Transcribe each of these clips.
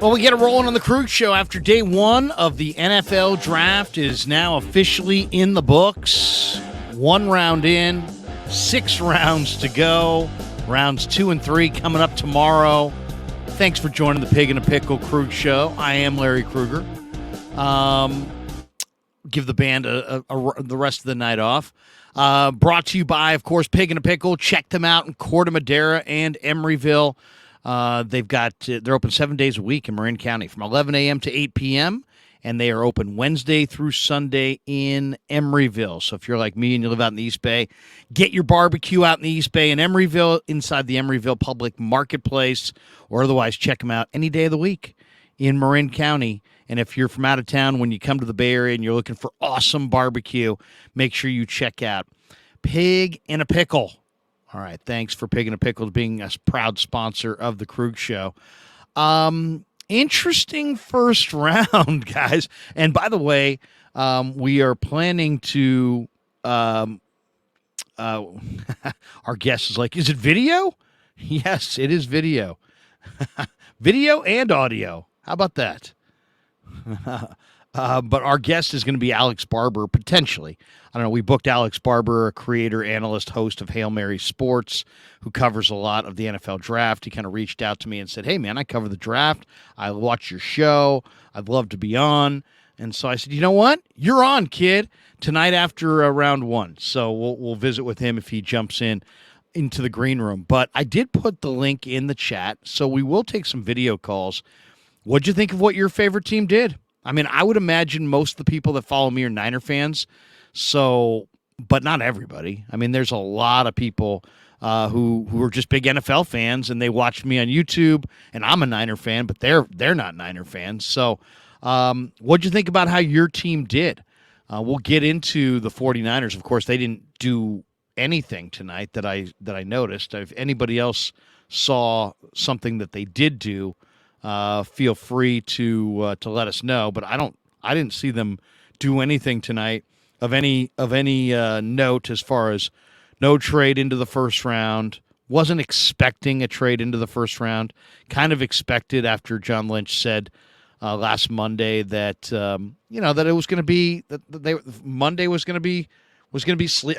Well, we get it rolling on the Krug Show after day one of the NFL draft is now officially in the books. 1 round in, 6 rounds to go. Rounds 2 and 3 coming up tomorrow. Thanks for joining the Pig and a Pickle Krug Show. I am Larry Krueger. Give the band the rest of the night off. Brought to you by, of course, Pig and a Pickle. Check them out in Corte Madera and Emeryville. They're open 7 days a week in Marin County from 11 a.m. to 8 p.m., and they are open Wednesday through Sunday in Emeryville. So if you're like me and you live out in the East Bay, get your barbecue out in the East Bay in Emeryville, inside the Emeryville Public Marketplace, or otherwise check them out any day of the week in Marin County. And if you're from out of town, when you come to the Bay Area and you're looking for awesome barbecue, make sure you check out Pig and a Pickle. All right, thanks for Pig and a Pickle being a proud sponsor of the Krug Show. Interesting first round, guys. And by the way, we are planning to our guest is like, is it video? Yes, it is video. Video and audio. How about that? But our guest is going to be Alex Barber, potentially. I don't know. We booked Alex Barber, a creator, analyst, host of Hail Mary Sports, who covers a lot of the NFL draft. He kind of reached out to me and said, hey, man, I cover the draft. I watch your show. I'd love to be on. And so I said, you know what? You're on, kid, tonight after round 1. So we'll visit with him if he jumps into the green room. But I did put the link in the chat, so we will take some video calls. What'd you think of what your favorite team did? I mean, I would imagine most of the people that follow me are Niner fans, but not everybody. I mean, there's a lot of people who are just big NFL fans, and they watch me on YouTube, and I'm a Niner fan, but they're not Niner fans. So what'd you think about how your team did? We'll get into the 49ers. Of course, they didn't do anything tonight that I noticed. If anybody else saw something that they did do, feel free to let us know. But I didn't see them do anything tonight of any note as far as no trade into the first round. Wasn't expecting a trade into the first round. Kind of expected after John Lynch said last Monday that that it was going to be Monday was going to be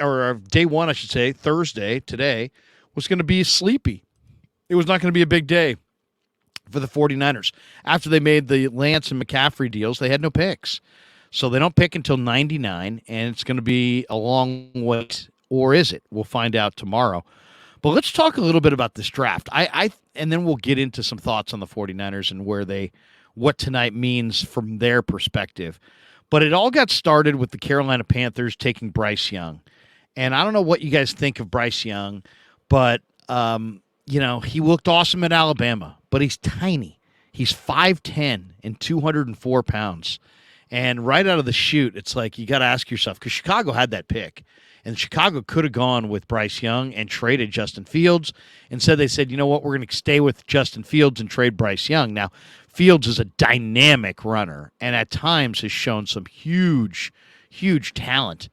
or day one, I should say, Thursday today was going to be sleepy. It was not going to be a big day for the 49ers. After they made the Lance and McCaffrey deals, they had no picks. So they don't pick until 99, and it's going to be a long wait. Or is it? We'll find out tomorrow. But let's talk a little bit about this draft. And then we'll get into some thoughts on the 49ers and what tonight means from their perspective. But it all got started with the Carolina Panthers taking Bryce Young. And I don't know what you guys think of Bryce Young, but he looked awesome at Alabama, but he's tiny. He's 5'10" and 204 pounds. And right out of the chute, it's like you got to ask yourself, because Chicago had that pick, and Chicago could have gone with Bryce Young and traded Justin Fields. Instead, they said, you know what, we're going to stay with Justin Fields and trade Bryce Young. Now, Fields is a dynamic runner and at times has shown some huge, huge talent.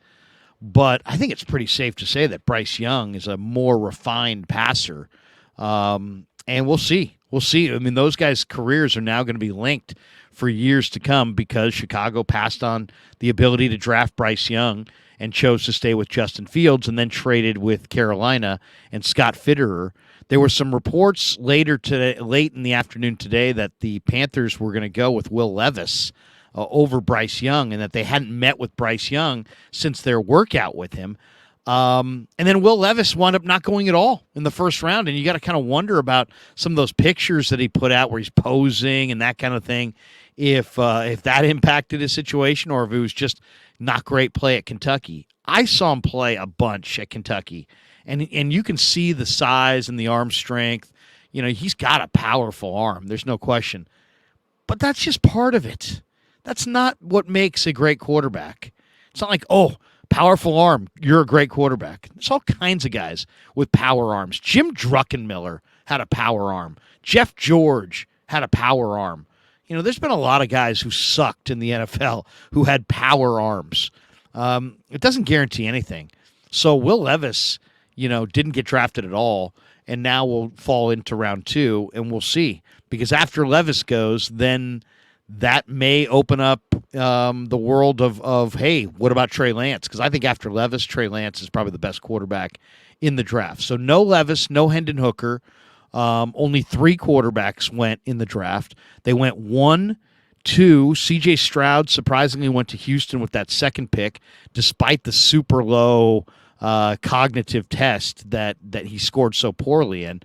But I think it's pretty safe to say that Bryce Young is a more refined passer. And we'll see. We'll see. I mean, those guys' careers are now going to be linked for years to come because Chicago passed on the ability to draft Bryce Young and chose to stay with Justin Fields and then traded with Carolina and Scott Fitterer. There were some reports late in the afternoon today that the Panthers were going to go with Will Levis over Bryce Young and that they hadn't met with Bryce Young since their workout with him. And then Will Levis wound up not going at all in the first round, and you got to kind of wonder about some of those pictures that he put out where he's posing and that kind of thing, if that impacted his situation or if it was just not great play at Kentucky. I saw him play a bunch at Kentucky, and you can see the size and the arm strength. He's got a powerful arm. There's no question. But that's just part of it. That's not what makes a great quarterback. It's not like, powerful arm, you're a great quarterback. There's all kinds of guys with power arms. Jim Druckenmiller had a power arm. Jeff George had a power arm. There's been a lot of guys who sucked in the NFL who had power arms. It doesn't guarantee anything. So Will Levis, didn't get drafted at all, and now will fall into round 2, and we'll see. Because after Levis goes, then that may open up the world of, hey, what about Trey Lance? Because I think after Levis, Trey Lance is probably the best quarterback in the draft. So no Levis, no Hendon Hooker. Only 3 quarterbacks went in the draft. They went 1, 2. C.J. Stroud surprisingly went to Houston with that second pick, despite the super low cognitive test that he scored so poorly in.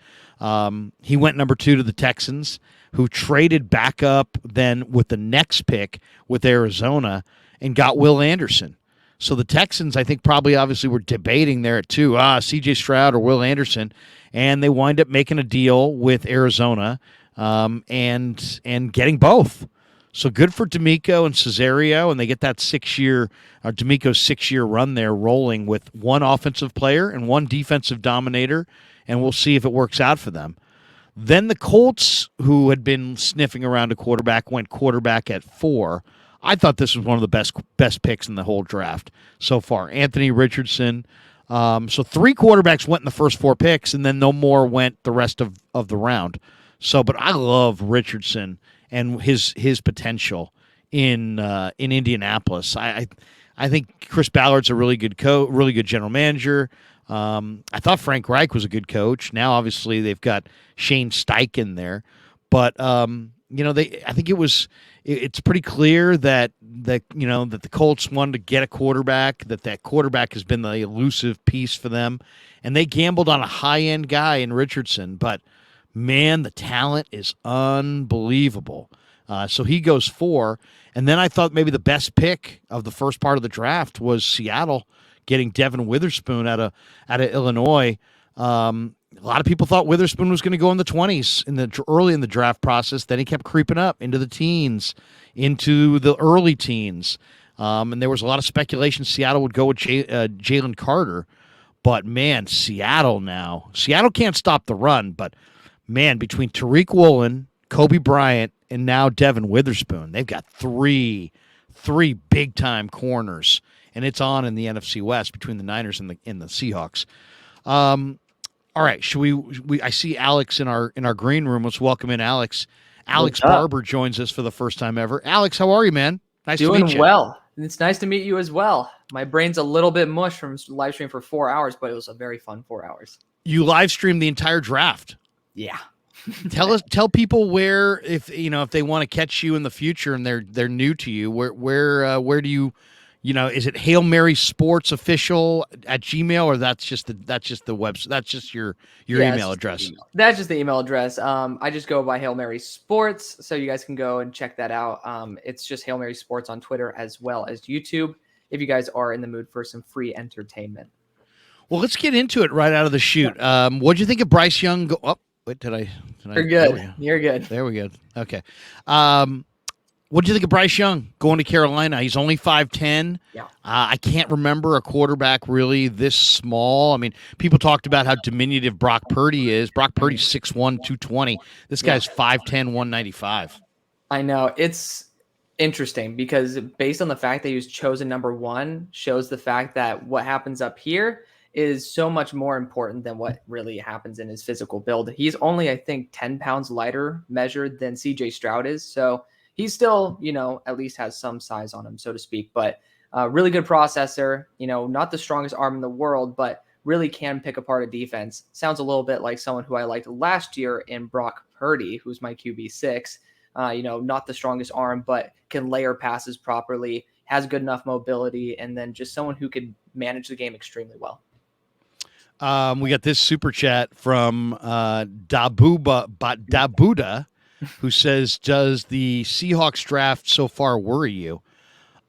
He went number 2 to the Texans, who traded back up then with the next pick with Arizona and got Will Anderson. So the Texans, I think, probably obviously were debating there at 2, C.J. Stroud or Will Anderson, and they wind up making a deal with Arizona and getting both. So good for D'Amico and Cesario, and they get that D'Amico's 6-year run there rolling with 1 offensive player and 1 defensive dominator, and we'll see if it works out for them. Then the Colts, who had been sniffing around a quarterback, went quarterback at 4. I thought this was one of the best picks in the whole draft so far. Anthony Richardson. So 3 quarterbacks went in the first 4 picks, and then no more went the rest of the round. But I love Richardson and his potential in Indianapolis. I think Chris Ballard's a really good really good general manager. I thought Frank Reich was a good coach. Now, obviously, they've got Shane Steichen there, but I think it's pretty clear that the Colts wanted to get a quarterback. That quarterback has been the elusive piece for them, and they gambled on a high end guy in Richardson. But man, the talent is unbelievable. So he goes 4, and then I thought maybe the best pick of the first part of the draft was Seattle, getting Devin Witherspoon out of Illinois. A lot of people thought Witherspoon was going to go in the 20s early in the draft process. Then he kept creeping up into the teens, into the early teens. And there was a lot of speculation Seattle would go with Jalen Carter. But, man, Seattle can't stop the run. But, man, between Tariq Woolen, Kobe Bryant, and now Devin Witherspoon, they've got three big-time corners. And it's on in the NFC West between the Niners and the Seahawks. All right, should we? I see Alex in our green room. Let's welcome in Alex. Alex Barber joins us for the first time ever. Alex, how are you, man? Nice to meet you. Doing well. It's nice to meet you as well. My brain's a little bit mush from live stream for 4 hours, but it was a very fun 4 hours. You live streamed the entire draft. Yeah. Tell people where, if they want to catch you in the future and they're new to you, where do you? Is it Hail Mary Sports Official at Gmail, or that's just the website? That's just your email address. That's just the email address. I just go by Hail Mary Sports, so you guys can go and check that out. It's just Hail Mary Sports on Twitter as well as YouTube, if you guys are in the mood for some free entertainment. Well, let's get into it right out of the chute. What'd you think of Bryce Young? Wait, did I? You're good. You're good. There we go. Okay. What do you think of Bryce Young going to Carolina? He's only 5'10". Yeah. I can't remember a quarterback really this small. I mean, people talked about how diminutive Brock Purdy is. Brock Purdy's 6'1", 220. This guy's 5'10", 195. I know. It's interesting because based on the fact that he was chosen number 1 shows the fact that what happens up here is so much more important than what really happens in his physical build. He's only, I think, 10 pounds lighter measured than C.J. Stroud is. So he's still, at least has some size on him, so to speak, but really good processor, not the strongest arm in the world, but really can pick apart a defense. Sounds a little bit like someone who I liked last year in Brock Purdy, who's my QB6. Not the strongest arm, but can layer passes properly, has good enough mobility, and then just someone who could manage the game extremely well. We got this super chat from Dabuda, who says, does the Seahawks draft so far worry you?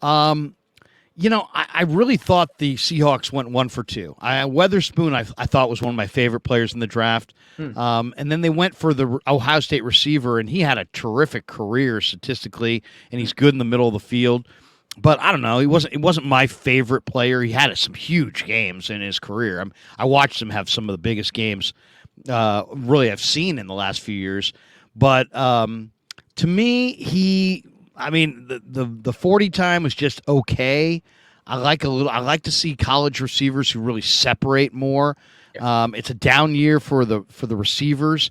I really thought the Seahawks went 1 for 2. Witherspoon, I thought was one of my favorite players in the draft. And then they went for the Ohio State receiver, and he had a terrific career statistically, and he's good in the middle of the field. But I don't know. It wasn't my favorite player. He had some huge games in his career. I watched him have some of the biggest games really I've seen in the last few years. But to me, the 40 time was just okay. I like to see college receivers who really separate more. Yeah. It's a down year for the receivers.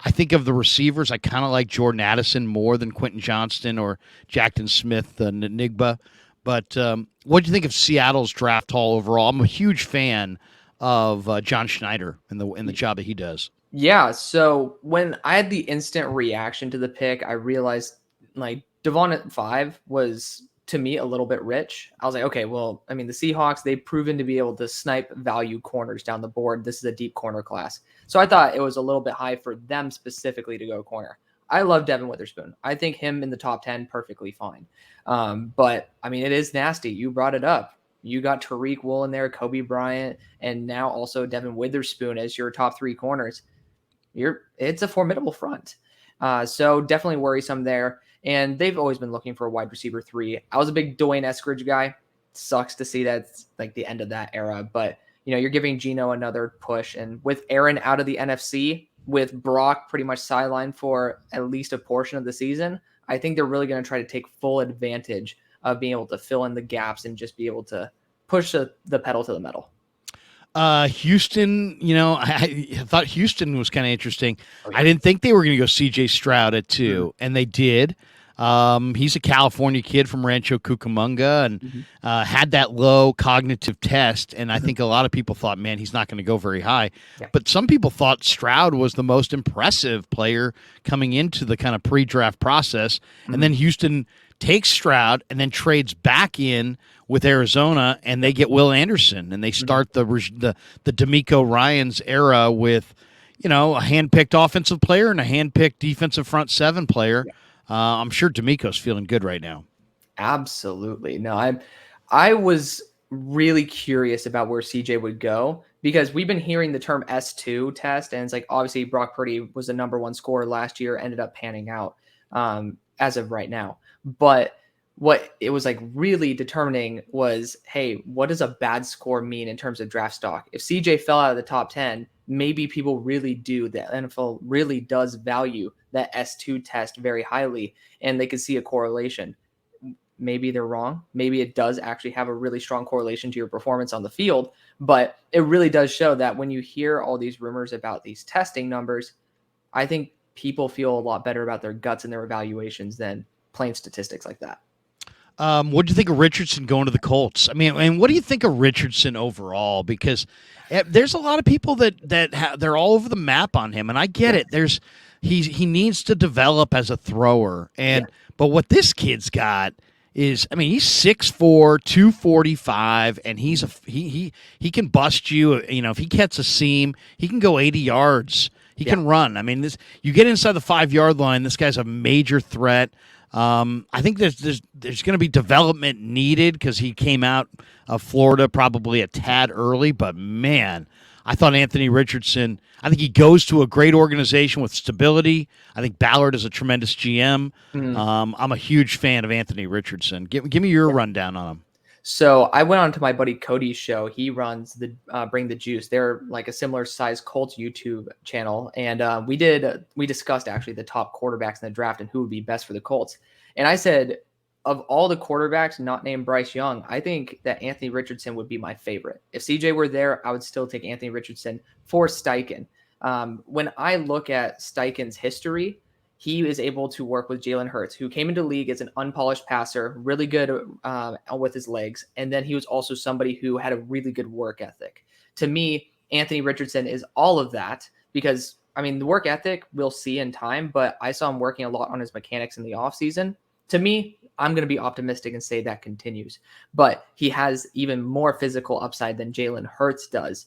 I think of the receivers, I kind of like Jordan Addison more than Quentin Johnston or Jackson Smith, the Nigba. But what do you think of Seattle's draft haul overall? I'm a huge fan of John Schneider and the job that he does. Yeah, so when I had the instant reaction to the pick, I realized like Devon at 5 was to me a little bit rich. I was like, okay, well, I mean, the Seahawks, they've proven to be able to snipe value corners down the board. This is a deep corner class. So I thought it was a little bit high for them specifically to go corner. I love Devin Witherspoon. I think him in the top 10 perfectly fine. But I mean, it is nasty. You brought it up. You got Tariq Woolen there, Kobe Bryant, and now also Devin Witherspoon as your top 3 corners. It's a formidable front. So definitely worrisome there. And they've always been looking for a wide receiver 3. I was a big Dwayne Eskridge guy. Sucks to see that's like the end of that era. But, you're giving Geno another push. And with Aaron out of the NFC, with Brock pretty much sidelined for at least a portion of the season, I think they're really going to try to take full advantage of being able to fill in the gaps and just be able to push the pedal to the metal. Houston, I thought Houston was kind of interesting. Oh, yeah. I didn't think they were going to go C.J. Stroud at 2, and they did. He's a California kid from Rancho Cucamonga and had that low cognitive test, and I think a lot of people thought, man, he's not going to go very high. Yeah. But some people thought Stroud was the most impressive player coming into the kind of pre-draft process, and then Houston takes Stroud and then trades back in with Arizona, and they get Will Anderson, and they start the D'Amico Ryans era with, a handpicked offensive player and a handpicked defensive front 7 player. Yeah. I'm sure D'Amico's feeling good right now. Absolutely. No, I was really curious about where CJ would go because we've been hearing the term S2 test, and it's like obviously Brock Purdy was the number 1 scorer last year, ended up panning out as of right now. But what it was like really determining was, hey, what does a bad score mean in terms of draft stock? If CJ fell out of the top 10, maybe people really do, the NFL really does value that S2 test very highly, and they could see a correlation. Maybe they're wrong. Maybe it does actually have a really strong correlation to your performance on the field, but it really does show that when you hear all these rumors about these testing numbers, I think people feel a lot better about their guts and their evaluations than plain statistics like that. What do you think of Richardson going to the Colts? I mean, and what do you think of Richardson overall? Because there's a lot of people that they're all over the map on him, and I get it. He needs to develop as a thrower, but what this kid's got is, I mean, he's 6'4", 245, and he can bust you. If he gets a seam, he can go 80 yards. He can run. I mean, you get inside the 5-yard line, this guy's a major threat. I think there's going to be development needed because he came out of Florida probably a tad early, but man, I thought Anthony Richardson, I think he goes to a great organization with stability. I think Ballard is a tremendous GM. I'm a huge fan of Anthony Richardson. Give me your rundown on him. So I went on to my buddy Cody's show. He runs the Bring the Juice. They're like a similar size Colts YouTube channel. And we discussed actually the top quarterbacks in the draft and who would be best for the Colts. And I said, of all the quarterbacks not named Bryce Young, I think that Anthony Richardson would be my favorite. If CJ were there, I would still take Anthony Richardson for Steichen. When I look at Steichen's history, he is able to work with Jalen Hurts, who came into the league as an unpolished passer, really good with his legs. And then he was also somebody who had a really good work ethic. To me, Anthony Richardson is all of that because, I mean, the work ethic we'll see in time, but I saw him working a lot on his mechanics in the offseason. To me, I'm going to be optimistic and say that continues. But he has even more physical upside than Jalen Hurts does.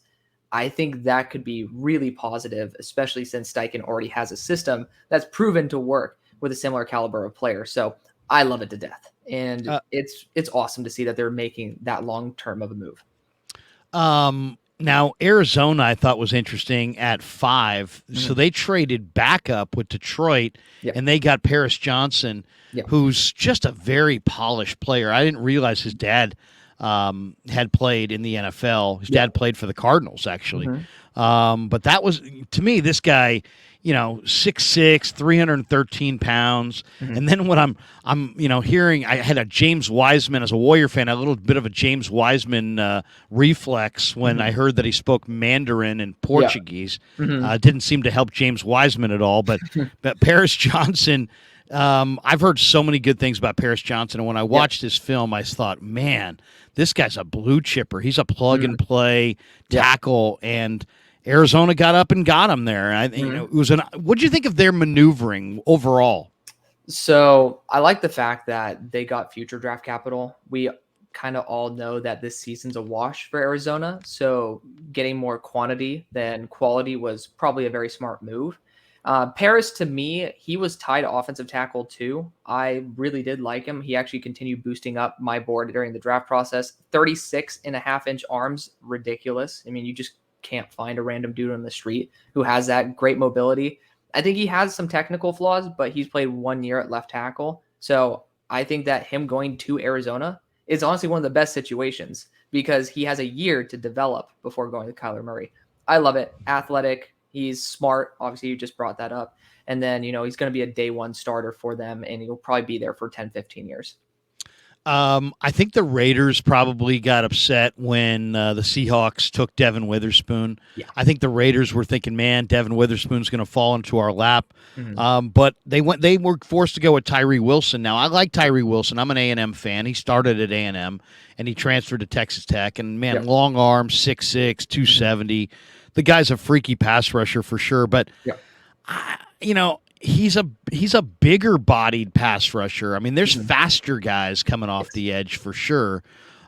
I think that could be really positive, especially since Steichen already has a system that's proven to work with a similar caliber of player. So I love it to death. And it's awesome to see that they're making that long-term of a move. Now, Arizona, I thought was interesting at 5. So they traded back up with Detroit, and they got Paris Johnson, who's just a very polished player. I didn't realize his dad had played in the NFL. His dad played for the Cardinals, actually. But that was, to me, this guy, 6'6", 313 pounds. And then what I'm hearing, I had a James Wiseman, as a Warrior fan, a little bit of a James Wiseman reflex when I heard that he spoke Mandarin and Portuguese. Didn't seem to help James Wiseman at all. But Paris Johnson, I've heard so many good things about Paris Johnson. And when I watched this film, I thought, man, this guy's a blue chipper. He's a plug and play tackle, and Arizona got up and got him there. It was what do you think of their maneuvering overall? So I like the fact that they got future draft capital. We kind of all know that this season's a wash for Arizona. So getting more quantity than quality was probably a very smart move. Paris, to me, he was tied offensive tackle too. I really did like him. He actually continued boosting up my board during the draft process. 36.5-inch arms, ridiculous. I mean, you just can't find a random dude on the street who has that great mobility. I think he has some technical flaws, but he's played 1 year at left tackle. So I think that him going to Arizona is honestly one of the best situations because he has a year to develop before going to Kyler Murray. I love it. Athletic. He's smart. Obviously, you just brought that up. And then, he's going to be a day one starter for them, and he'll probably be there for 10, 15 years. I think the Raiders probably got upset when the Seahawks took Devin Witherspoon. Yeah. I think the Raiders were thinking, man, Devin Witherspoon's going to fall into our lap. But they were forced to go with Tyree Wilson. Now, I like Tyree Wilson. I'm an A&M fan. He started at A&M, and he transferred to Texas Tech. And, man, long arms, 6'6", 270. The guy's a freaky pass rusher for sure. But, he's a bigger bodied pass rusher. I mean, there's faster guys coming off the edge for sure.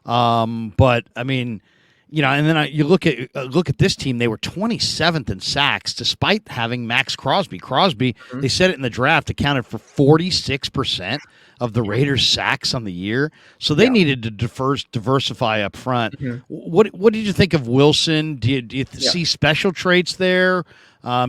But I mean, and then you look at this team. They were 27th in sacks despite having Max Crosby. Crosby, they said it in the draft, accounted for 46% of the Raiders' sacks on the year. So they needed to diversify up front. What did you think of Wilson? Do you see special traits there?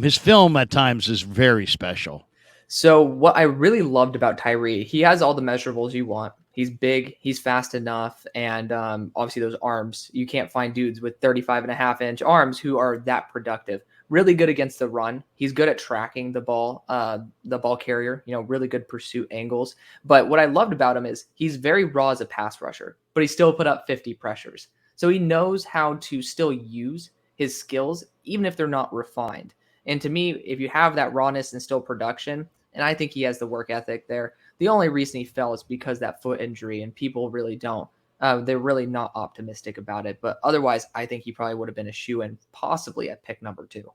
His film at times is very special. So what I really loved about Tyree, he has all the measurables you want. He's big, he's fast enough, and obviously those arms. You can't find dudes with 35.5-inch arms who are that productive. Really good against the run. He's good at tracking the ball carrier, really good pursuit angles. But what I loved about him is he's very raw as a pass rusher, but he still put up 50 pressures. So he knows how to still use his skills, even if they're not refined. And to me, if you have that rawness and still production, and I think he has the work ethic there, the only reason he fell is because that foot injury, and people really don't. They're really not optimistic about it. But otherwise, I think he probably would have been a shoo-in, possibly at pick number 2.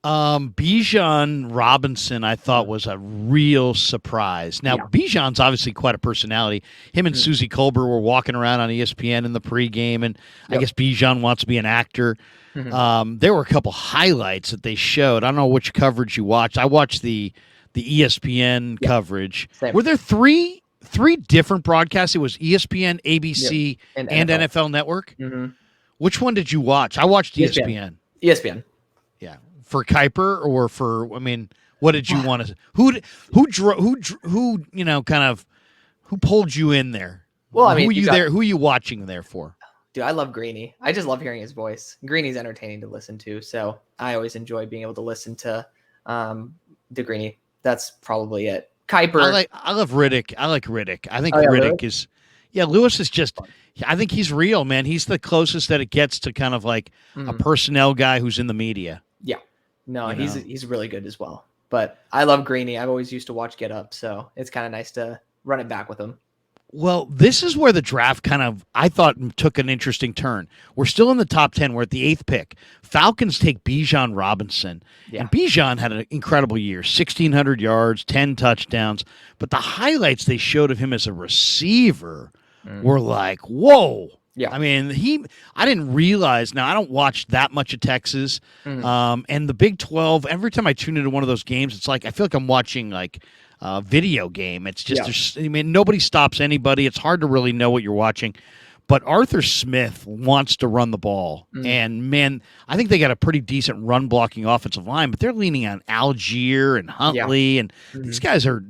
Bijan Robinson, I thought, was a real surprise. Now, Bijan's obviously quite a personality. Him and Susie Colbert were walking around on ESPN in the pregame, and I guess Bijan wants to be an actor. There were a couple highlights that they showed. I don't know which coverage you watched. I watched the ESPN coverage. Same. Were there three different broadcasts? It was ESPN, ABC, and NFL Network? Which one did you watch? I watched ESPN. ESPN. Yeah. For Kuiper or for, I mean, what did you want to, who pulled you in there? Well, I mean, who are you watching there for? Dude, I love Greeny. I just love hearing his voice. Greeny's entertaining to listen to, so I always enjoy being able to listen to Greeny. That's probably it. Kuiper. I love Riddick. I like Riddick. I think Riddick is, Lewis is just, I think he's real, man. He's the closest that it gets to kind of like a personnel guy who's in the media. Yeah. No, he's really good as well. But I love Greeny. I've always used to watch Get Up, so it's kind of nice to run it back with him. Well, this is where the draft kind of, I thought, took an interesting turn. We're still in the top 10. We're at the 8th pick. Falcons take Bijan Robinson. Yeah. And Bijan had an incredible year, 1,600 yards, 10 touchdowns. But the highlights they showed of him as a receiver were like, whoa. Yeah. I mean, I didn't realize. Now, I don't watch that much of Texas. And the Big 12, every time I tune into one of those games, it's like I feel like I'm watching like a video game. It's just, nobody stops anybody. It's hard to really know what you're watching. But Arthur Smith wants to run the ball. And, man, I think they got a pretty decent run-blocking offensive line, but they're leaning on Algier and Huntley, and these guys are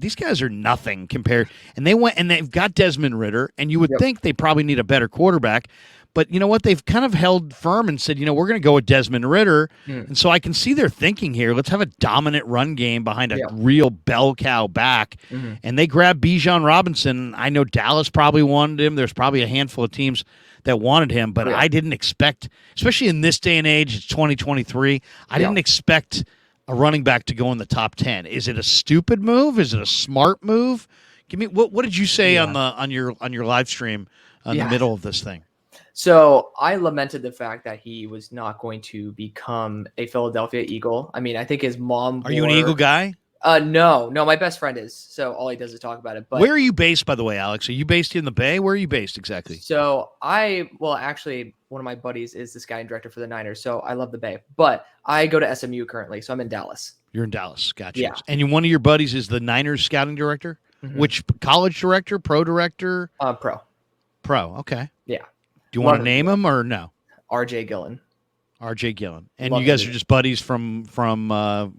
nothing compared. And they've got Desmond Ridder, and you would think they probably need a better quarterback. But you know what? They've kind of held firm and said, we're going to go with Desmond Ridder. And so I can see their thinking here. Let's have a dominant run game behind a real bell cow back. And they grabbed Bijan Robinson. I know Dallas probably wanted him. There's probably a handful of teams that wanted him, but I didn't expect, especially in this day and age, it's 2023, I didn't expect a running back to go in the top 10. Is it a stupid move? Is it a smart move? Give me what did you say on your live stream in the middle of this thing? So I lamented the fact that he was not going to become a Philadelphia Eagle. I mean, I think his mom. Are you an Eagle guy? No. My best friend is. So all he does is talk about it. But where are you based, by the way, Alex? Are you based in the Bay? Where are you based exactly? So actually, one of my buddies is the scouting director for the Niners. So I love the Bay, but I go to SMU currently. So I'm in Dallas. You're in Dallas. Gotcha. Yeah. And one of your buddies is the Niners scouting director? Which college director? Pro director? Pro. Pro. Okay. Yeah. Do you want to name him or no? RJ Gillen. RJ Gillen. And you guys are just buddies from what?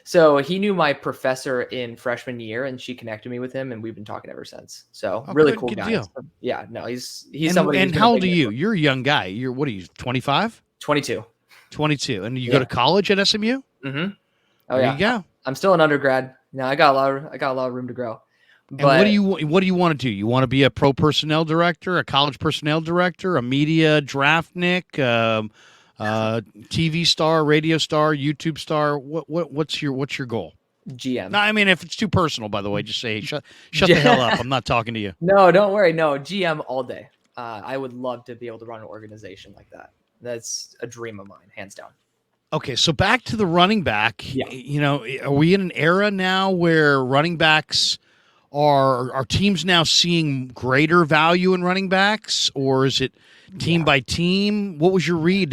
So he knew my professor in freshman year, and she connected me with him, and we've been talking ever since. So really cool guy. Deal. Yeah, no, he's somebody. And how old are you? You're a young guy. You're what are you? 25? 22. 22. And you go to college at SMU? Mm-hmm. Oh, there you go. I'm still an undergrad. Now I got a lot of room to grow. But, and what do you want to do? You want to be a pro personnel director, a college personnel director, a media draftnik, TV star, radio star, YouTube star? What's your goal? GM. No, I mean if it's too personal, by the way, just say shut the hell up. I'm not talking to you. No, don't worry. No, GM all day. I would love to be able to run an organization like that. That's a dream of mine, hands down. Okay, so back to the running back. Yeah. Are we in an era now where running backs are teams now seeing greater value in running backs, or is it team by team? What was your read?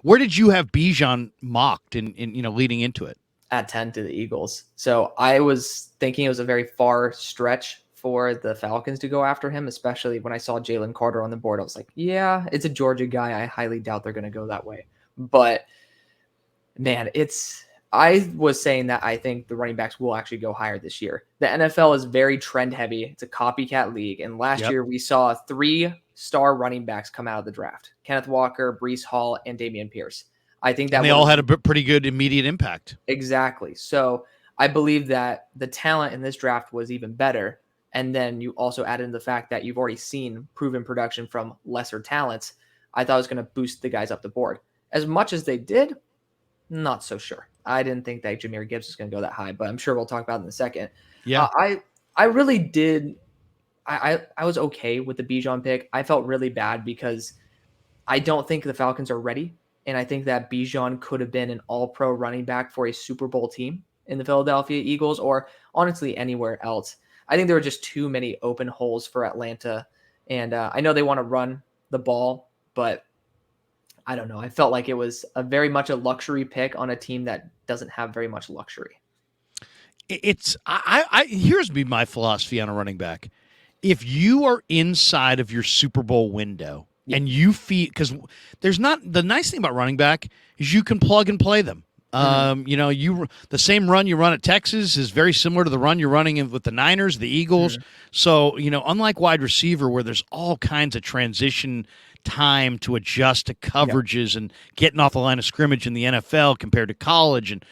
Where did you have Bijan mocked in leading into it? At 10 to the Eagles. So I was thinking it was a very far stretch for the Falcons to go after him, especially when I saw Jalen Carter on the board. I was like, yeah, it's a Georgia guy. I highly doubt they're going to go that way. But man, I was saying that I think the running backs will actually go higher this year. The NFL is very trend heavy. It's a copycat league. And last year we saw 3-star running backs come out of the draft: Kenneth Walker, Breece Hall, and Dameon Pierce. I think that they all had a pretty good immediate impact. Exactly. So I believe that the talent in this draft was even better. And then you also add in the fact that you've already seen proven production from lesser talents. I thought it was going to boost the guys up the board. As much as they did, not so sure. I didn't think that Jahmyr Gibbs was going to go that high, but I'm sure we'll talk about it in a second. Yeah. I really did. I was okay with the Bijan pick. I felt really bad because I don't think the Falcons are ready. And I think that Bijan could have been an all-pro running back for a Super Bowl team in the Philadelphia Eagles, or honestly anywhere else. I think there were just too many open holes for Atlanta. And I know they want to run the ball, but I don't know. I felt like it was very much a luxury pick on a team that doesn't have very much luxury. Here's my philosophy on a running back. If you are inside of your Super Bowl window and you feel, because the nice thing about running back is you can plug and play them. The same run you run at Texas is very similar to the run you're running with the Niners, the Eagles. So, unlike wide receiver where there's all kinds of transition time to adjust to coverages and getting off the line of scrimmage in the NFL compared to college. And,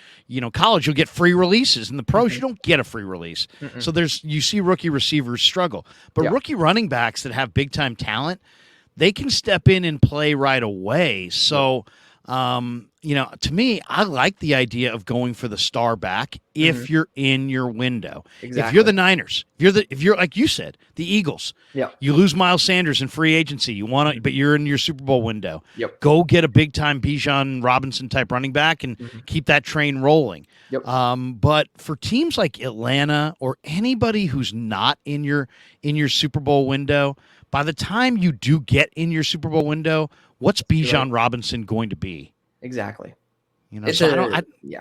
college, you'll get free releases. In the pros, you don't get a free release. So you see rookie receivers struggle. But rookie running backs that have big-time talent, they can step in and play right away. So, to me, I like the idea of going for the star back if you're in your window. Exactly. If you're the Niners, if you're like you said, the Eagles, you lose Miles Sanders in free agency, but you're in your Super Bowl window. Go get a big time Bijan Robinson type running back and keep that train rolling. But for teams like Atlanta or anybody who's not in your Super Bowl window, by the time you do get in your Super Bowl window, what's Bijan Robinson going to be? Exactly. You know, It's so I don't. a yeah.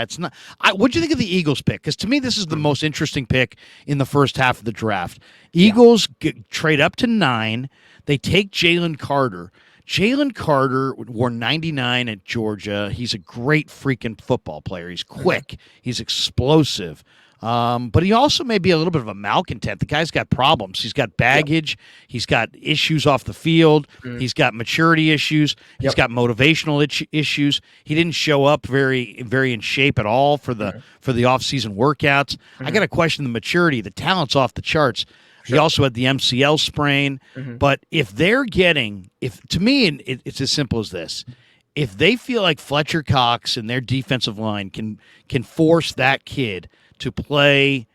It's not. What'd you think of the Eagles pick? Because to me, this is the most interesting pick in the first half of the draft. Yeah. Eagles trade up to 9. They take Jalen Carter. Jalen Carter wore 99 at Georgia. He's a great freaking football player. He's quick. He's explosive. But he also may be a little bit of a malcontent. The guy's got problems. He's got baggage. He's got issues off the field. He's got maturity issues. He's got motivational issues. He didn't show up very in shape at all for the off-season workouts. I got to question the maturity. The talent's off the charts. He also had the MCL sprain. But if they're getting, to me, it's as simple as this. If they feel like Fletcher Cox and their defensive line can force that kid to play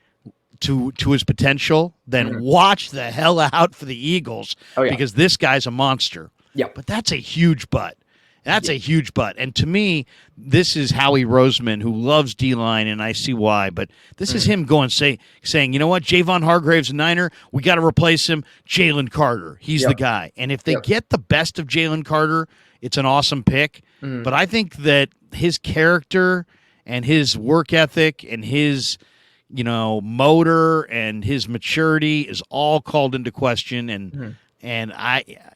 to his potential, then watch the hell out for the Eagles because this guy's a monster. Yep. But that's a huge butt. That's a huge butt. And to me, this is Howie Roseman, who loves D-line, and I see why. But this is him saying, you know what, Javon Hargrave's a Niner. We got to replace him. Jalen Carter. He's the guy. And if they get the best of Jalen Carter, it's an awesome pick. But I think that his character and his work ethic and his, motor and his maturity is all called into question. And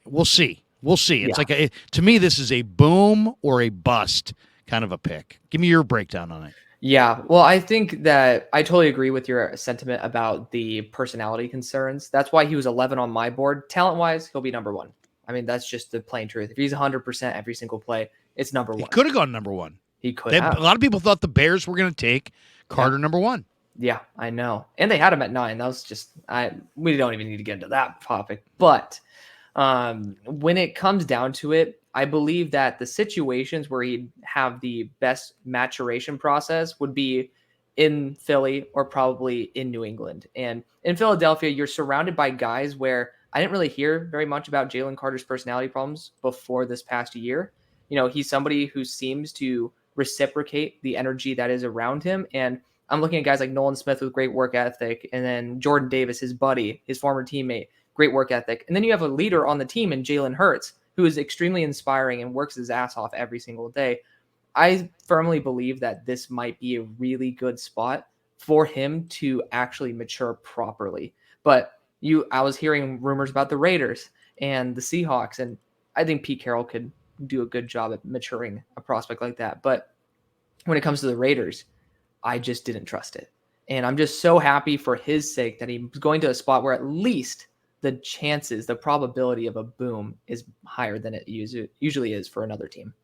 we'll see. We'll see. It's to me, this is a boom or a bust kind of a pick. Give me your breakdown on it. Yeah. Well, I think that I totally agree with your sentiment about the personality concerns. That's why he was 11 on my board. Talent-wise, he'll be number 1. I mean, that's just the plain truth. If he's 100% every single play, it's number 1. He could have gone number 1. He could have. A lot of people thought the Bears were going to take Carter number 1. Yeah, I know. And they had him at 9. That was just we don't even need to get into that topic. But when it comes down to it, I believe that the situations where he'd have the best maturation process would be in Philly or probably in New England. And in Philadelphia, you're surrounded by guys where I didn't really hear very much about Jalen Carter's personality problems before this past year. He's somebody who seems to reciprocate the energy that is around him. And I'm looking at guys like Nolan Smith with great work ethic, and then Jordan Davis, his buddy, his former teammate, great work ethic. And then you have a leader on the team in Jalen Hurts, who is extremely inspiring and works his ass off every single day. I firmly believe that this might be a really good spot for him to actually mature properly. But I was hearing rumors about the Raiders and the Seahawks, and I think Pete Carroll could do a good job at maturing a prospect like that. But when it comes to the Raiders, I just didn't trust it. And I'm just so happy for his sake that he's going to a spot where at least the probability of a boom is higher than it usually is for another team.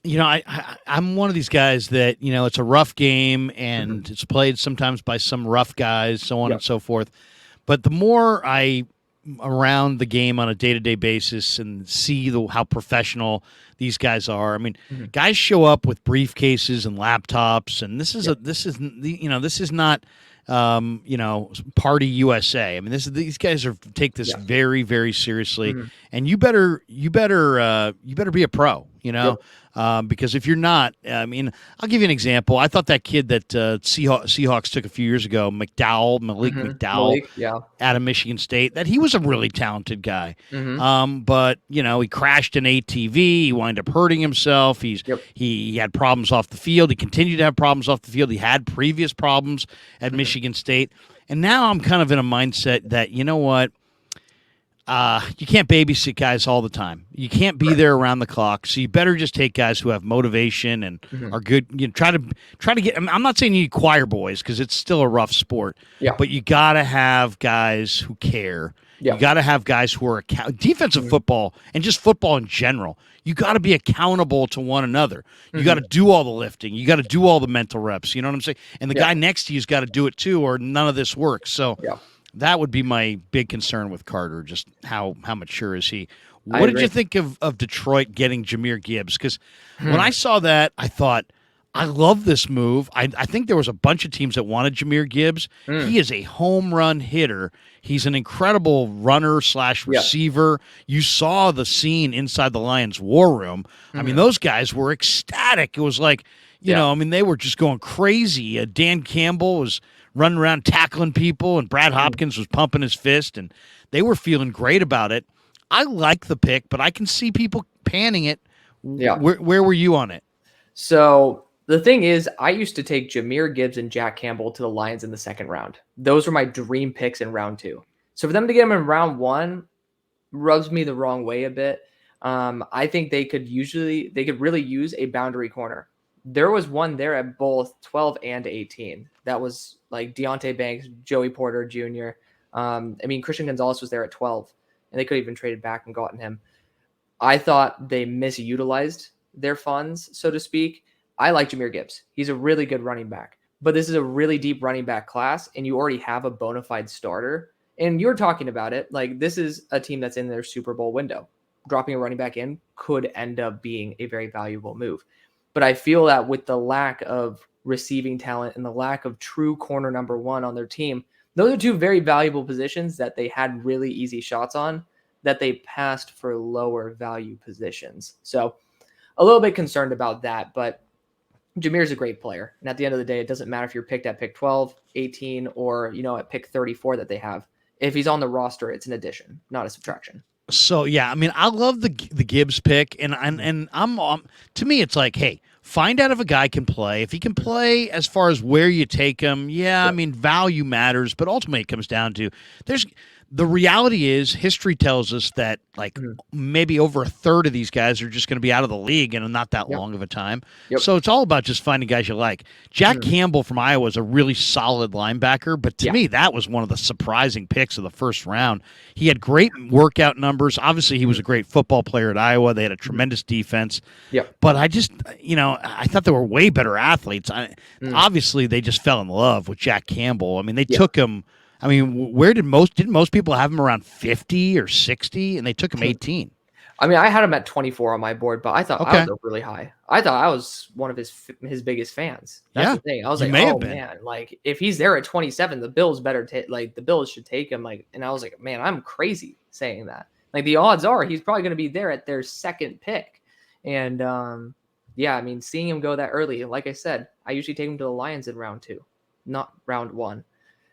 I'm one of these guys that, it's a rough game and it's played sometimes by some rough guys, so on and so forth. But the more I around the game on a day-to-day basis and see how professional these guys are. I mean, guys show up with briefcases and laptops, and this is not Party USA. I mean, these guys take this very, very seriously, and you better be a pro, because if you're not, I mean, I'll give you an example. I thought that kid that Seahawks took a few years ago, Malik McDowell, out of Michigan State, that he was a really talented guy. But he crashed an ATV. He wound up hurting himself. He had problems off the field. He continued to have problems off the field. He had previous problems at Michigan State. And now I'm kind of in a mindset that, you know what? You can't babysit guys all the time. You can't be there around the clock. So you better just take guys who have motivation and are good. Try to get. I'm not saying you need choir boys because it's still a rough sport. But you got to have guys who care. You got to have guys who are defensive football and just football in general. You got to be accountable to one another. You got to do all the lifting. You got to do all the mental reps. You know what I'm saying? And the guy next to you's got to do it too, or none of this works. So. That would be my big concern with Carter, just how mature is he. What did you think of Detroit getting Jahmyr Gibbs? Because when I saw that, I thought, I love this move. I think there was a bunch of teams that wanted Jahmyr Gibbs. He is a home run hitter. He's an incredible runner / receiver. You saw the scene inside the Lions' war room. I mean, those guys were ecstatic. It was like, I mean, they were just going crazy. Dan Campbell was running around tackling people, and Brad Hopkins was pumping his fist, and they were feeling great about it. I like the pick, but I can see people panning it. Where were you on it? So the thing is, I used to take Jahmyr Gibbs and Jack Campbell to the Lions in the second round. Those were my dream picks in round 2. So for them to get them in round 1 rubs me the wrong way a bit. I think they could really use a boundary corner. There was one there at both 12 and 18. That was like Deontay Banks, Joey Porter Jr. Christian Gonzalez was there at 12, and they could have even traded back and gotten him. I thought they misutilized their funds, so to speak. I like Jahmyr Gibbs. He's a really good running back, but this is a really deep running back class, and you already have a bona fide starter. And you're talking about it like this is a team that's in their Super Bowl window. Dropping a running back in could end up being a very valuable move. But I feel that with the lack of receiving talent and the lack of true corner number 1 on their team, those are 2 very valuable positions that they had really easy shots on that they passed for lower value positions. So a little bit concerned about that, but Jahmyr's a great player. And at the end of the day, it doesn't matter if you're picked at pick 12, 18, or, at pick 34 that they have. If he's on the roster, it's an addition, not a subtraction. So yeah, I mean, I love the Gibbs pick, and I'm to me, it's like, hey, find out if a guy can play. If he can play, as far as where you take him, yeah, I mean, value matters, but ultimately it comes down to the reality is history tells us that maybe over a third of these guys are just going to be out of the league in not that long of a time. So it's all about just finding guys you like. Jack Campbell from Iowa is a really solid linebacker, but to me, that was one of the surprising picks of the first round. He had great workout numbers. Obviously, he was a great football player at Iowa. They had a tremendous defense. But I just, I thought they were way better athletes. Obviously, they just fell in love with Jack Campbell. I mean, they took him. I mean, didn't most people have him around 50 or 60, and they took him 18? I mean, I had him at 24 on my board, but I thought I was really high. I thought I was one of his biggest fans. That's the thing. I was like, oh man, like if he's there at 27, the Bills better the Bills should take him. And I was like, man, I'm crazy saying that. Like the odds are he's probably going to be there at their second pick. And I mean, seeing him go that early, like I said, I usually take him to the Lions in round 2, not round 1.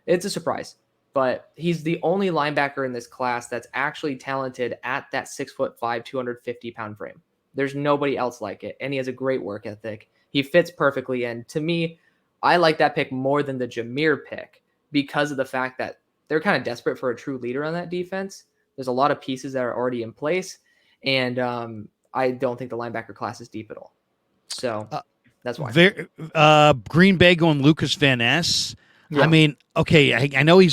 It's a surprise, but he's the only linebacker in this class that's actually talented at that 6'5", 250-pound frame. There's nobody else like it, and he has a great work ethic. He fits perfectly in. To me, I like that pick more than the Jahmyr pick because of the fact that they're kind of desperate for a true leader on that defense. There's a lot of pieces that are already in place, and I don't think the linebacker class is deep at all. So that's why. Green Bay going Lucas Van Ness. Yeah. I mean, okay, I know he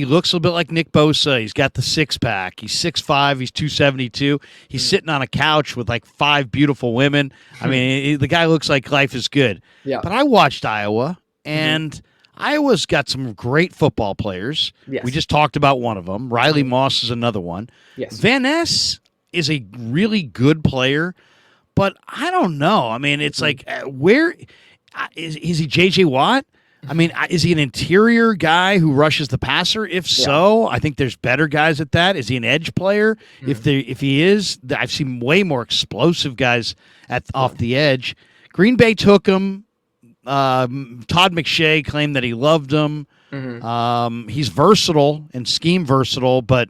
looks a little bit like Nick Bosa. He's got the six-pack. He's 6'5", he's 272. He's sitting on a couch with like 5 beautiful women. I mean, the guy looks like life is good. Yeah. But I watched Iowa, and Iowa's got some great football players. Yes. We just talked about one of them. Riley Moss is another one. Yes. Van Ness is a really good player, but I don't know. I mean, it's like where is he J.J. Watt? I mean, is he an interior guy who rushes the passer? If so, I think there's better guys at that. Is he an edge player? If he is, I've seen way more explosive guys off the edge. Green Bay took him. Todd McShay claimed that he loved him. He's versatile and scheme versatile, but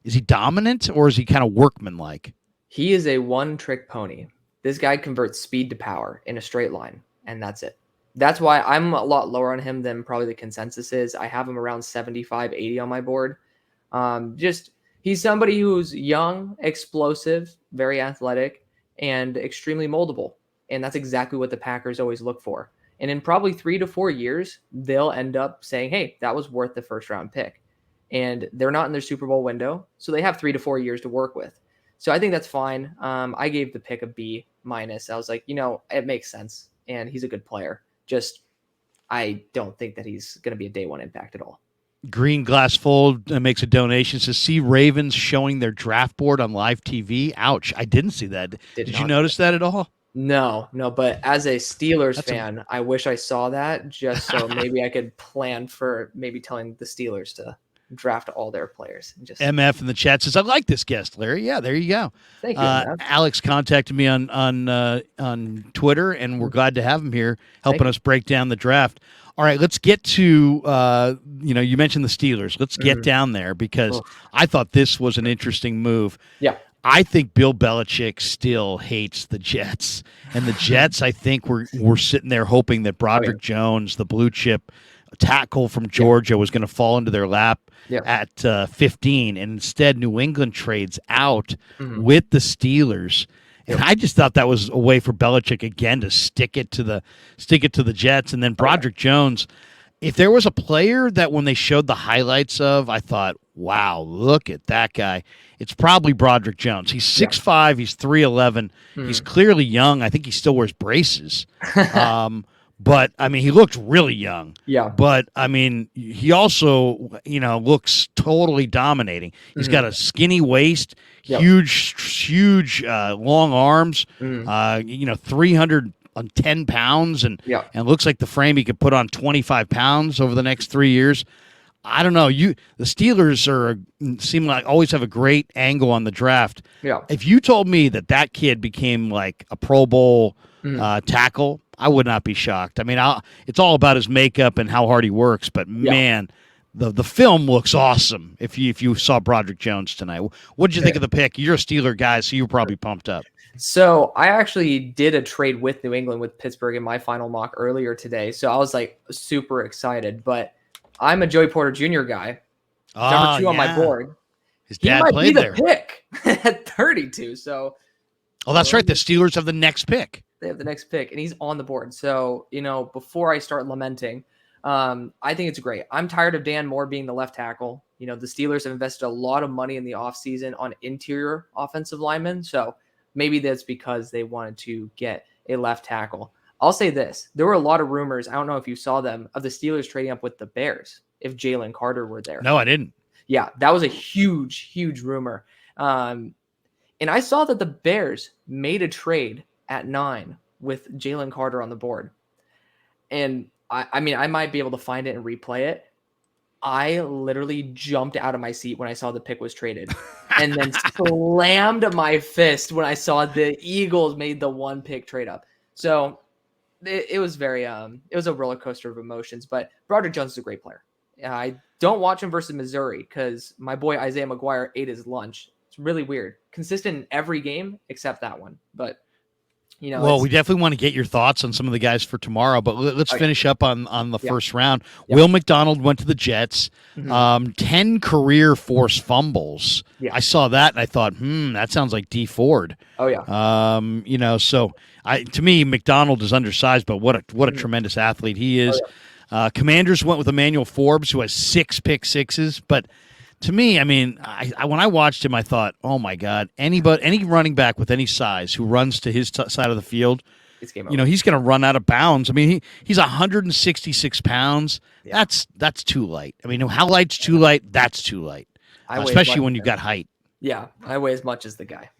is he dominant or is he kind of workmanlike? He is a one-trick pony. This guy converts speed to power in a straight line, and that's it. That's why I'm a lot lower on him than probably the consensus is. I have him around 75, 80 on my board. He's somebody who's young, explosive, very athletic, and extremely moldable. And that's exactly what the Packers always look for. And in probably 3 to 4 years, they'll end up saying, hey, that was worth the first round pick. And they're not in their Super Bowl window, so they have 3 to 4 years to work with. So I think that's fine. I gave the pick a B-. I was like, it makes sense. And he's a good player. I don't think that he's going to be a day one impact at all. Green Glass Fold makes a donation. Says, see Ravens showing their draft board on live TV. Ouch. I didn't see that. Did you notice that at all? No. But as a Steelers fan, I wish I saw that just so maybe I could plan for maybe telling the Steelers to draft all their players. MF in the chat says, I like this guest, Larry. Yeah, there you go. Thank you. Alex contacted me on Twitter, and we're glad to have him here helping us break down the draft. All right, let's get to, you mentioned the Steelers. Let's get down there because I thought this was an interesting move. Yeah. I think Bill Belichick still hates the Jets, and the Jets, I think, were sitting there hoping that Oh yeah. Broderick Jones, the blue chip tackle from Georgia, was going to fall into their lap Yeah. at 15, and instead New England trades out Mhm. with the Steelers. And Yep. I just thought that was a way for Belichick again to stick it to the Jets, and then Oh, yeah. Broderick Jones. If there was a player that when they showed the highlights of, I thought, wow, look at that guy. It's probably Broderick Jones. He's Yeah. 6'5", he's 3'11". He's clearly young. I think he still wears braces. But, I mean, he looked really young. Yeah. But, I mean, he also, looks totally dominating. He's got a skinny waist, Yep. huge long arms, Mhm. 310 pounds, and Yeah. looks like the frame he could put on 25 pounds over the next 3 years. I don't know. The Steelers seem like always have a great angle on the draft. Yeah. If you told me that kid became like a Pro Bowl tackle, I would not be shocked. I mean, it's all about his makeup and how hard he works. But man, the film looks awesome. If you saw Broderick Jones tonight, what did you think of the pick? You're a Steeler guy, so you're probably pumped up. So I actually did a trade with New England with Pittsburgh in my final mock earlier today. So I was like super excited, but I'm a Joey Porter Jr. guy. Number 2 on my board. His He dad might played be the there. pick at 32. So Oh, that's right. The Steelers have the next pick. they have the next pick, and he's on the board. So, before I start lamenting, I think it's great. I'm tired of Dan Moore being the left tackle. The Steelers have invested a lot of money in the offseason on interior offensive linemen. So maybe that's because they wanted to get a left tackle. I'll say this. There were a lot of rumors, I don't know if you saw them, of the Steelers trading up with the Bears if Jalen Carter were there. No, I didn't. Yeah, that was a huge rumor. And I saw that the Bears made a trade at 9 with Jalen Carter on the board. And I mean, I might be able to find it and replay it. I literally jumped out of my seat when I saw the pick was traded and then slammed my fist when I saw the Eagles made the 1 pick trade up. So it was very, it was a roller coaster of emotions, but Broderick Jones is a great player. I don't watch him versus Missouri because my boy Isaiah McGuire ate his lunch. It's really weird. Consistent in every game except that one. But, well, we definitely want to get your thoughts on some of the guys for tomorrow, but let's finish up on the first round. Will McDonald went to the Jets. 10 career forced fumbles. Yeah. I saw that and I thought, that sounds like D Ford. Oh yeah. So to me, McDonald is undersized, but what a tremendous athlete he is. Oh, yeah. Commanders went with Emmanuel Forbes, who has 6 pick sixes, but to me, I mean, when I watched him, I thought, oh my God, any running back with any size who runs to his side of the field, he's going to run out of bounds. I mean, he's 166 pounds. Yeah. That's too light. I mean, how light's too light? That's too light, especially when you've got height. Yeah, I weigh as much as the guy.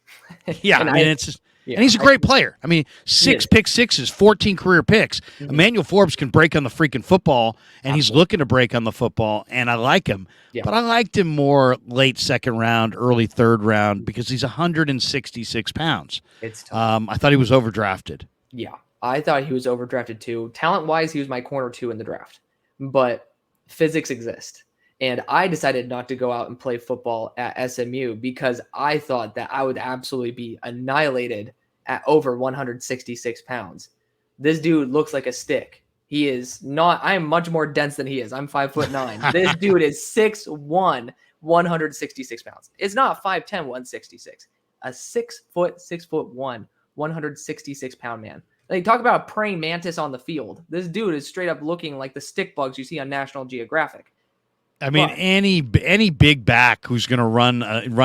Yeah, I mean, it's just. Yeah, and he's a great player. I mean, 6 pick sixes, 14 career picks. Emmanuel Forbes can break on the freaking football, and he's looking to break on the football, and I like him. Yeah. But I liked him more late second round, early third round, because he's 166 pounds. It's tough. I thought he was overdrafted. Yeah, I thought he was overdrafted too. Talent-wise, he was my corner 2 in the draft. But physics exist. And I decided not to go out and play football at SMU because I thought that I would absolutely be annihilated at over 166 pounds. This dude looks like a stick. He is not. I am much more dense than he is. I'm 5'9". This dude is 6'1", 166 pounds. It's not 5'10", 166. A 6'1", 166 pound man. Like, talk about a praying mantis on the field. This dude is straight up looking like the stick bugs you see on National Geographic. I mean, any big back who's going to run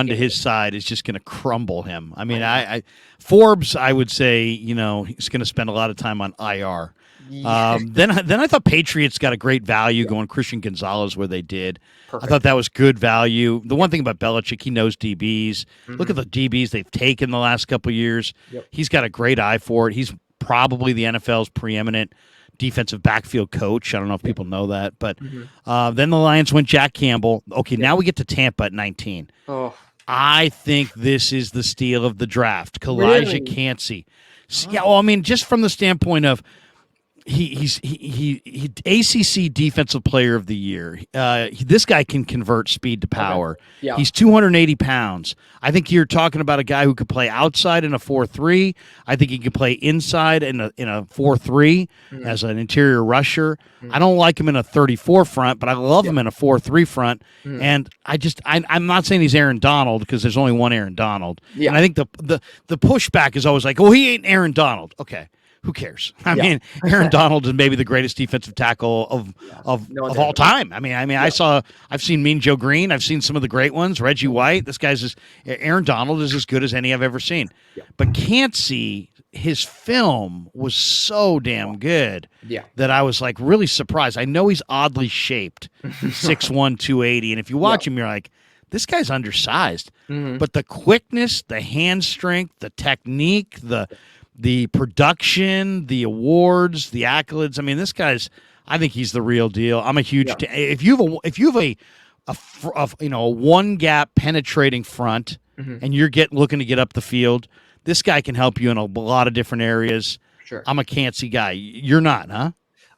to his side is just going to crumble him. I mean, I Forbes, I would say, he's going to spend a lot of time on IR. Yeah. Then I thought Patriots got a great value going Christian Gonzalez where they did. Perfect. I thought that was good value. The one thing about Belichick, he knows DBs. Look at the DBs they've taken the last couple of years. Yep. He's got a great eye for it. He's probably the NFL's preeminent defensive backfield coach. I don't know if people know that, but then the Lions went Jack Campbell. Okay, now we get to Tampa at 19. Oh, I think this is the steal of the draft. Kalijah Cansey. Yeah, well, I mean, just from the standpoint of He ACC Defensive Player of the Year. This guy can convert speed to Okay. power. Yeah. He's 280 pounds. I think you're talking about a guy who could play outside in a 4-3. I think he could play inside in a 4-3 Mhm. as an interior rusher. Mhm. I don't like him in a 34 front, but I love him in a 4-3 front. Mhm. And I'm not saying he's Aaron Donald because there's only one Aaron Donald. Yeah. And I think the pushback is always like, oh, he ain't Aaron Donald. Okay. Who cares? I Yeah. mean, Aaron Donald is maybe the greatest defensive tackle of No one's all ever- time. I mean, I've seen Mean Joe Green. I've seen some of the great ones. Reggie White. Aaron Donald is as good as any I've ever seen. Yeah. But Cansey, his film was so damn good Yeah. that I was like really surprised. I know he's oddly shaped, 6'1", 280, and if you watch him, you're like, this guy's undersized. Mhm. But the quickness, the hand strength, the technique, the production, the awards, the accolades. I mean, this guy's. I think he's the real deal. I'm a huge. If you have a one gap penetrating front, Mhm. and you're looking to get up the field, this guy can help you in a lot of different areas. Sure. I'm a Cansey guy. You're not, huh?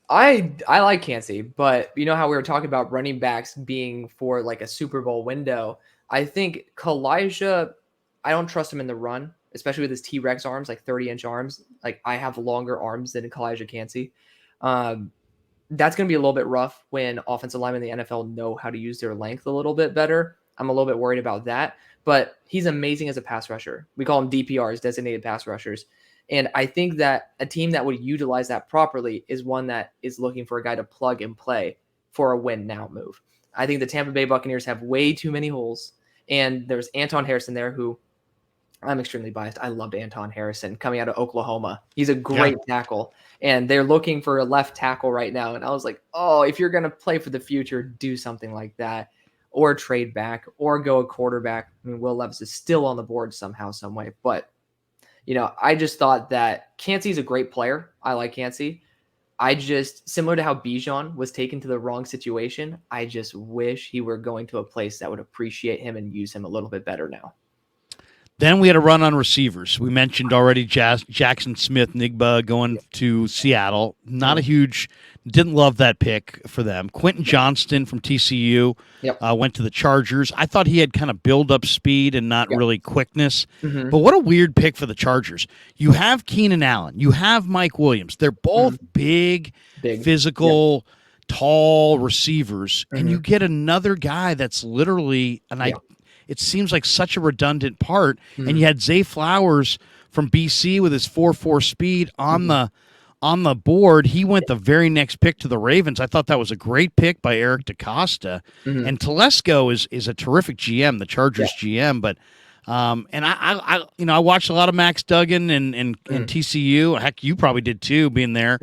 I like Cansey, but you know how we were talking about running backs being for like a Super Bowl window. I think Kalijah, I don't trust him in the run, especially with his T-Rex arms, like 30-inch arms. Like I have longer arms than Kalijah Cansey. That's going to be a little bit rough when offensive linemen in the NFL know how to use their length a little bit better. I'm a little bit worried about that, but he's amazing as a pass rusher. We call him DPRs, designated pass rushers. And I think that a team that would utilize that properly is one that is looking for a guy to plug and play for a win now move. I think the Tampa Bay Buccaneers have way too many holes. And there's Anton Harrison there, who I'm extremely biased. I loved Anton Harrison coming out of Oklahoma. He's a great tackle. And they're looking for a left tackle right now. And I was like, oh, if you're going to play for the future, do something like that. Or trade back or go a quarterback. I mean, Will Levis is still on the board somehow, some way. But I just thought that Cansey's a great player. I like Cansey. I just, similar to how Bijan was taken to the wrong situation, I just wish he were going to a place that would appreciate him and use him a little bit better now. Then we had a run on receivers. We mentioned already Jackson Smith-Njigba going to Seattle. Not a huge, didn't love that pick for them. Quentin Johnston from TCU went to the Chargers. I thought he had kind of build-up speed and not really quickness. Mm-hmm. But what a weird pick for the Chargers. You have Keenan Allen. You have Mike Williams. They're both big, physical, tall receivers. And you get another guy that's literally, it seems like such a redundant part. And you had Zay Flowers from BC with his 4.4 speed on the board. He went the very next pick to the Ravens. I thought that was a great pick by Eric DeCosta. And Telesco is a terrific GM, the Chargers GM. But and I watched a lot of Max Duggan and TCU. Heck, you probably did too, being there.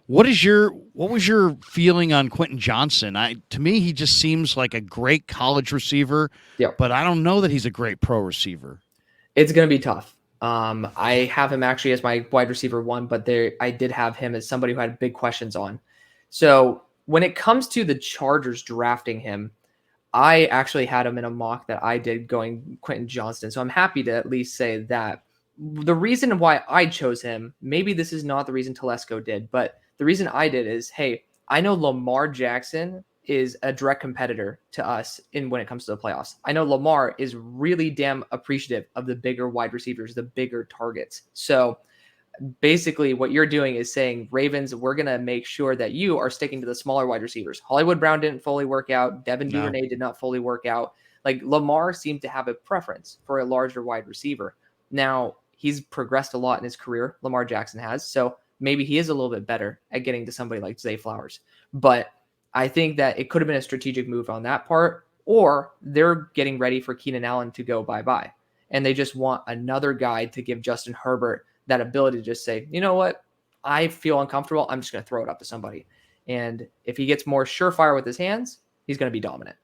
What was your feeling on Quentin Johnson? To me, he just seems like a great college receiver, but I don't know that he's a great pro receiver. It's going to be tough. I have him actually as my wide receiver one, but I did have him as somebody who had big questions on. So when it comes to the Chargers drafting him, I actually had him in a mock that I did going Quentin Johnston. So I'm happy to at least say that. The reason why I chose him, maybe this is not the reason Telesco did, but the reason I did is, hey, I know Lamar Jackson is a direct competitor to us when it comes to the playoffs. I know Lamar is really damn appreciative of the bigger wide receivers, the bigger targets. So basically what you're doing is saying, Ravens, we're going to make sure that you are sticking to the smaller wide receivers. Hollywood Brown didn't fully work out. Devin Duvernay did not fully work out. Like Lamar seemed to have a preference for a larger wide receiver. Now, he's progressed a lot in his career. Lamar Jackson has. So maybe he is a little bit better at getting to somebody like Zay Flowers. But I think that it could have been a strategic move on that part, or they're getting ready for Keenan Allen to go bye-bye. And they just want another guy to give Justin Herbert that ability to just say, you know what? I feel uncomfortable. I'm just going to throw it up to somebody. And if he gets more surefire with his hands, he's going to be dominant.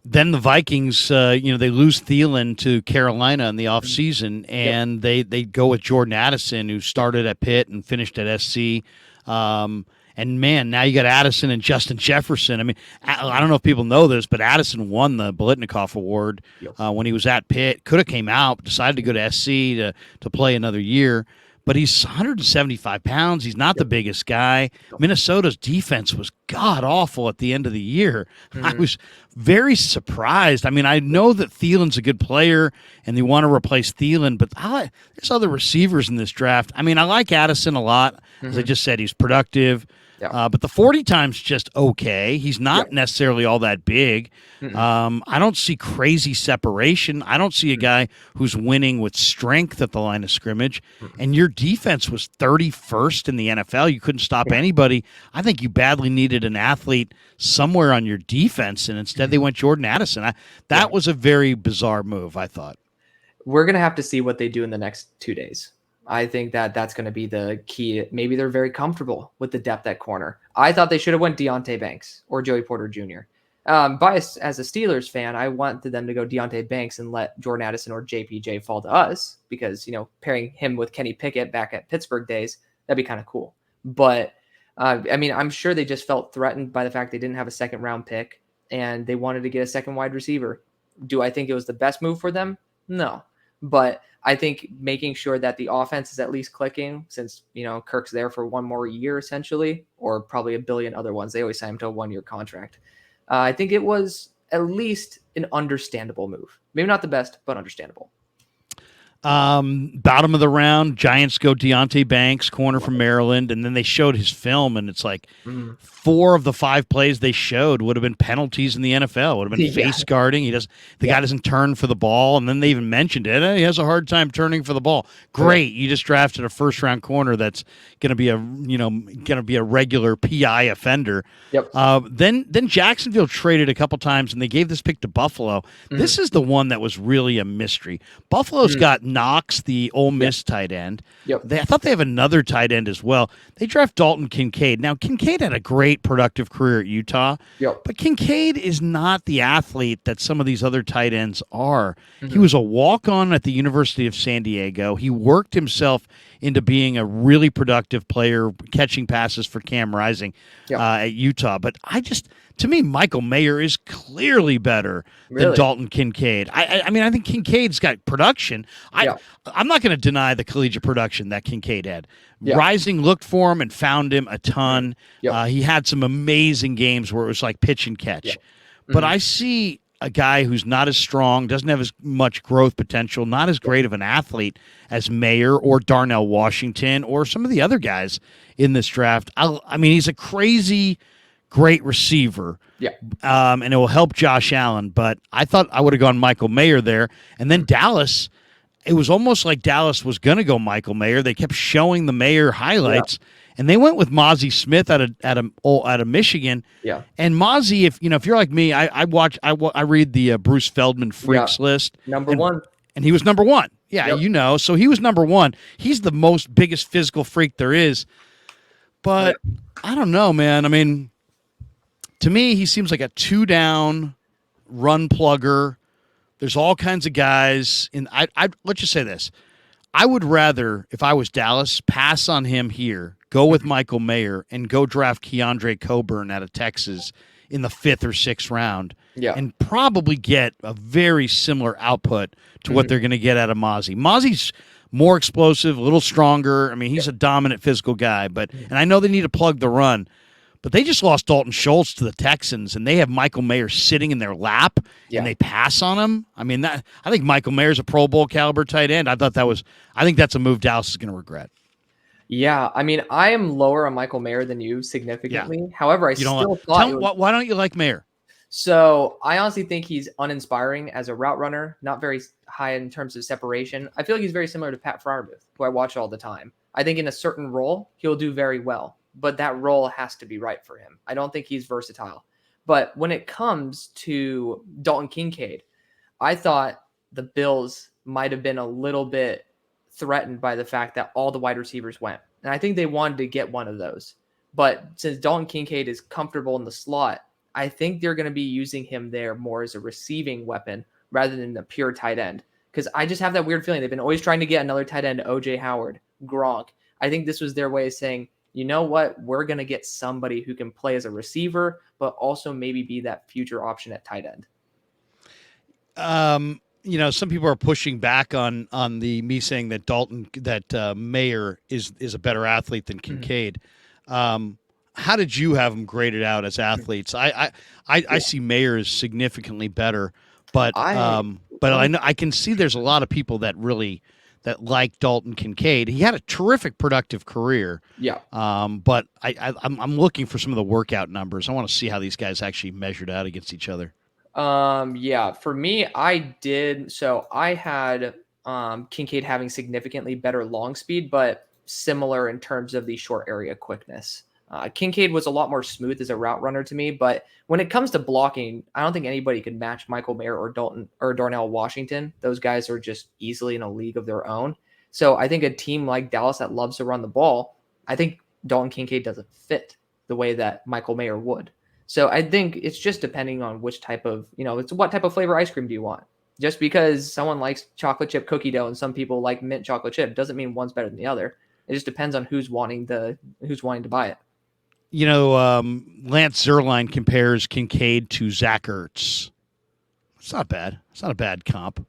Then the Vikings, they lose Thielen to Carolina in the offseason, and they go with Jordan Addison, who started at Pitt and finished at SC. And, man, now you got Addison and Justin Jefferson. I mean, I don't know if people know this, but Addison won the Biletnikoff Award when he was at Pitt. Could have came out, decided to go to SC to play another year. but he's 175 pounds. He's not the Yep. biggest guy. Minnesota's defense was god awful at the end of the year. I Mhm. was very surprised. I mean, I know that Thielen's a good player and they want to replace Thielen, but there's other receivers in this draft. I mean, I like Addison a lot. As I Mhm. just said, he's productive. Yeah. But the 40 time's just okay. He's Yeah. not necessarily all that big. Mm-mm. I don't see crazy separation. I don't see a guy who's winning with strength at the line of scrimmage. Mm-mm. And your defense was 31st in the NFL. You couldn't stop Yeah. anybody. I think you badly needed an athlete somewhere on your defense, and instead they went Jordan Addison. Yeah. That was a very bizarre move, I thought. We're going to have to see what they do in the next 2 days. I think that that's going to be the key. Maybe they're very comfortable with the depth at corner. I thought they should have went Deontay Banks or Joey Porter Jr. Biased as a Steelers fan, I wanted them to go Deontay Banks and let Jordan Addison or JPJ fall to us because, pairing him with Kenny Pickett back at Pittsburgh days, that'd be kind of cool. But, I mean, I'm sure they just felt threatened by the fact they didn't have a second round pick and they wanted to get a second wide receiver. Do I think it was the best move for them? No. But I think making sure that the offense is at least clicking since, Kirk's there for one more year essentially, or probably a billion other ones. They always sign him to a 1-year contract. I think it was at least an understandable move. Maybe not the best, but understandable. Bottom of the round, Giants go Deontay Banks, corner from Maryland, and then they showed his film, and it's like 4 of the 5 plays they showed would have been penalties in the NFL. Would have been face guarding. The guy doesn't turn for the ball, and then they even mentioned it. He has a hard time turning for the ball. Great, you just drafted a first round corner that's going to be a regular PI offender. Yep. Then Jacksonville traded a couple times, and they gave this pick to Buffalo. This is the one that was really a mystery. Buffalo's got Knox, the Ole Miss tight end. Yep. I thought they have another tight end as well. They draft Dalton Kincaid. Now, Kincaid had a great productive career at Utah, but Kincaid is not the athlete that some of these other tight ends are. He was a walk-on at the University of San Diego. He worked himself into being a really productive player, catching passes for Cam Rising at Utah. But to me, Michael Mayer is clearly better than Dalton Kincaid. I mean, I think Kincaid's got production. I'm not going to deny the collegiate production that Kincaid had. Rising looked for him and found him a ton. He had some amazing games where it was like pitch and catch. But I see a guy who's not as strong, doesn't have as much growth potential, not as great of an athlete as Mayer or Darnell Washington or some of the other guys in this draft. I mean, he's a crazy great receiver. And it will help Josh Allen. But I thought I would have gone Michael Mayer there. And then Dallas, it was almost like Dallas was going to go Michael Mayer. They kept showing the Mayer highlights. And they went with Mozzie Smith out of Michigan. And Mozzie, if you're like me, I read the Bruce Feldman Freaks list. Number one. And he was number one. So he was number one. He's the most biggest physical freak there is. But I don't know, man. I mean, to me, he seems like a 2-down run plugger. There's all kinds of guys. And let's just say this. I would rather, if I was Dallas, pass on him here, go with Michael Mayer, and go draft Keandre Coburn out of Texas in the 5th or 6th round, and probably get a very similar output to what they're going to get out of Mozzie. Mozzie's more explosive, a little stronger. I mean, he's a dominant physical guy, and I know they need to plug the run, but they just lost Dalton Schultz to the Texans, and they have Michael Mayer sitting in their lap, and they pass on him. I mean, I think Michael Mayer's a Pro Bowl caliber tight end. I think that's a move Dallas is going to regret. Yeah, I mean, I am lower on Michael Mayer than you significantly. However, I still thought why don't you like Mayer? So I honestly think he's uninspiring as a route runner, not very high in terms of separation. I feel like he's very similar to Pat Freiermuth, who I watch all the time. I think in a certain role, he'll do very well, but that role has to be right for him. I don't think he's versatile. But when it comes to Dalton Kincaid, I thought the Bills might have been a little bit threatened by the fact that all the wide receivers went. And I think they wanted to get one of those. But since Dalton Kincaid is comfortable in the slot, I think they're going to be using him there more as a receiving weapon rather than a pure tight end. Because I just have that weird feeling. They've been always trying to get another tight end, OJ Howard, Gronk. I think this was their way of saying, you know what? We're going to get somebody who can play as a receiver, but also maybe be that future option at tight end. some people are pushing back on the me saying that Mayer is a better athlete than Mhm. Kincaid. How did you have them graded out as athletes? I Yeah. see Mayer as significantly better, but I I let know I can see there's a lot of people that like Dalton Kincaid. He had a terrific productive career. yeah. But I'm looking for some of the workout numbers. I want to see how these guys actually measured out against each other. Yeah, for me, I had Kincaid having significantly better long speed, but similar in terms of the short area quickness. Kincaid was a lot more smooth as a route runner to me, but when it comes to blocking, I don't think anybody could match Michael Mayer or Dalton or Darnell Washington. Those guys are just easily in a league of their own. So I think a team like Dallas that loves to run the ball, I think Dalton Kincaid doesn't fit the way that Michael Mayer would. So I think it's just depending on which type of, it's what type of flavor ice cream do you want? Just because someone likes chocolate chip cookie dough and some people like mint chocolate chip doesn't mean one's better than the other. It just depends on who's wanting to buy it. Lance Zierlein compares Kincaid to Zach Ertz. It's not bad. It's not a bad comp.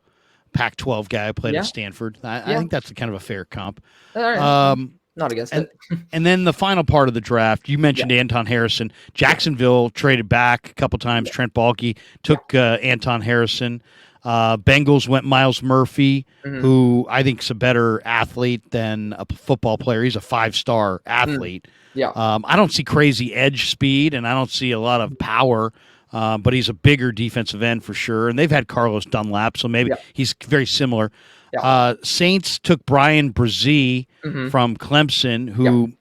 Pac-12 guy played at Yeah, Stanford. I yeah. think that's kind of a fair comp. All right. Um, Not against and it. and then the final part of the draft, you Yeah, mentioned Anton Harrison. Jacksonville traded back a couple times. yeah, Trent Baalke took Anton Harrison. Bengals went Miles Murphy, hmm who I think is a better athlete than a football player. He's a 5-star athlete. yeah, I don't see crazy edge speed, and I don't see a lot of power. But he's a bigger defensive end for sure. And they've had Carlos Dunlap, so maybe yeah, he's very similar. yeah, Saints took Brian Brzee hmm from Clemson, yeah, who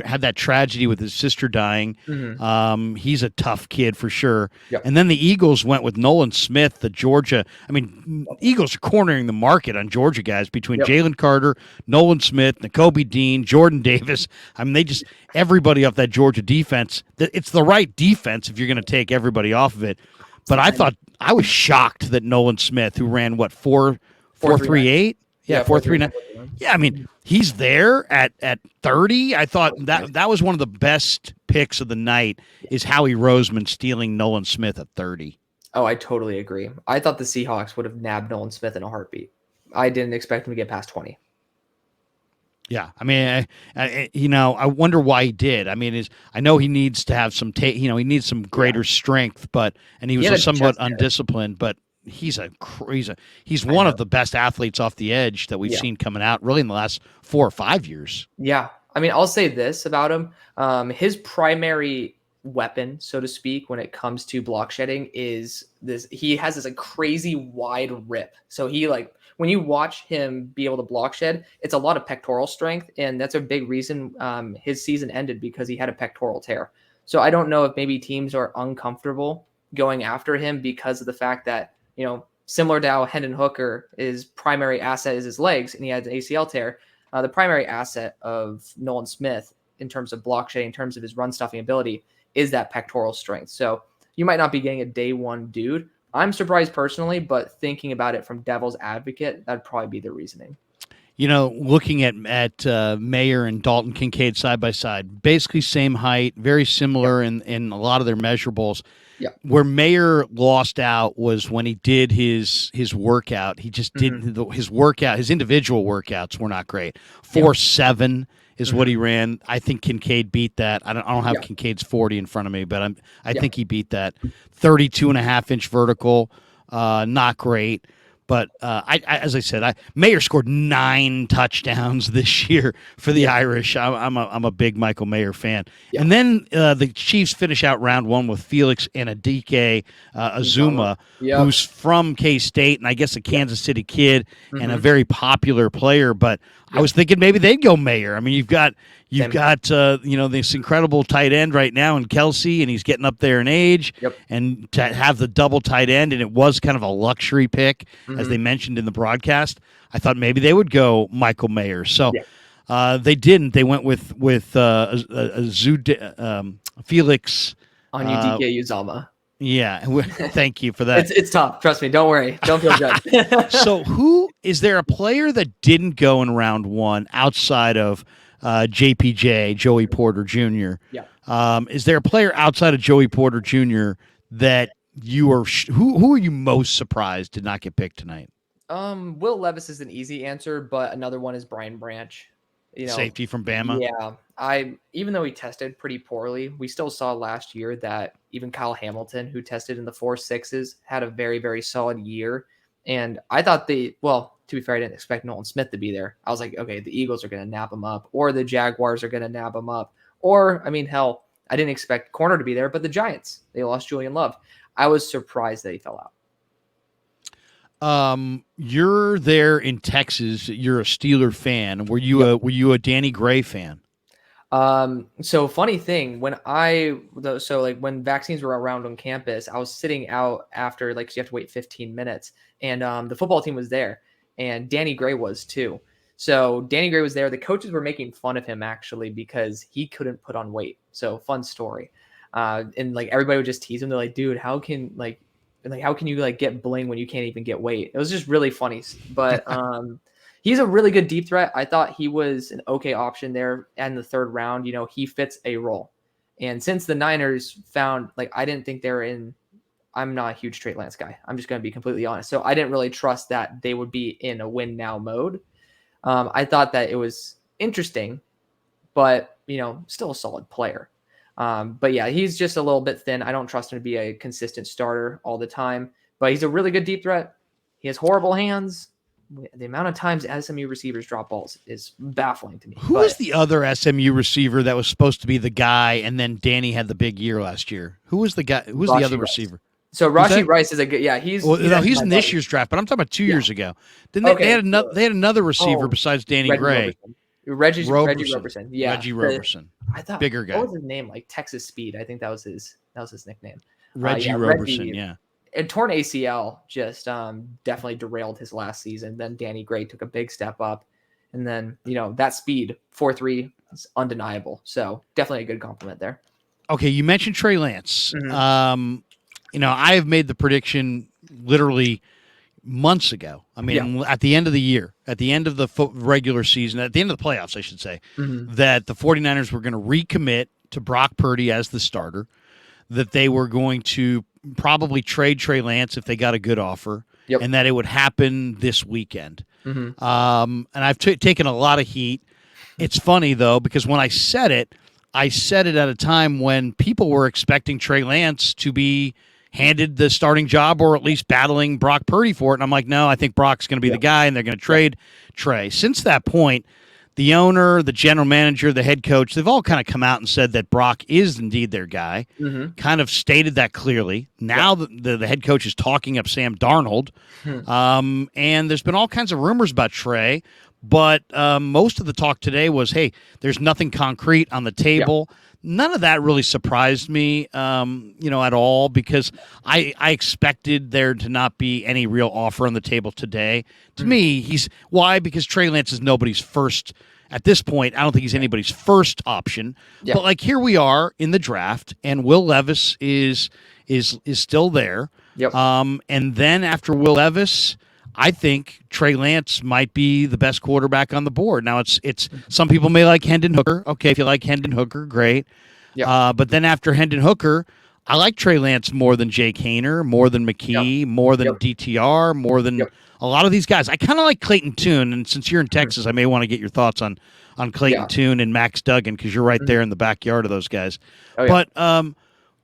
had that tragedy with his sister dying. hmm He's a tough kid for sure. yeah, And then the Eagles went with Nolan Smith, the Georgia. I mean, Eagles are cornering the market on Georgia guys between yep. Jalen Carter, Nolan Smith, N'Kobe Dean, Jordan Davis. I mean, everybody off that Georgia defense. It's the right defense if you're going to take everybody off of it. But I was shocked that Nolan Smith, who ran what four 4.39. 3.8, yeah, Yeah, 4.39. 4.39. Yeah, I mean, he's there at 30. I thought that was one of the best picks of the night is Howie Roseman stealing Nolan Smith at 30. Oh, I totally agree. I thought the Seahawks would have nabbed Nolan Smith in a heartbeat. I didn't expect him to get past 20. Yeah, I mean, I wonder why he did. I mean, I know he needs to have some, he needs some greater strength, and he He had was a somewhat chest hair. undisciplined, but he's one of the best athletes off the edge that we've Yeah. seen coming out really in the last 4 or 5 years. Yeah. I mean, I'll say this about him. His primary weapon, so to speak, when it comes to block shedding is this. He has this crazy wide rip. So when you watch him be able to block shed, it's a lot of pectoral strength. And that's a big reason his season ended because he had a pectoral tear. So I don't know if maybe teams are uncomfortable going after him because of the fact that, similar to how Hendon Hooker, his primary asset is his legs and he had an ACL tear. The primary asset of Nolan Smith in terms of block shedding, in terms of his run stuffing ability, is that pectoral strength. So you might not be getting a day one dude. I'm surprised personally, but thinking about it from devil's advocate, that'd probably be the reasoning. Looking at Mayer and Dalton Kincaid side by side, basically same height, very similar in a lot of their measurables. Yeah. Where Mayer lost out was when he did his workout. He just didn't his individual workouts were not great. 4.7 is what he ran. I think Kincaid beat that. I don't have Kincaid's 40 in front of me, but I think he beat that. 32.5-inch vertical, not great. But as I said, Mayer scored 9 touchdowns this year for the Irish. I'm a big Michael Mayer fan. Yeah. And then the Chiefs finish out round 1 with Felix Anadike Azuma, who's from K-State and I guess a Kansas City kid and a very popular player. But I was thinking maybe they'd go Mayer. I mean, you've got this incredible tight end right now in Kelsey, and he's getting up there in age. Yep. And to have the double tight end, and it was kind of a luxury pick, as they mentioned in the broadcast. I thought maybe they would go Michael Mayer. So they didn't. They went with Felix Onudike Uzama. Yeah, thank you for that. It's tough. Trust me. Don't worry. Don't feel judged. So is there a player that didn't go in round 1 outside of JPJ, Joey Porter Jr.? Yeah. Is there a player outside of Joey Porter Jr. that who are you most surprised did not get picked tonight? Will Levis is an easy answer, but another one is Brian Branch. You know, Safety from Bama. yeah, even though he tested pretty poorly, we still saw last year that even Kyle Hamilton, who tested in the 4.6s, had a very, very solid year. And I thought to be fair, I didn't expect Nolan Smith to be there. I was like, okay, the Eagles are going to nab him up, or the Jaguars are going to nab him up, or I mean, hell, I didn't expect corner to be there, but the Giants, they lost Julian Love. I was surprised that he fell out. You're there in Texas. You're a Steeler fan. Were you a Danny Gray fan? So funny thing, when vaccines were around on campus, I was sitting out after, like, 'cause you have to wait 15 minutes, and the football team was there, and Danny Gray was too. So Danny Gray was there. The coaches were making fun of him actually because he couldn't put on weight. So fun story. And like everybody would just tease him. They're like, dude, how can you like get bling when you can't even get weight? It was just really funny. But he's a really good deep threat. I thought he was an okay option there in the third round. You know, he fits a role. And since the Niners found, like, I didn't think I'm not a huge Trey Lance guy. I'm just going to be completely honest. So I didn't really trust that they would be in a win now mode. I thought that it was interesting, but, still a solid player. But yeah, he's just a little bit thin. I don't trust him to be a consistent starter all the time, but he's a really good deep threat. He has horrible hands. The amount of times SMU receivers drop balls is baffling to me. Who was the other SMU receiver that was supposed to be the guy, and then Danny had the big year last year? Who was the guy? Who was the other receiver? So Rashee Rice is a good. Yeah, he's in this year's draft, but I'm talking about 2 years ago. Then they had another receiver besides Danny Gray. Reggie Roberson. Yeah, Reggie Roberson. I thought bigger guy. What was his name? Like Texas Speed. I think that was his nickname. Reggie Roberson. Yeah. And torn ACL just definitely derailed his last season. Then Danny Gray took a big step up, and then that speed 4.3 is undeniable. So definitely a good compliment there. Okay, you mentioned Trey Lance. Mm-hmm. I have made the prediction literally months ago. I mean, at the end of the year, at the end of the regular season, at the end of the playoffs, I should say, that the 49ers were going to recommit to Brock Purdy as the starter, that they were going to probably trade Trey Lance if they got a good offer, and that it would happen this weekend. And I've taken a lot of heat. It's funny, though, because when I said it at a time when people were expecting Trey Lance to be handed the starting job or at least battling Brock Purdy for it. And I'm like, no, I think Brock's going to be the guy, and they're going to trade Trey. Since that point, the owner, the general manager, the head coach, they've all kind of come out and said that Brock is indeed their guy, kind of stated that clearly. Now the head coach is talking up Sam Darnold, and there's been all kinds of rumors about Trey, but most of the talk today was, hey, there's nothing concrete on the table. None of that really surprised me, at all, because I expected there to not be any real offer on the table today. To me, because Trey Lance is nobody's first at this point. I don't think he's anybody's first option. But like, here we are in the draft, and Will Levis is still there. And then after Will Levis, I think Trey Lance might be the best quarterback on the board. Now, it's some people may like Hendon Hooker. Okay, if you like Hendon Hooker, great. But then after Hendon Hooker, I like Trey Lance more than Jake Haener, more than McKee, more than DTR, more than a lot of these guys. I kind of like Clayton Tune, and since you're in Texas, I may want to get your thoughts on Clayton Tune and Max Duggan, because you're right there in the backyard of those guys. But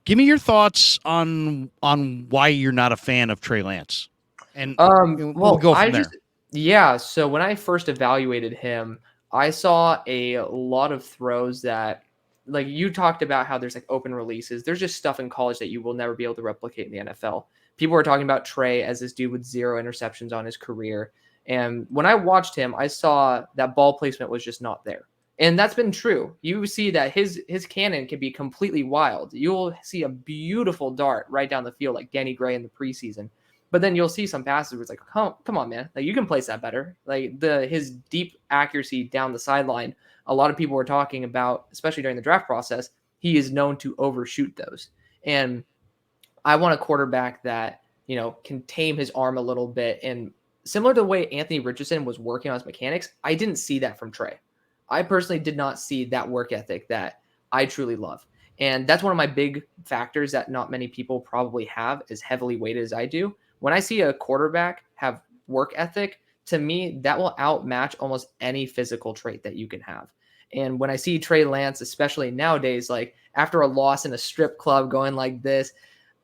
give me your thoughts on why you're not a fan of Trey Lance. And we'll go from there. So when I first evaluated him, I saw a lot of throws that, like you talked about how there's like open releases. There's just stuff in college that you will never be able to replicate in the NFL. People were talking about Trey as this dude with 0 interceptions on his career. And when I watched him, I saw that ball placement was just not there. And that's been true. You see that his cannon can be completely wild. You'll see a beautiful dart right down the field like Danny Gray in the preseason. But then you'll see some passes where it's like, come on, man. Like, you can place that better. Like, his deep accuracy down the sideline, a lot of people were talking about, especially during the draft process, he is known to overshoot those. And I want a quarterback that, can tame his arm a little bit. And similar to the way Anthony Richardson was working on his mechanics, I didn't see that from Trey. I personally did not see that work ethic that I truly love. And that's one of my big factors that not many people probably have, as heavily weighted as I do. When I see a quarterback have work ethic, to me, that will outmatch almost any physical trait that you can have. And when I see Trey Lance, especially nowadays, like after a loss in a strip club going like this,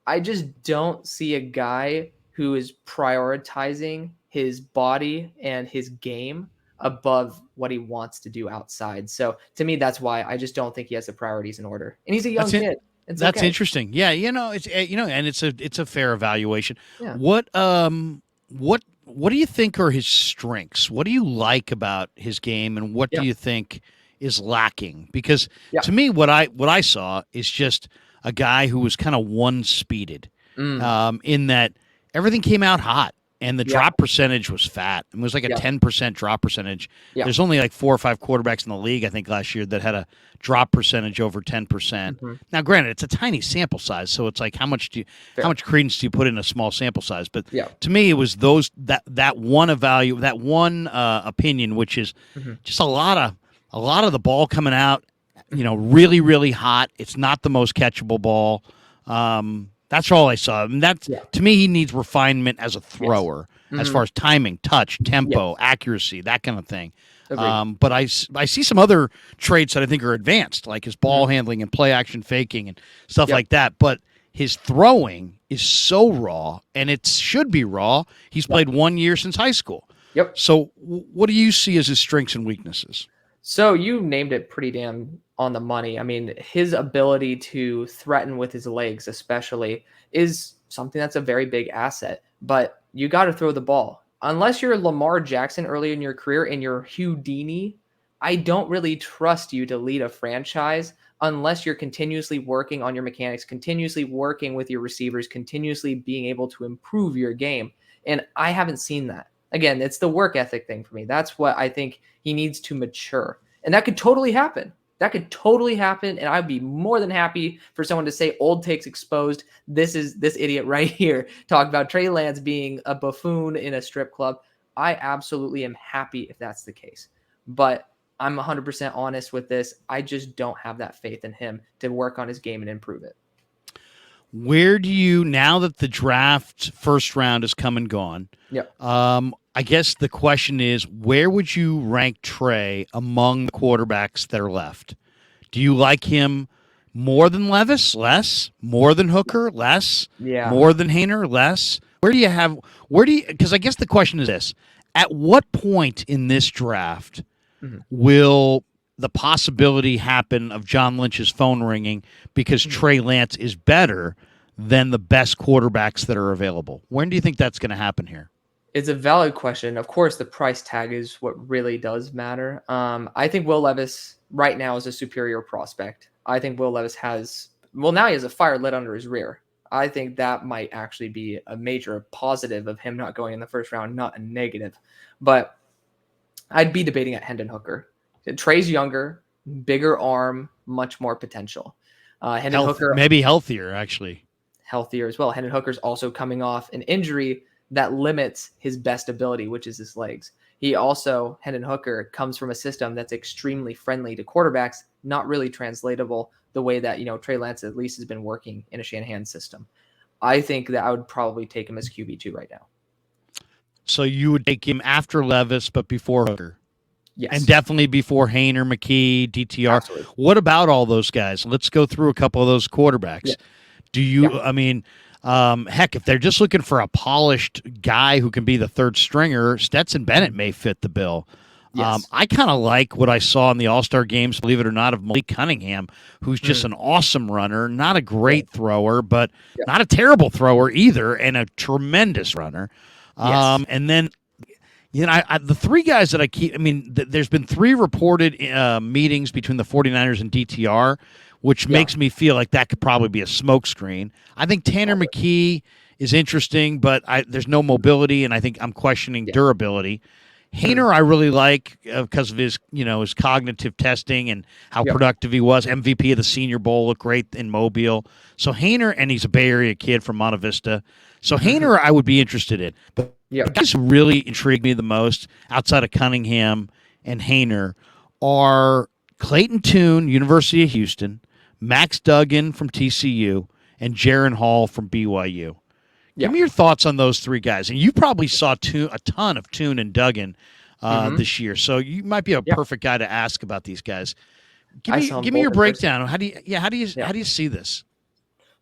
I just don't see a guy who is prioritizing his body and his game above what he wants to do outside. So to me, that's why I just don't think he has the priorities in order. And he's a young That's it. kid. It's That's okay. interesting. Yeah, it's and it's a fair evaluation. Yeah. What do you think are his strengths? What do you like about his game, and what do Yeah. you think is lacking? Because Yeah. to me, what I saw is just a guy who was kind of one speeded, Mm. in that everything came out hot. And the Yeah. drop percentage was fat. It was like a Yeah. 10% drop percentage. Yeah. There's only like 4 or 5 quarterbacks in the league, I think, last year that had a drop percentage over 10%. Mhm. Now, granted, it's a tiny sample size, so it's like how much Fair. credence do you put in a small sample size? But Yeah. to me, it was that one opinion, which is Mhm. just a lot of the ball coming out, really really hot. It's not the most catchable ball. That's all I saw. And that's Yeah. to me, he needs refinement as a Yes. thrower, as Mhm. far as timing, touch, tempo, Yes. accuracy, that kind of thing. Agreed. But I see some other traits that I think are advanced, like his ball Mhm. handling and play action faking and stuff Yep. like that. But his throwing is so raw, and it should be raw. He's Yep. played 1 year since high school. Yep. So, what do you see as his strengths and weaknesses? So you named it pretty damn on the money. I mean, his ability to threaten with his legs, especially, is something that's a very big asset. But you got to throw the ball. Unless you're Lamar Jackson early in your career and you're Houdini, I don't really trust you to lead a franchise unless you're continuously working on your mechanics, continuously working with your receivers, continuously being able to improve your game. And I haven't seen that. Again, it's the work ethic thing for me. That's what I think he needs to mature. And that could totally happen. That could totally happen. And I'd be more than happy for someone to say old takes exposed. This is this idiot right here talk about Trey Lance being a buffoon in a strip club. I absolutely am happy if that's the case. But I'm 100% honest with this. I just don't have that faith in him to work on his game and improve it. Where do you, now that the draft first round has come and gone? Yeah. I guess the question is, where would you rank Trey among the quarterbacks that are left? Do you like him more than Levis? Less? More than Hooker? Less? Yeah. More than Hayner? Less? Because I guess the question is this: at what point in this draft Mhm. will the possibility happen of John Lynch's phone ringing because Trey Lance is better than the best quarterbacks that are available? When do you think that's going to happen here? It's a valid question. Of course, the price tag is what really does matter. I think Will Levis right now is a superior prospect. I think Will Levis now he has a fire lit under his rear. I think that might actually be a major positive of him not going in the first round, not a negative. But I'd be debating at Hendon Hooker. Trey's younger, bigger arm, much more potential. Hendon Hooker Maybe healthier, actually. healthier as well. Hendon Hooker's also coming off an injury that limits his best ability, which is his legs. Hendon Hooker comes from a system that's extremely friendly to quarterbacks, not really translatable the way that, Trey Lance at least has been working in a Shanahan system. I think that I would probably take him as QB2 right now. So you would take him after Levis, but before Hooker. Yes. And definitely before Hayner, McKee, DTR. Absolutely. What about all those guys? Let's go through a couple of those quarterbacks. Yeah. Do you, Yeah. I mean, heck, if they're just looking for a polished guy who can be the third stringer, Stetson Bennett may fit the bill. Yes. I kind of like what I saw in the All-Star games, believe it or not, of Malik Cunningham, who's just an awesome runner, not a great thrower, but not a terrible thrower either, and a tremendous runner. Yes. And then, the three guys that I keep, there's been 3 reported meetings between the 49ers and DTR, which makes me feel like that could probably be a smokescreen. I think Tanner McKee is interesting, but there's no mobility, and I think I'm questioning durability. Hayner I really like because of his cognitive testing and how productive he was. MVP of the Senior Bowl, looked great in Mobile. So Hayner, and he's a Bay Area kid from Monte Vista. So Hayner I would be interested in. But the guys who really intrigue me the most outside of Cunningham and Hayner are Clayton Tune, University of Houston, Max Duggan from TCU, and Jaron Hall from BYU. Give Yeah. me your thoughts on those three guys. And you probably saw a ton of Toon and Duggan Mm-hmm. this year, so you might be a Yeah. perfect guy to ask about these guys. I saw them Give me both your in person. breakdown. Yeah. How do you see this?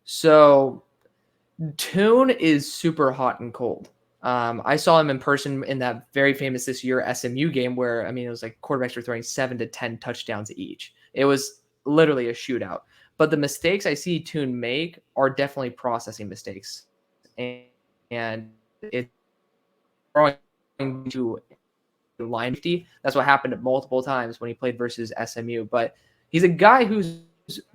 So Toon is super hot and cold. I saw him in person in that very famous this year SMU game where, I mean, it was like quarterbacks were throwing 7 to 10 touchdowns each. It was literally a shootout. But the mistakes I see Toon make are definitely processing mistakes. And it's throwing to line 50. That's what happened multiple times when he played versus SMU. But he's a guy who's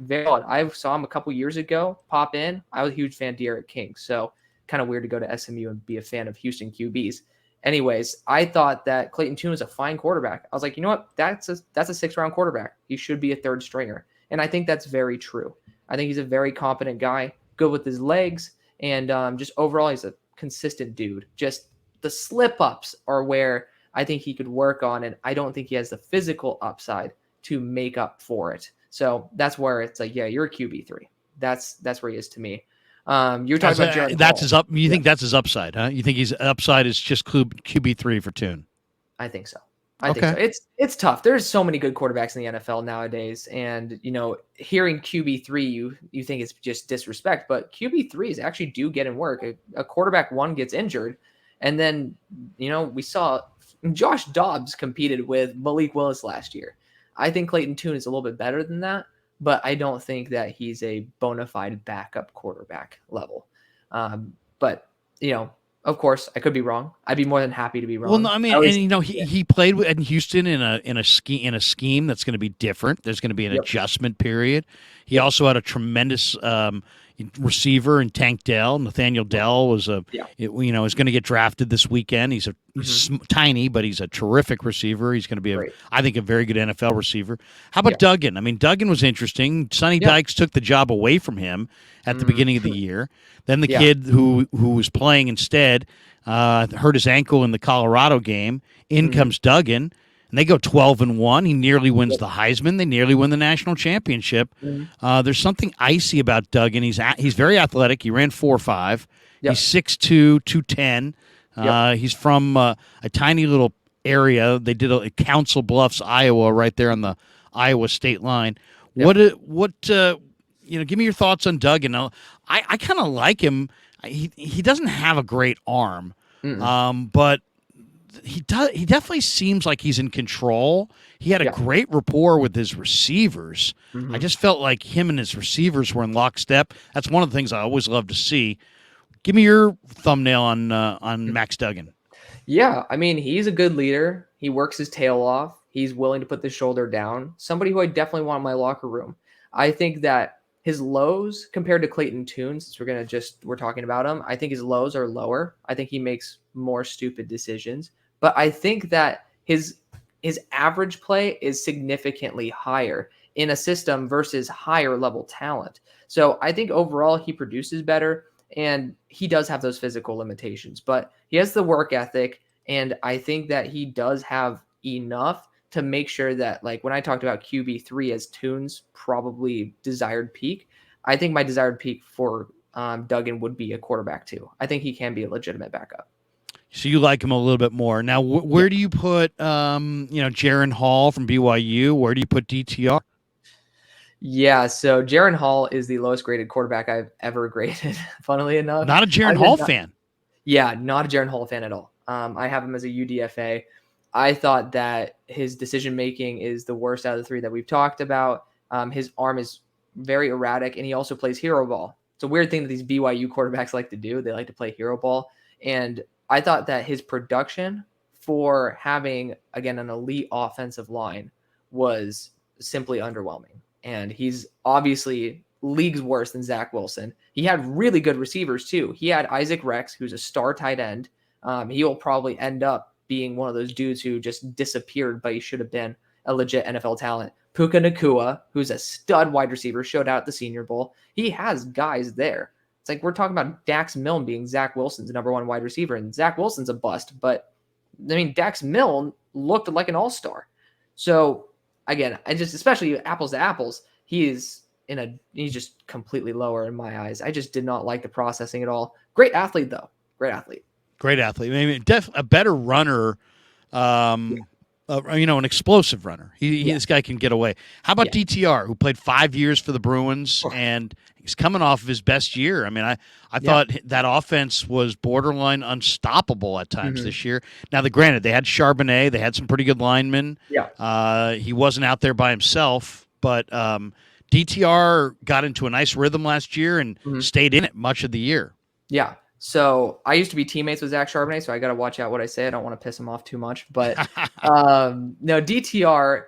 very solid. I saw him a couple years ago pop in. I was a huge fan of Derek King. So kind of weird to go to SMU and be a fan of Houston QBs. Anyways, I thought that Clayton Tune was a fine quarterback. I was like, you know what? That's a 6th-round quarterback. He should be a 3rd stringer. And I think that's very true. I think he's a very competent guy, good with his legs, and just overall, he's a consistent dude. Just the slip ups are where I think he could work on, and I don't think he has the physical upside to make up for it. So that's where it's like, yeah, you're a QB3. That's where he is to me. You're talking about Jaron That's Hall. his up. You Yeah, think that's his upside, huh? You think his upside is just QB3 for Toon? I think so. I think so. Okay. It's tough. There's so many good quarterbacks in the NFL nowadays, and hearing QB3, you think it's just disrespect, but QB3s actually do get in work. A quarterback one gets injured, and then we saw Josh Dobbs competed with Malik Willis last year. I think Clayton Tune is a little bit better than that, but I don't think that he's a bona fide backup quarterback level. But of course, I could be wrong. I'd be more than happy to be Well, no, wrong. I I mean, and always, yeah, he played in Houston in a scheme that's going to be different. There's going to be an yep, adjustment period. He yep, also had a tremendous receiver in Tank Dell. Nathaniel Dell was yeah, is going to get drafted this weekend. hmm, Tiny, but he's a terrific receiver. He's going to be great, I think, a very good NFL receiver. How about yeah, Duggan? I mean, Duggan was interesting. Sonny yeah, Dykes took the job away from him at the mm, beginning of the year. Then the yeah, kid who was playing instead hurt his ankle in the Colorado game. In hmm, comes Duggan, and they go 12-1. He nearly wins yep, the Heisman. They nearly win the national championship. hmm, There's something icy about Duggan. He's very athletic. He ran 4.5. He's yep, 6'2", 210. yep, He's from a tiny little area. They did Council Bluffs, Iowa, right there on the Iowa state line. yep, Give me your thoughts on Duggan. I kind of like him. He doesn't have a great arm, mm, but he does. He definitely seems like he's in control. He had a yeah, great rapport with his receivers. I hmm, just felt like him and his receivers were in lockstep. That's one of the things I always love to see. Give me your thumbnail on Max Duggan. yeah. I mean, he's a good leader. He works his tail off. He's willing to put the shoulder down. Somebody who I definitely want in my locker room. I think that his lows compared to Clayton Tune, since we're talking about him, I think his lows are lower. I think he makes more stupid decisions. But I think that his average play is significantly higher in a system versus higher level talent. So I think overall he produces better and he does have those physical limitations, but he has the work ethic. And I think that he does have enough to make sure that, like, when I talked about QB3 as Tune's probably desired peak, I think my desired peak for Duggan would be a quarterback too. I think he can be a legitimate backup. So you like him a little bit more. Now, Yeah. where do you put Jaron Hall from BYU? Where do you put DTR? Yeah, so Jaron Hall is the lowest graded quarterback I've ever graded. Funnily enough, Not a Jaron I did Hall not. fan. Yeah, not a Jaron Hall fan at all. I have him as a UDFA. I thought that his decision making is the worst out of the three that we've talked about. His arm is very erratic, and he also plays hero ball. It's a weird thing that these BYU quarterbacks like to do. They like to play hero ball, and I thought that his production for having, again, an elite offensive line was simply underwhelming. And he's obviously leagues worse than Zach Wilson. He had really good receivers too. He had Isaac Rex, who's a star tight end. He'll probably end up being one of those dudes who just disappeared, but he should have been a legit NFL talent. Puka Nakua, who's a stud wide receiver, showed out at the Senior Bowl. He has guys there. It's like we're talking about Dax Milne being Zach Wilson's number one wide receiver, and Zach Wilson's a bust. But I mean, Dax Milne looked like an all-star. So again, I just, especially apples to apples, he is he's just completely lower in my eyes. I just did not like the processing at all. Great athlete though. Great athlete. Great athlete. I mean, a better runner. An explosive runner. This guy can get away. How about DTR, who played 5 years for the Bruins, and he's coming off of his best year? I mean, I thought that offense was borderline unstoppable at times this year. Now, granted, they had Charbonnet, they had some pretty good linemen. Yeah. He wasn't out there by himself, but DTR got into a nice rhythm last year and stayed in it much of the year. Yeah. So I used to be teammates with Zach Charbonnet, so I got to watch out what I say. I don't want to piss him off too much, but no, DTR,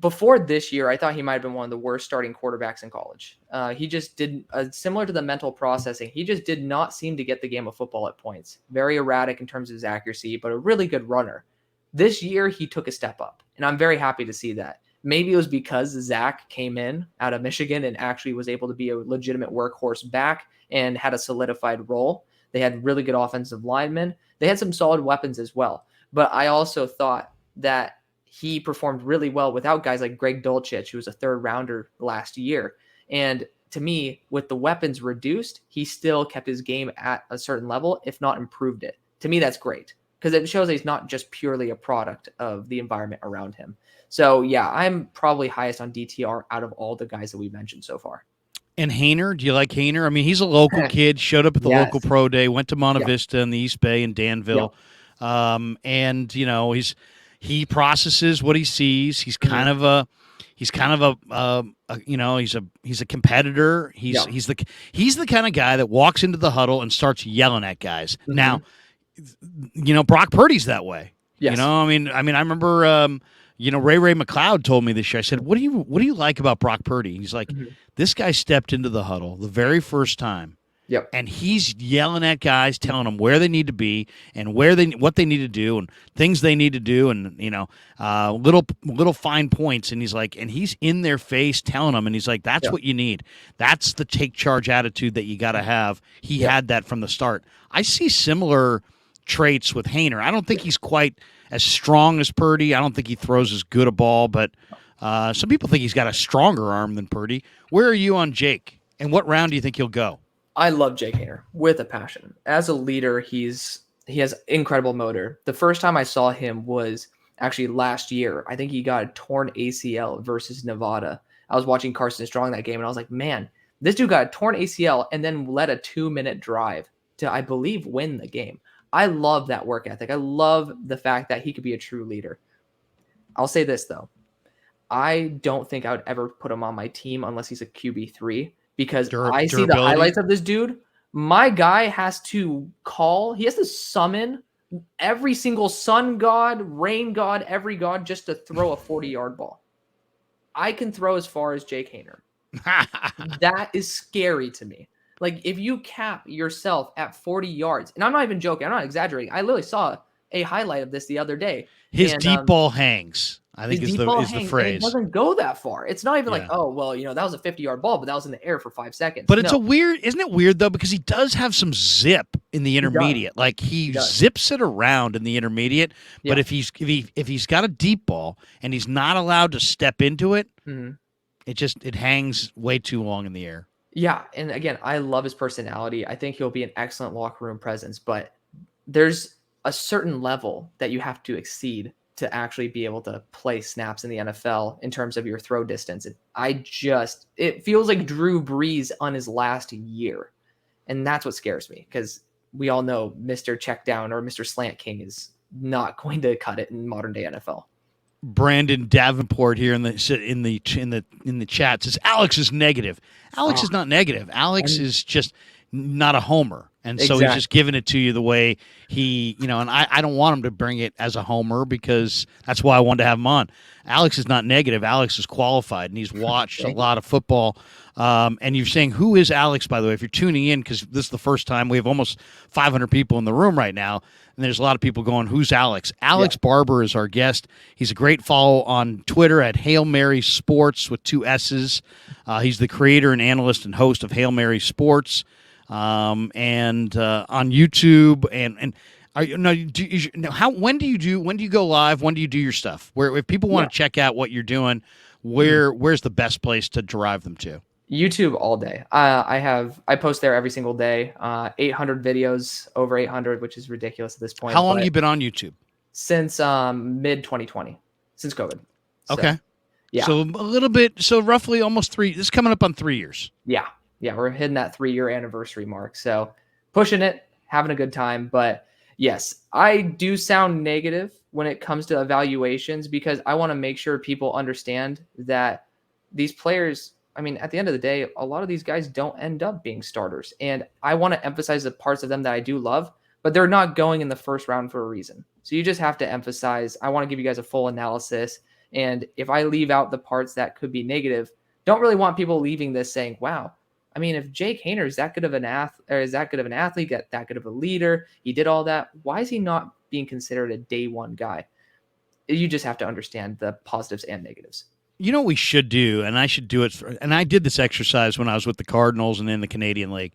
before this year, I thought he might have been one of the worst starting quarterbacks in college. He just didn't, similar to the mental processing, he just did not seem to get the game of football at points. Very erratic in terms of his accuracy, but a really good runner. This year, he took a step up, and I'm very happy to see that. Maybe it was because Zach came in out of Michigan and actually was able to be a legitimate workhorse back and had a solidified role. They had really good offensive linemen. They had some solid weapons as well. But I also thought that he performed really well without guys like Greg Dulcich, who was a third rounder last year. And to me, with the weapons reduced, he still kept his game at a certain level, if not improved it. To me, that's great because it shows that he's not just purely a product of the environment around him. So yeah, I'm probably highest on DTR out of all the guys that we mentioned so far. And Hainer, do you like Hainer? I mean, he's a local kid, showed up at the local pro day, went to Monte Vista in the East Bay and Danville. And he processes what he sees. He's kind of a he's a competitor. He's the kind of guy that walks into the huddle and starts yelling at guys. Now, Brock Purdy's that way. Yes. I remember Ray McLeod told me this year. I said, "What do you like about Brock Purdy?" And he's like, "This guy stepped into the huddle the very first time, and he's yelling at guys, telling them where they need to be and what they need to do and things they need to do, and little fine points." And he's like, and he's in their face telling them, and he's like, "That's what you need. That's the take charge attitude that you got to have." He had that from the start. I see similar traits with Hainer. I don't think he's quite as strong as Purdy. I don't think he throws as good a ball, but some people think he's got a stronger arm than Purdy. Where are you on Jake? And what round do you think he'll go? I love Jake Hainer with a passion. As a leader, he has incredible motor. The first time I saw him was actually last year. I think he got a torn ACL versus Nevada. I was watching Carson Strong that game, and I was like, man, this dude got a torn ACL and then led a 2-minute drive to, I believe, win the game. I love that work ethic. I love the fact that he could be a true leader. I'll say this, though. I don't think I would ever put him on my team unless he's a QB3 because I see the highlights of this dude. My guy has to summon every single sun god, rain god, every god just to throw a 40-yard ball. I can throw as far as Jake Hainer. That is scary to me. Like, if you cap yourself at 40 yards, and I'm not even joking, I'm not exaggerating. I literally saw a highlight of this the other day. His deep ball hangs, I think is the phrase. It doesn't go that far. It's not even like, oh, well, that was a 50-yard ball, but that was in the air for 5 seconds. But isn't it weird, though, because he does have some zip in the intermediate. Like, he zips it around in the intermediate, but if he's got a deep ball and he's not allowed to step into it, it hangs way too long in the air. Yeah, and again, I love his personality. I think he'll be an excellent locker room presence, but there's a certain level that you have to exceed to actually be able to play snaps in the NFL in terms of your throw distance. It feels like Drew Brees on his last year, and that's what scares me because we all know Mr. Check Down or Mr. Slant King is not going to cut it in modern day NFL. Brandon Davenport here in the chat says Alex is negative. Alex is not negative. Alex is just not a homer. And so he's just giving it to you the way he, and I don't want him to bring it as a homer because that's why I wanted to have him on. Alex is not negative. Alex is qualified, and he's watched a lot of football. And you're saying, who is Alex, by the way, if you're tuning in, because this is the first time. We have almost 500 people in the room right now, and there's a lot of people going, who's Alex? Alex Barber is our guest. He's a great follow on Twitter at Hail Mary Sports with 2 S's. He's the creator and analyst and host of Hail Mary Sports. And on YouTube when do you go live? When do you do your stuff? Where if people want to check out what you're doing, where's the best place to drive them to? YouTube all day. I post there every single day. 800 videos, over 800, which is ridiculous at this point. How long have you been on YouTube? Since mid 2020, since COVID. So, okay. Yeah. So a little bit. So roughly almost 3. This is coming up on 3 years. Yeah. We're hitting that 3-year anniversary mark. So pushing it, having a good time. But yes, I do sound negative when it comes to evaluations because I want to make sure people understand that these players, I mean, at the end of the day, a lot of these guys don't end up being starters. And I want to emphasize the parts of them that I do love, but they're not going in the first round for a reason. So you just have to emphasize, I want to give you guys a full analysis. And if I leave out the parts that could be negative, don't really want people leaving this saying, wow, I mean, if Jake Haener is that good of an athlete, that good of a leader, he did all that, why is he not being considered a day one guy? You just have to understand the positives and negatives. You know what we should do, and I should do it, and I did this exercise when I was with the Cardinals and in the Canadian League,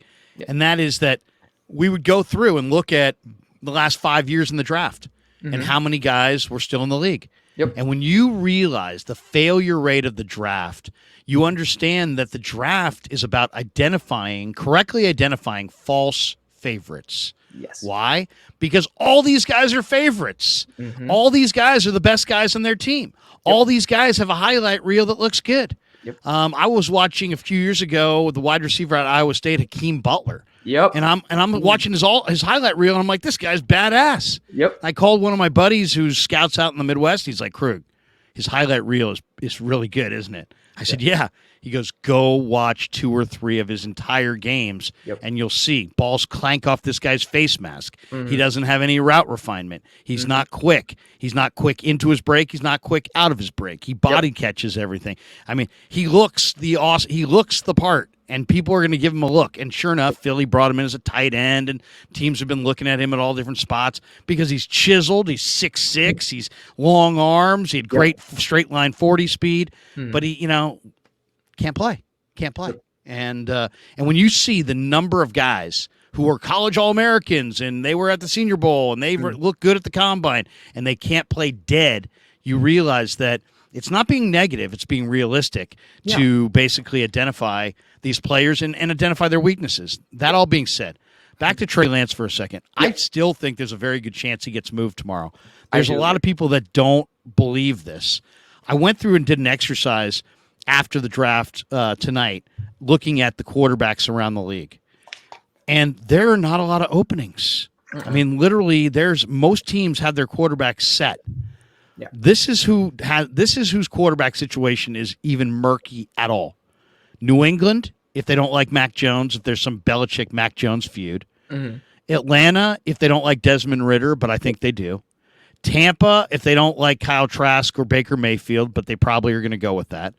and that is that we would go through and look at the last 5 years in the draft and how many guys were still in the league. Yep. And when you realize the failure rate of the draft, you understand that the draft is about correctly identifying false favorites. Yes. Why? Because all these guys are favorites. All these guys are the best guys on their team. All these guys have a highlight reel that looks good. Yep. I was watching a few years ago the wide receiver at Iowa State, Hakeem Butler. Yep. And I'm watching his highlight reel, and I'm like, this guy's badass. Yep. I called one of my buddies who scouts out in the Midwest. He's like, Krug, his highlight reel is really good, isn't it? I said, yeah. He goes, go watch 2 or 3 of his entire games, and you'll see balls clank off this guy's face mask. He doesn't have any route refinement. He's not quick. He's not quick into his break. He's not quick out of his break. He body catches everything. I mean, he looks the part, and people are going to give him a look. And sure enough, Philly brought him in as a tight end, and teams have been looking at him at all different spots because he's chiseled. He's 6'6". He's long arms. He had great straight line 40 speed, but he, can't play. And when you see the number of guys who are college All-Americans and they were at the Senior Bowl and they look good at the Combine and they can't play dead, you realize that it's not being negative, it's being realistic to basically identify these players and identify their weaknesses. That all being said, back to Trey Lance for a second. I still think there's a very good chance he gets moved tomorrow. There's a lot of people that don't believe this. I went through and did an exercise after the draft tonight, looking at the quarterbacks around the league. And there are not a lot of openings. I mean, literally, most teams have their quarterbacks set. Yeah. This is whose quarterback situation is even murky at all. New England, if they don't like Mac Jones, if there's some Belichick-Mac Jones feud. Atlanta, if they don't like Desmond Ridder, but I think they do. Tampa, if they don't like Kyle Trask or Baker Mayfield, but they probably are going to go with that.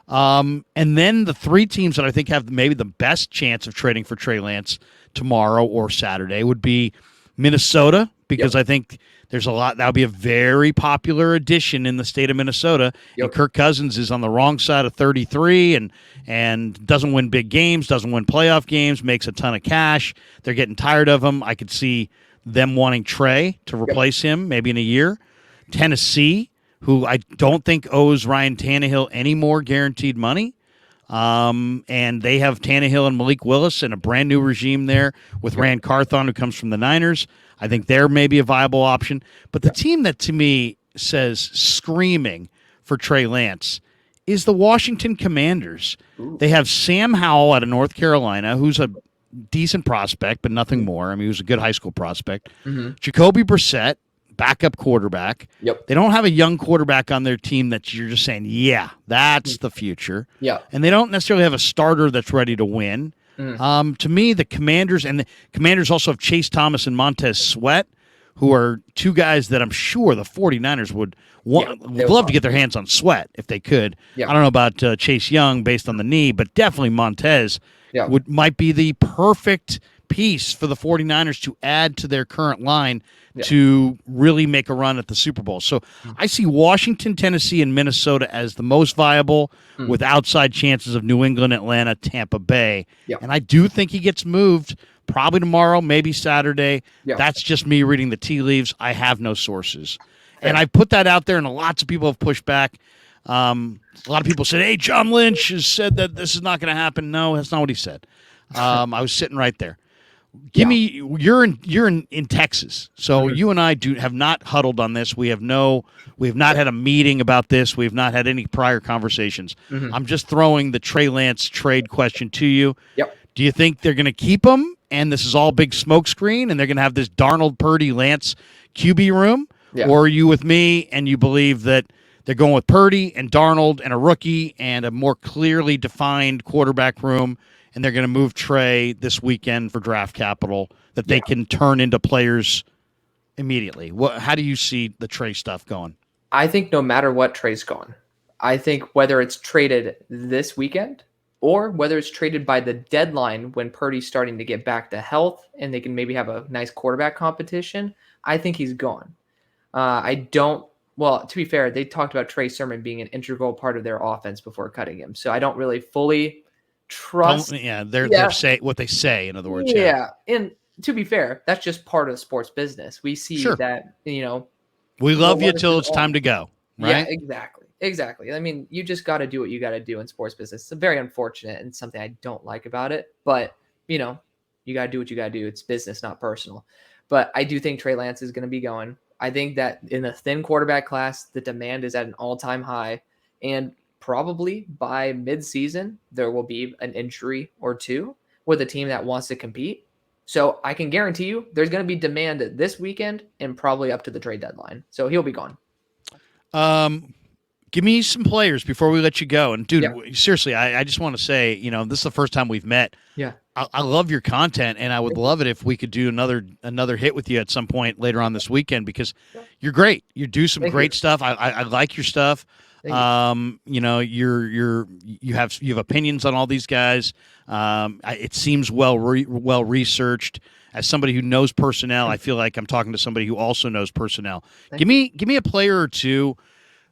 And then the 3 teams that I think have maybe the best chance of trading for Trey Lance tomorrow or Saturday would be Minnesota, because I think there's a lot. That would be a very popular addition in the state of Minnesota. And Kirk Cousins is on the wrong side of 33 and doesn't win big games, doesn't win playoff games, makes a ton of cash. They're getting tired of him. I could see them wanting Trey to replace him maybe in a year. Tennessee, who I don't think owes Ryan Tannehill any more guaranteed money. And they have Tannehill and Malik Willis and a brand new regime there with Rand Carthon, who comes from the Niners. I think they're maybe a viable option. But the team that to me says screaming for Trey Lance is the Washington Commanders. They have Sam Howell out of North Carolina, who's a decent prospect, but nothing more. I mean, he was a good high school prospect. Jacoby Brissett, backup quarterback. They don't have a young quarterback on their team that you're just saying, yeah, that's the future. And they don't necessarily have a starter that's ready to win. To me, the Commanders also have Chase Thomas and Montez Sweat, who are 2 guys that I'm sure the 49ers would love to get their hands on Sweat if they could. I don't know about Chase Young based on the knee, but definitely Montez might be the perfect piece for the 49ers to add to their current line to really make a run at the Super Bowl. So I see Washington, Tennessee, and Minnesota as the most viable with outside chances of New England, Atlanta, Tampa Bay. And I do think he gets moved probably tomorrow, maybe Saturday. That's just me reading the tea leaves. I have no sources. And I put that out there, and lots of people have pushed back. A lot of people said, "Hey, John Lynch has said that this is not going to happen." No, that's not what he said. I was sitting right there. Give Yeah. me you're in Texas, so Mhm. you and I have not huddled on this. We have not had a meeting about this. We have not had any prior conversations. Mhm. I'm just throwing the Trey Lance trade question to you. Yep. Do you think they're going to keep him, and this is all big smokescreen, and they're going to have this Darnold, Purdy, Lance QB room, Yeah. or are you with me and you believe that they're going with Purdy and Darnold and a rookie and a more clearly defined quarterback room, and they're going to move Trey this weekend for draft capital that they Yeah. can turn into players immediately? How do you see the Trey stuff going? I think no matter what, Trey's gone. I think whether it's traded this weekend or whether it's traded by the deadline when Purdy's starting to get back to health and they can maybe have a nice quarterback competition, I think he's gone. I don't. Well, to be fair, they talked about Trey Sermon being an integral part of their offense before cutting him, so I don't really fully trust. Yeah, they're Yeah, say what they say. In other words, yeah, yeah. And to be fair, that's just part of sports business. We see sure. that We love you what is till his it's time to go, yeah, right? exactly. Exactly. I mean, you just got to do what you got to do in sports business. It's very unfortunate and something I don't like about it, but you know, you got to do what you got to do. It's business, not personal. But I do think Trey Lance is going to be going. I think that in a thin quarterback class, the demand is at an all-time high, and probably by mid-season there will be an injury or two with a team that wants to compete. So I can guarantee you there's going to be demand this weekend and probably up to the trade deadline. So he'll be gone. Um, Give me some players before we let you go. And dude, Yeah. seriously, I just want to say, this is the first time we've met. Yeah. I love your content, and I would love it if we could do another hit with you at some point later on this weekend because you're great. You do some Thank great you. stuff. I like your stuff. Thank you. You have opinions on all these guys. It seems well researched. As somebody who knows personnel, I feel like I'm talking to somebody who also knows personnel. Thank Give me a player or two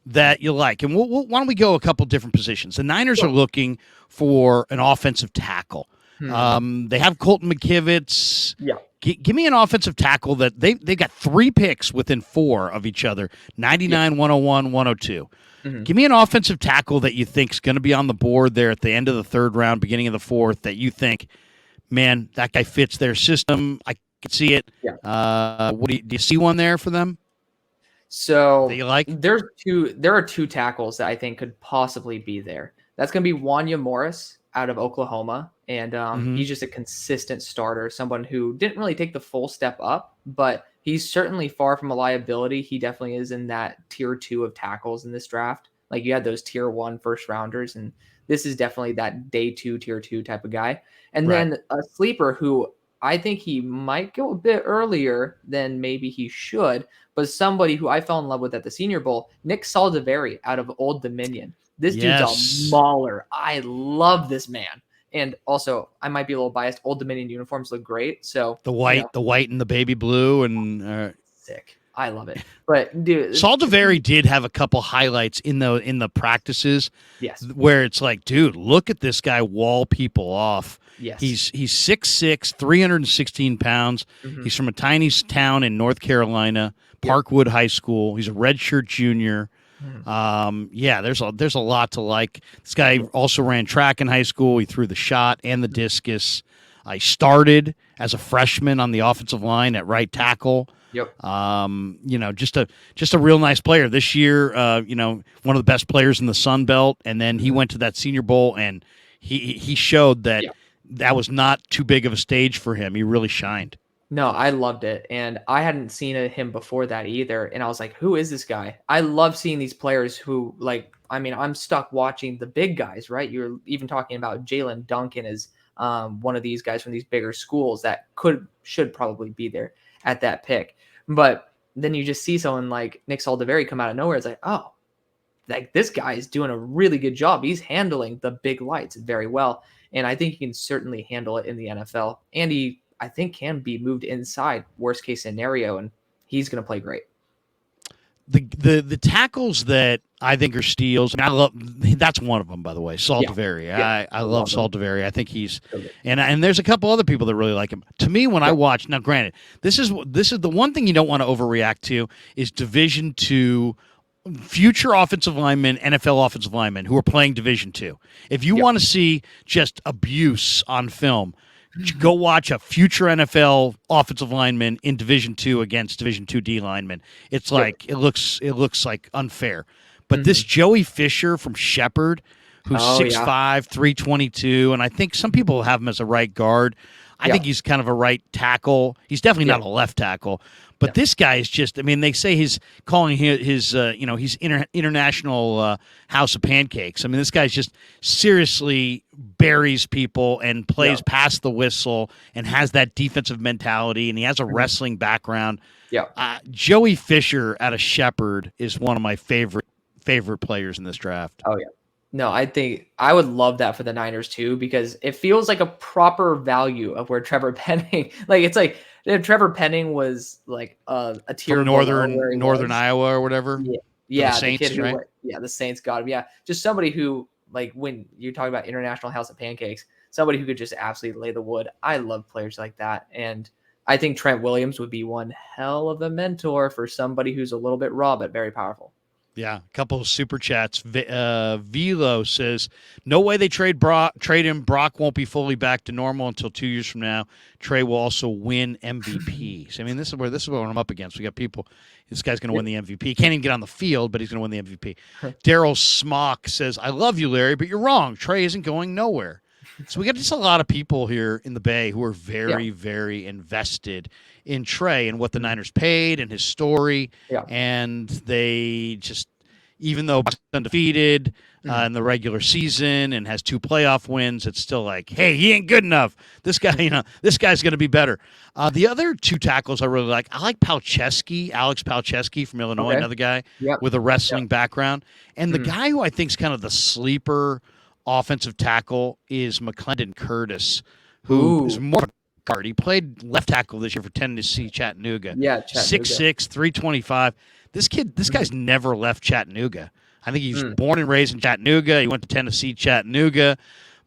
that you like, and why don't we go a couple different positions? The Niners Sure. are looking for an offensive tackle. They have Colton McKivitz. Yeah. Give me an offensive tackle that they've got 3 picks within 4 of each other, 99, 101, 102. Give me an offensive tackle that you think is going to be on the board there at the end of the 3rd round, beginning of the 4th, that you think, man, that guy fits their system. I can see it. Yeah. Do you see one there for them So that you like? there are two tackles that I think could possibly be there. That's going to be Wanya Morris out of Oklahoma, and he's just a consistent starter, someone who didn't really take the full step up, but he's certainly far from a liability. He definitely is in that tier 2 of tackles in this draft. Like you had those tier 1 first rounders, and this is definitely that day 2, tier 2 type of guy. And Right. then a sleeper who I think he might go a bit earlier than maybe he should, but somebody who I fell in love with at the Senior Bowl, Nick Saldiveri out of Old Dominion. This dude's Yes. a mauler. I love this man. And also, I might be a little biased. Old Dominion uniforms look great. So The white and the baby blue, and sick. I love it. But dude, Saldiveri did have a couple highlights in the practices yes, where it's like, dude, look at this guy wall people off. yes, He's 6'6", 316 pounds. He's from a tiny town in North Carolina, Parkwood High School. He's a redshirt junior. There's a lot to like. This guy also ran track in high school. He threw the shot and the discus. I started as a freshman on the offensive line at right tackle. Yep. Just a real nice player. This year, one of the best players in the Sun Belt, and then he went to that Senior Bowl and he showed that that was not too big of a stage for him. He really shined. No, I loved it. And I hadn't seen him before that either. And I was like, who is this guy? I love seeing these players who, like, I mean, I'm stuck watching the big guys, right? You're even talking about Jalen Duncan as one of these guys from these bigger schools that should probably be there at that pick. But then you just see someone like Nick Saldiveri come out of nowhere. It's like, oh, like this guy is doing a really good job. He's handling the big lights very well. And I think he can certainly handle it in the NFL. And he, I think, can be moved inside worst case scenario, and he's going to play great. The tackles that I think are steals. I love that's one of them, by the way. Saldiveri. I love Saldiveri. I think he's and there's a couple other people that really like him. To me, when I watch now, granted, this is the one thing you don't want to overreact to is Division II future offensive linemen, NFL offensive linemen who are playing Division II. If you want to see just abuse on film, go watch a future NFL offensive lineman in Division II against Division II D linemen. It's like it looks like unfair. But this Joey Fisher from Shepherd, who's 6'5", 322, and I think some people have him as a right guard. I think he's kind of a right tackle. He's definitely not a left tackle. But this guy is just, I mean, they say he's calling his he's international house of pancakes. I mean, this guy's just seriously buries people and plays past the whistle and has that defensive mentality, and he has a wrestling background. Joey Fisher out of Shepherd is one of my favorite players in this draft. Oh, yeah. No, I think I would love that for the Niners too, because it feels like a proper value of where Trevor Penning, like it's like if Trevor Penning was like a tier from northern Iowa or whatever. Yeah, the Saints, the kid who, right? The Saints got him. Yeah, just somebody who, like, when you talk about international house of pancakes, somebody who could just absolutely lay the wood. I love players like that, and I think Trent Williams would be one hell of a mentor for somebody who's a little bit raw but very powerful. Yeah, a couple of super chats. Velo says, "No way they trade him. Brock won't be fully back to normal until 2 years from now. Trey will also win MVP." So I mean, this is what I'm up against. We got people. This guy's going to win the MVP. He can't even get on the field, but he's going to win the MVP. Daryl Smock says, "I love you, Larry, but you're wrong. Trey isn't going nowhere." So we got just a lot of people here in the Bay who are very, very invested in Trey and what the Niners paid and his story. And they just, even though he's undefeated in the regular season and has 2 playoff wins, it's still like, hey, he ain't good enough. This guy, this guy's going to be better. The other 2 tackles I really like, I like Alex Palczewski from Illinois, another guy with a wrestling background. And the guy who I think is kind of the sleeper offensive tackle is McClendon Curtis, who is more of a guard. He played left tackle this year for Tennessee Chattanooga. 6'6", 325. This guy's never left Chattanooga. I think he's born and raised in Chattanooga. He went to Tennessee Chattanooga.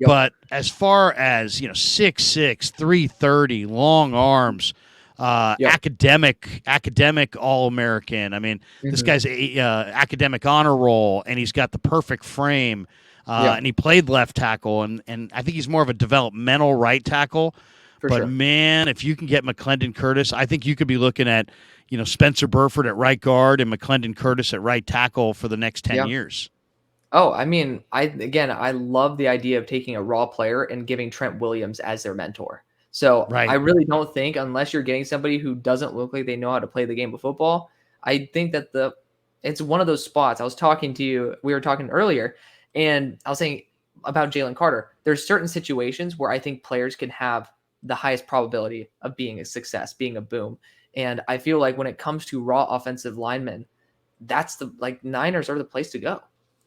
But as far as, 6'6", 330, long arms, academic All-American. I mean, this guy's a academic honor roll, and he's got the perfect frame. And he played left tackle, and I think he's more of a developmental right tackle. Man, if you can get McClendon Curtis, I think you could be looking at, Spencer Burford at right guard and McClendon Curtis at right tackle for the next 10 years. Oh, I mean, I love the idea of taking a raw player and giving Trent Williams as their mentor. So I really don't think, unless you're getting somebody who doesn't look like they know how to play the game of football, I think that it's one of those spots. We were talking earlier, and I was saying about Jalen Carter, there's certain situations where I think players can have the highest probability of being a success, being a boom. And I feel like when it comes to raw offensive linemen, that's Niners are the place to go.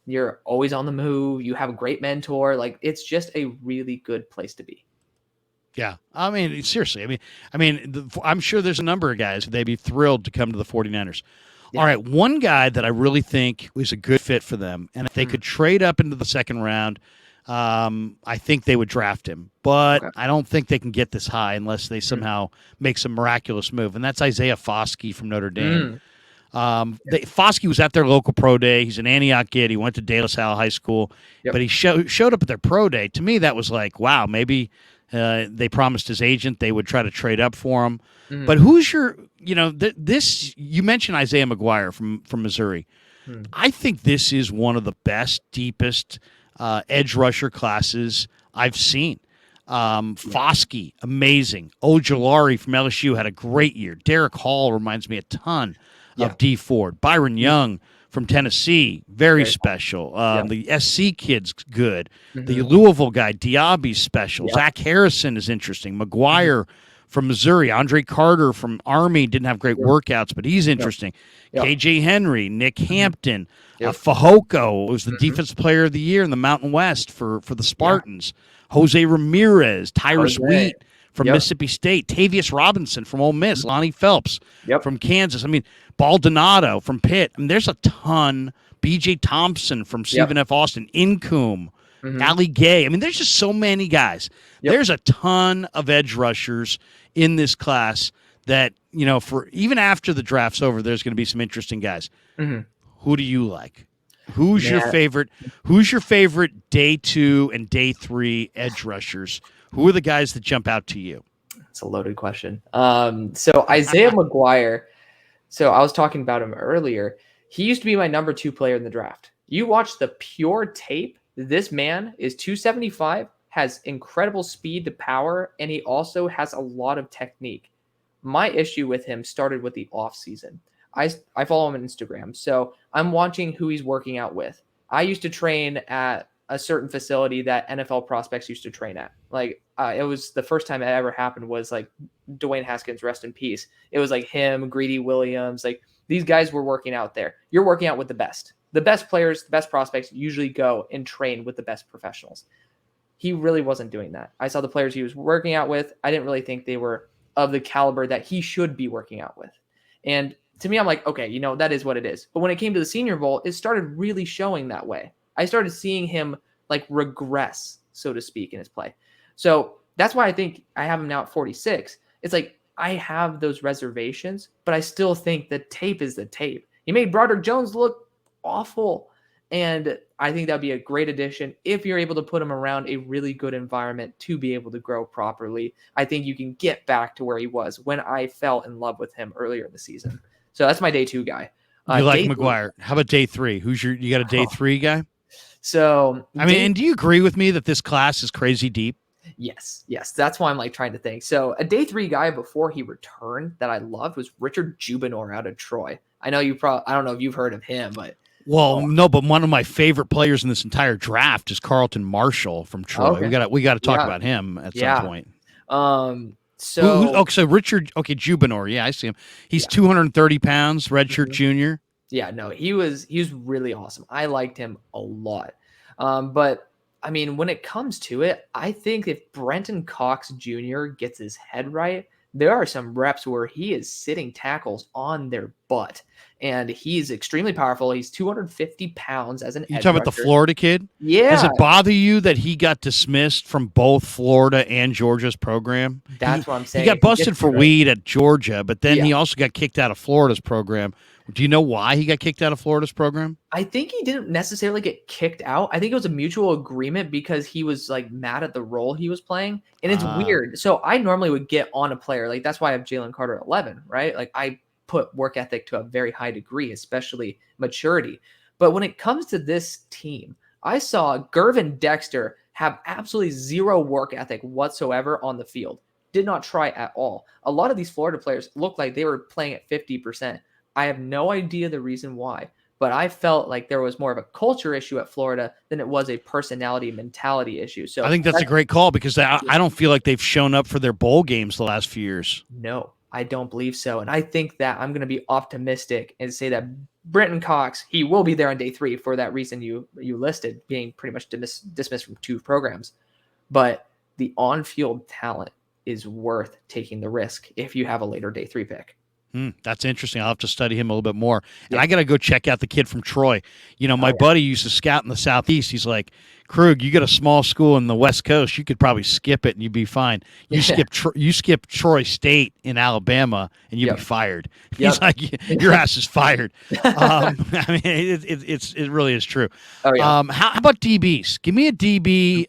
You're always on the move. You have a great mentor. It's just a really good place to be. Yeah. I mean, seriously. I'm sure there's a number of guys they'd be thrilled to come to the 49ers. All right, one guy that I really think was a good fit for them, and if they could trade up into the second round, I think they would draft him. But I don't think they can get this high unless they somehow make some miraculous move, and that's Isaiah Foskey from Notre Dame. Foskey was at their local pro day. He's an Antioch kid. He went to De La Salle High School, but he showed up at their pro day. To me, that was like, wow, maybe they promised his agent they would try to trade up for him. But who's your, you mentioned Isaiah McGuire from Missouri. I think this is one of the best, deepest edge rusher classes I've seen. Foskey, amazing. Ojulari from LSU had a great year. Derek Hall reminds me a ton of D Ford. Byron Young from Tennessee, very special. The SC kid's good. The Louisville guy, Diaby's special. Zach Harrison is interesting. McGuire from Missouri. Andre Carter from Army didn't have great workouts, but he's interesting. KJ Henry, Nick Hampton, Fajoko was the defensive player of the year in the Mountain West for the Spartans. Jose Ramirez, Tyrus Wheat from Mississippi State, Tavius Robinson from Ole Miss, Lonnie Phelps from Kansas. I mean, Baldonado from Pitt. I mean, there's a ton. B.J. Thompson from Stephen F. Austin, Incum, Ali Gay. I mean, there's just so many guys. There's a ton of edge rushers in this class that, for even after the draft's over, there's going to be some interesting guys. Who do you like? Who's your Man, favorite? Who's your favorite day 2 and day 3 edge rushers? Who are the guys that jump out to you? it's a loaded question. So Isaiah McGuire. So I was talking about him earlier. He used to be my number 2 player in the draft. You watch the pure tape. This man is 275, has incredible speed to power, and he also has a lot of technique. My issue with him started with the offseason. I follow him on Instagram, so I'm watching who he's working out with. I used to train at a certain facility that NFL prospects used to train at. Like it was the first time it ever happened was like Dwayne Haskins, rest in peace. It was like him, Greedy Williams, like these guys were working out there. You're working out with the best. The best players, the best prospects usually go and train with the best professionals. He really wasn't doing that. I saw the players he was working out with. I didn't really think they were of the caliber that he should be working out with. And to me, I'm like, okay, that is what it is. But when it came to the Senior Bowl, it started really showing that way. I started seeing him like regress, so to speak, in his play. So that's why I think I have him now at 46. It's like I have those reservations, but I still think the tape is the tape. He made Broderick Jones look awful. And I think that'd be a great addition if you're able to put him around a really good environment to be able to grow properly. I think you can get back to where he was when I fell in love with him earlier in the season. So that's my day 2 guy. You like McGuire. How about day 3? You got a day 3 guy? So I mean, and do you agree with me that this class is crazy deep? Yes. That's why I'm like trying to think. So a day 3 guy before he returned that I loved was Richard Jubinor out of Troy. I know I don't know if you've heard of him, but no, but one of my favorite players in this entire draft is Carlton Marshall from Troy. Okay. We got to talk about him at some point. So Richard, Jubinor, yeah, I see him. He's 230 pounds, redshirt junior. Yeah, no, he was really awesome. I liked him a lot. But I mean, when it comes to it, I think if Brenton Cox Jr. gets his head right, there are some reps where he is sitting tackles on their butt. And he's extremely powerful. He's 250 pounds as an edge rusher. You talking about the Florida kid? Yeah. Does it bother you that he got dismissed from both Florida and Georgia's program? That's what I'm saying. He got busted for weed at Georgia, but then he also got kicked out of Florida's program. Do you know why he got kicked out of Florida's program? I think he didn't necessarily get kicked out. I think it was a mutual agreement because he was like mad at the role he was playing. And it's weird. So I normally would get on a player. Like that's why I have Jalen Carter at 11, right? Like I put work ethic to a very high degree, especially maturity. But when it comes to this team, I saw Gervin Dexter have absolutely zero work ethic whatsoever on the field. Did not try at all. A lot of these Florida players looked like they were playing at 50%. I have no idea the reason why, but I felt like there was more of a culture issue at Florida than it was a personality mentality issue. So I think that's a great call because I don't feel like they've shown up for their bowl games the last few years. No, I don't believe so. And I think that I'm going to be optimistic and say that Brenton Cox, he will be there on day 3 for that reason you listed, being pretty much dismissed from 2 programs. But the on-field talent is worth taking the risk if you have a later day 3 pick. That's interesting. I'll have to study him a little bit more. And I got to go check out the kid from Troy. My buddy used to scout in the Southeast. He's like, Krug, you got a small school in the West Coast. You could probably skip it and you'd be fine. You skip Troy State in Alabama and you'd be fired. He's like, your ass is fired. I mean, it really is true. Oh, yeah. How about DBs? Give me a DB,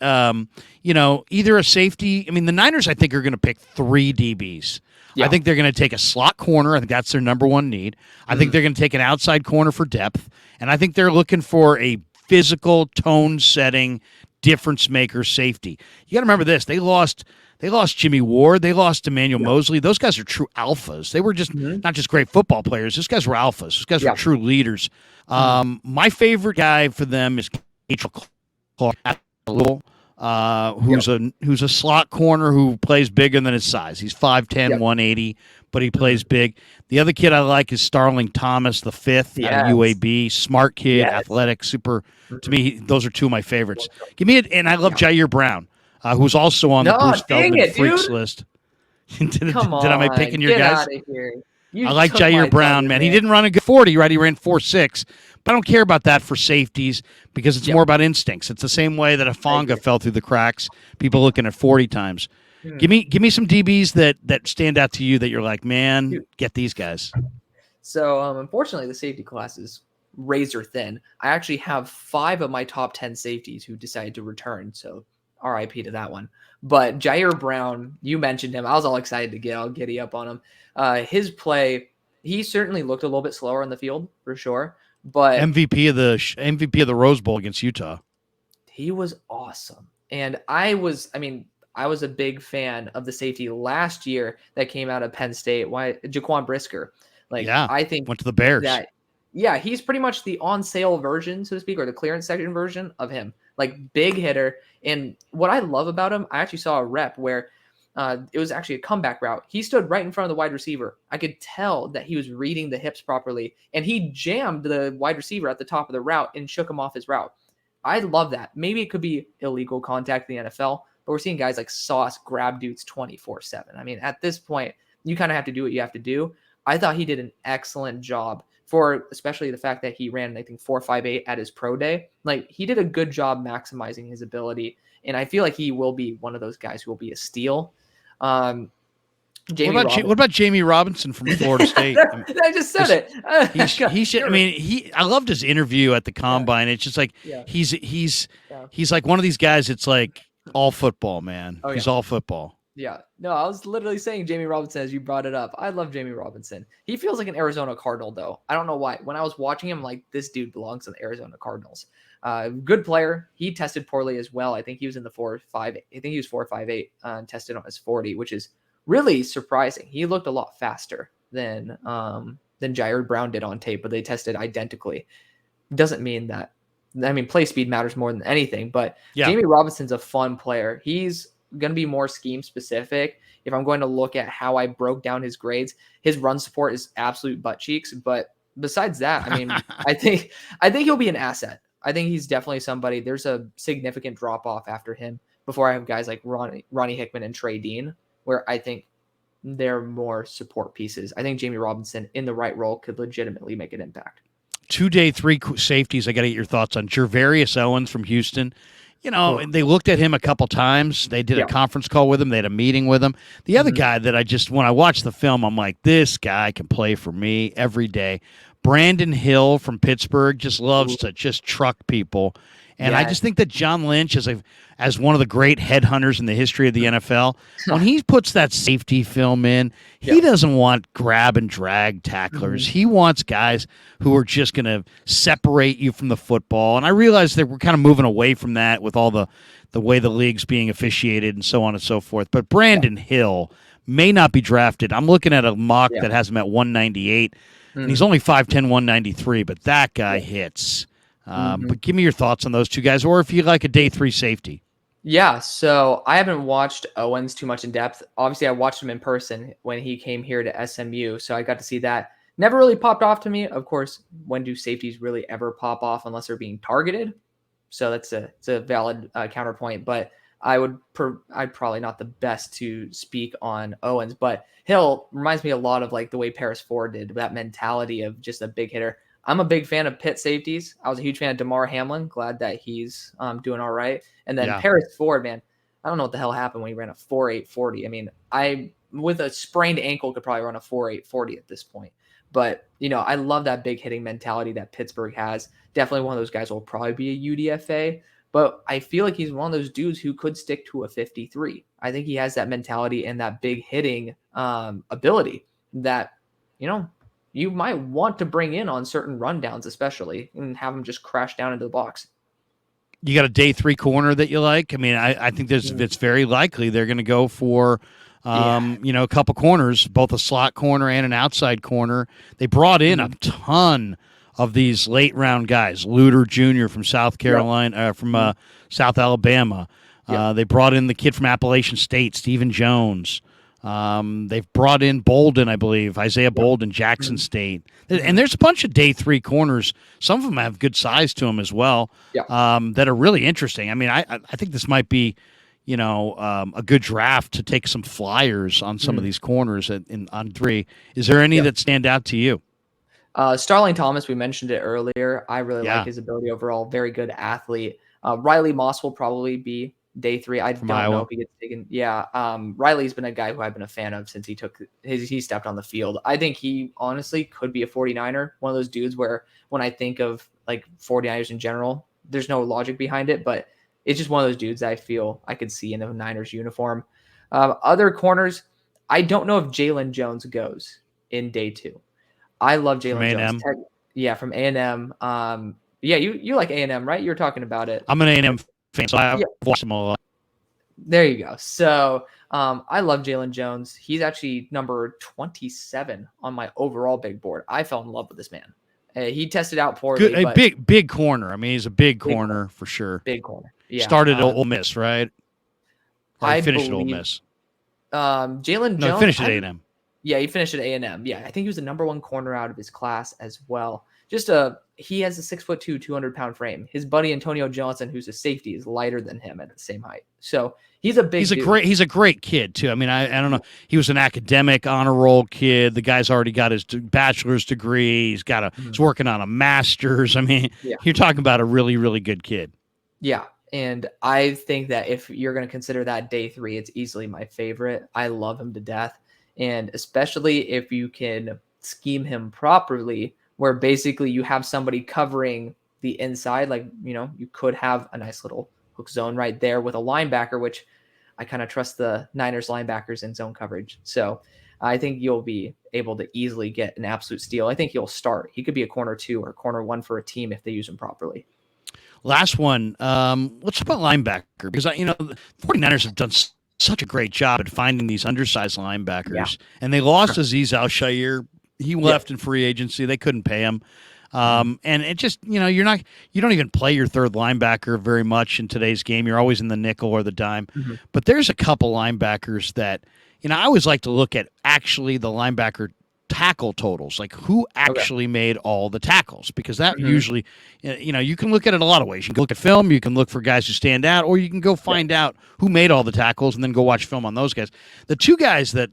either a safety. I mean, the Niners, I think, are going to pick 3 DBs. Yeah. I think they're going to take a slot corner. I think that's their number 1 need. I think they're going to take an outside corner for depth. And I think they're looking for a physical, tone-setting, difference-maker safety. You got to remember this. They lost Jimmy Ward. They lost Emmanuel Mosley. Those guys are true alphas. They were just not just great football players. Those guys were alphas. Those guys were true leaders. My favorite guy for them is Clark, who's a slot corner who plays bigger than his size. He's 5'10", 180, but he plays big. The other kid I like is Starling Thomas, the 5th out of UAB. Smart kid, athletic, super. To me, those are 2 of my favorites. Give me and I love Jair Brown, who's also on the Bruce Feldman Freaks list. Did I be picking your guys? I like Jair Brown, man. He didn't run a good 40, right? He ran 4.6. But I don't care about that for safeties because it's more about instincts. It's the same way that Afonga fell through the cracks. People looking at 40 times. Give me some DBs that stand out to you that you're like, man, get these guys. So unfortunately, the safety class is razor thin. I actually have 5 of my top 10 safeties who decided to return. So RIP to that one. But Jair Brown, you mentioned him. I was all excited to get all giddy up on him. His play, he certainly looked a little bit slower on the field for sure, but MVP of the Rose Bowl against Utah. he was awesome. And I was a big fan of the safety last year that came out of Penn State, Jaquan Brisker. I think went to the Bears. He's pretty much the on sale version, so to speak, or the clearance section version of him. Like big hitter. And what I love about him, I actually saw a rep where it was actually a comeback route. He stood right in front of the wide receiver. I could tell that he was reading the hips properly, and he jammed the wide receiver at the top of the route and shook him off his route. I love that. Maybe it could be illegal contact in the NFL, but we're seeing guys like Sauce grab dudes 24/7. I mean, at this point, you kind of have to do what you have to do. I thought he did an excellent job for especially the fact that he ran, I think, 4.58 at his pro day. Like, he did a good job maximizing his ability, and I feel like he will be one of those guys who will be a steal. What about Jamie Robinson from Florida State? I just said it. He should. I mean, I loved his interview at the combine. It's just like he's like one of these guys. It's like all football, man. He's all football. Yeah. No, I was literally saying Jamie Robinson as you brought it up. I love Jamie Robinson. He feels like an Arizona Cardinal, though. I don't know why. When I was watching him, like, this dude belongs to the Arizona Cardinals. Good player. He tested poorly as well. I think he was in the 4.5. I think he was 4.58 and tested on his 40, which is really surprising. He looked a lot faster than Jair Brown did on tape, but they tested identically. Doesn't mean that. I mean, play speed matters more than anything, but Jamie Robinson's a fun player. He's going to be more scheme specific. If I'm going to look at how I broke down his grades, his run support is absolute butt cheeks. But besides that, I mean, I think he'll be an asset. I think he's definitely somebody. There's a significant drop off after him before I have guys like Ronnie Hickman and Trey Dean, where I think they're more support pieces. I think Jamie Robinson in the right role could legitimately make an impact. 2 day 3 safeties. I got to get your thoughts on Jervarius Owens from Houston. You know, they looked at him a couple times. They did a conference call with him. They had a meeting with him. The other guy that when I watched the film, I'm like, this guy can play for me every day. Brandon Hill from Pittsburgh just loves to just truck people. And I just think that John Lynch, as one of the great headhunters in the history of the NFL, when he puts that safety film in, he doesn't want grab and drag tacklers. He wants guys who are just going to separate you from the football. And I realize that we're kind of moving away from that with all the way the league's being officiated and so on and so forth. But Brandon Hill may not be drafted. I'm looking at a mock that has him at 198, and he's only 5'10", 193, but that guy hits. But give me your thoughts on those two guys, or if you like a day 3 safety. Yeah, so I haven't watched Owens too much in depth. Obviously, I watched him in person when he came here to SMU, so I got to see that. Never really popped off to me. Of course, when do safeties really ever pop off unless they're being targeted? So it's a valid counterpoint, but I'd probably not the best to speak on Owens, but Hill reminds me a lot of like the way Paris Ford did, that mentality of just a big hitter. I'm a big fan of Pitt safeties. I was a huge fan of DeMar Hamlin. Glad that he's doing all right. And then Paris Ford, man, I don't know what the hell happened when he ran a 4.8 40. I mean, I with a sprained ankle could probably run a 4.8 40 at this point. But, you know, I love that big hitting mentality that Pittsburgh has. Definitely one of those guys will probably be a UDFA. But I feel like he's one of those dudes who could stick to a 53. I think he has that mentality and that big hitting ability that, you know, you might want to bring in on certain rundowns, especially, and have them just crash down into the box. You got a day 3 corner that you like? I mean, I think it's very likely they're going to go for, a couple corners, both a slot corner and an outside corner. They brought in a ton of these late round guys. Luter Jr. from South Carolina, from South Alabama. They brought in the kid from Appalachian State, Stephen Jones. They've brought in Bolden, I believe, Isaiah Bolden, Jackson State. And there's a bunch of day 3 corners. Some of them have good size to them as well, that are really interesting. I mean, I think this might be, a good draft to take some flyers on some of these corners on 3. Is there any that stand out to you? Starling Thomas, we mentioned it earlier. I really like his ability overall. Very good athlete. Riley Moss will probably be day 3. I from don't know Iowa. if he gets taken. Yeah, Riley's been a guy who I've been a fan of since he stepped on the field. I think he honestly could be a 49er, one of those dudes where when I think of like 49ers in general, there's no logic behind it, but it's just one of those dudes that I feel I could see in a Niners uniform. Other corners, I don't know if Jalen Jones goes in day 2. I love From Jalen Jones. A&M. Yeah, from A&M. Yeah, you like A&M, right? You were talking about it. I'm an A&M fan, so I've Yeah, watched them a lot. there you go. So I love Jalen Jones. He's actually number 27 on my overall big board. I fell in love with this man. He tested out Good, poorly, a but big corner. I mean, he's a big big corner. corner for sure. Big corner. Yeah. Started at Ole Miss, right? Or he I finished at Ole believe Miss. Jalen No, he Jones. finished at A&M. Yeah, he finished at A&M. Yeah, I think he was the number 1 corner out of his class as well. He has a 6'2", 200-pound frame. His buddy Antonio Johnson, who's a safety, is lighter than him at the same height. So he's a big. He's a great kid too. I mean, I don't know. He was an academic honor roll kid. The guy's already got his bachelor's degree. He's working on a master's. I mean, Yeah. You're talking about a really, really good kid. Yeah. And I think that if you're going to consider that day 3, it's easily my favorite. I love him to death. And especially if you can scheme him properly, where basically you have somebody covering the inside, like, you could have a nice little hook zone right there with a linebacker, which I kind of trust the Niners linebackers in zone coverage. So I think you'll be able to easily get an absolute steal. I think he'll start. He could be a corner 2 or corner 1 for a team if they use him properly. Last one. Let's talk about linebacker because the 49ers have done such a great job at finding these undersized linebackers, and they lost Azeez Al-Shaair. He left in free agency. They couldn't pay him. And it just, you don't even play your third linebacker very much in today's game. You're always in the nickel or the dime. Mm-hmm. But there's a couple linebackers that, I always like to look at actually the linebacker tackle totals, like who actually made all the tackles, because that usually, you can look at it a lot of ways. You can look at film, you can look for guys who stand out, or you can go find out who made all the tackles and then go watch film on those guys. The two guys that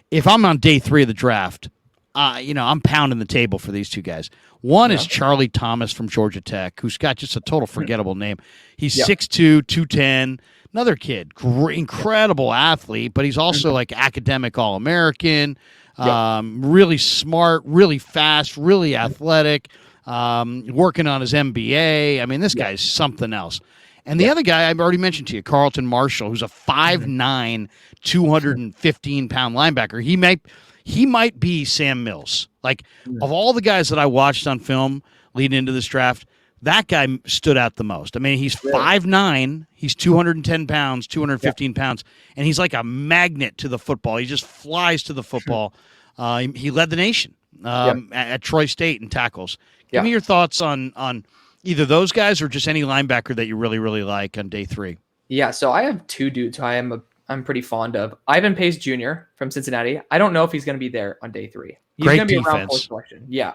if I'm on day 3 of the draft, I'm pounding the table for these two guys. One is Charlie Thomas from Georgia Tech, who's got just a total forgettable name. He's 6'2", 210. Another kid, incredible athlete, but he's also like academic All-American, really smart, really fast, really athletic, working on his MBA. I mean, this guy's something else. And the other guy I've already mentioned to you, Carlton Marshall, who's a 5'9", 215-pound linebacker. He might be Sam Mills. Like, of all the guys that I watched on film leading into this draft, that guy stood out the most. I mean, he's 5'9", he's 210 pounds, 215 pounds, and he's like a magnet to the football. He just flies to the football. He led the nation at Troy State in tackles. Give me your thoughts on either those guys or just any linebacker that you really, really like on day 3. Yeah, so I have 2 dudes who I'm pretty fond of. Ivan Pace Jr. from Cincinnati. I don't know if he's going to be there on day 3. He's going to be around 4th selection. Yeah,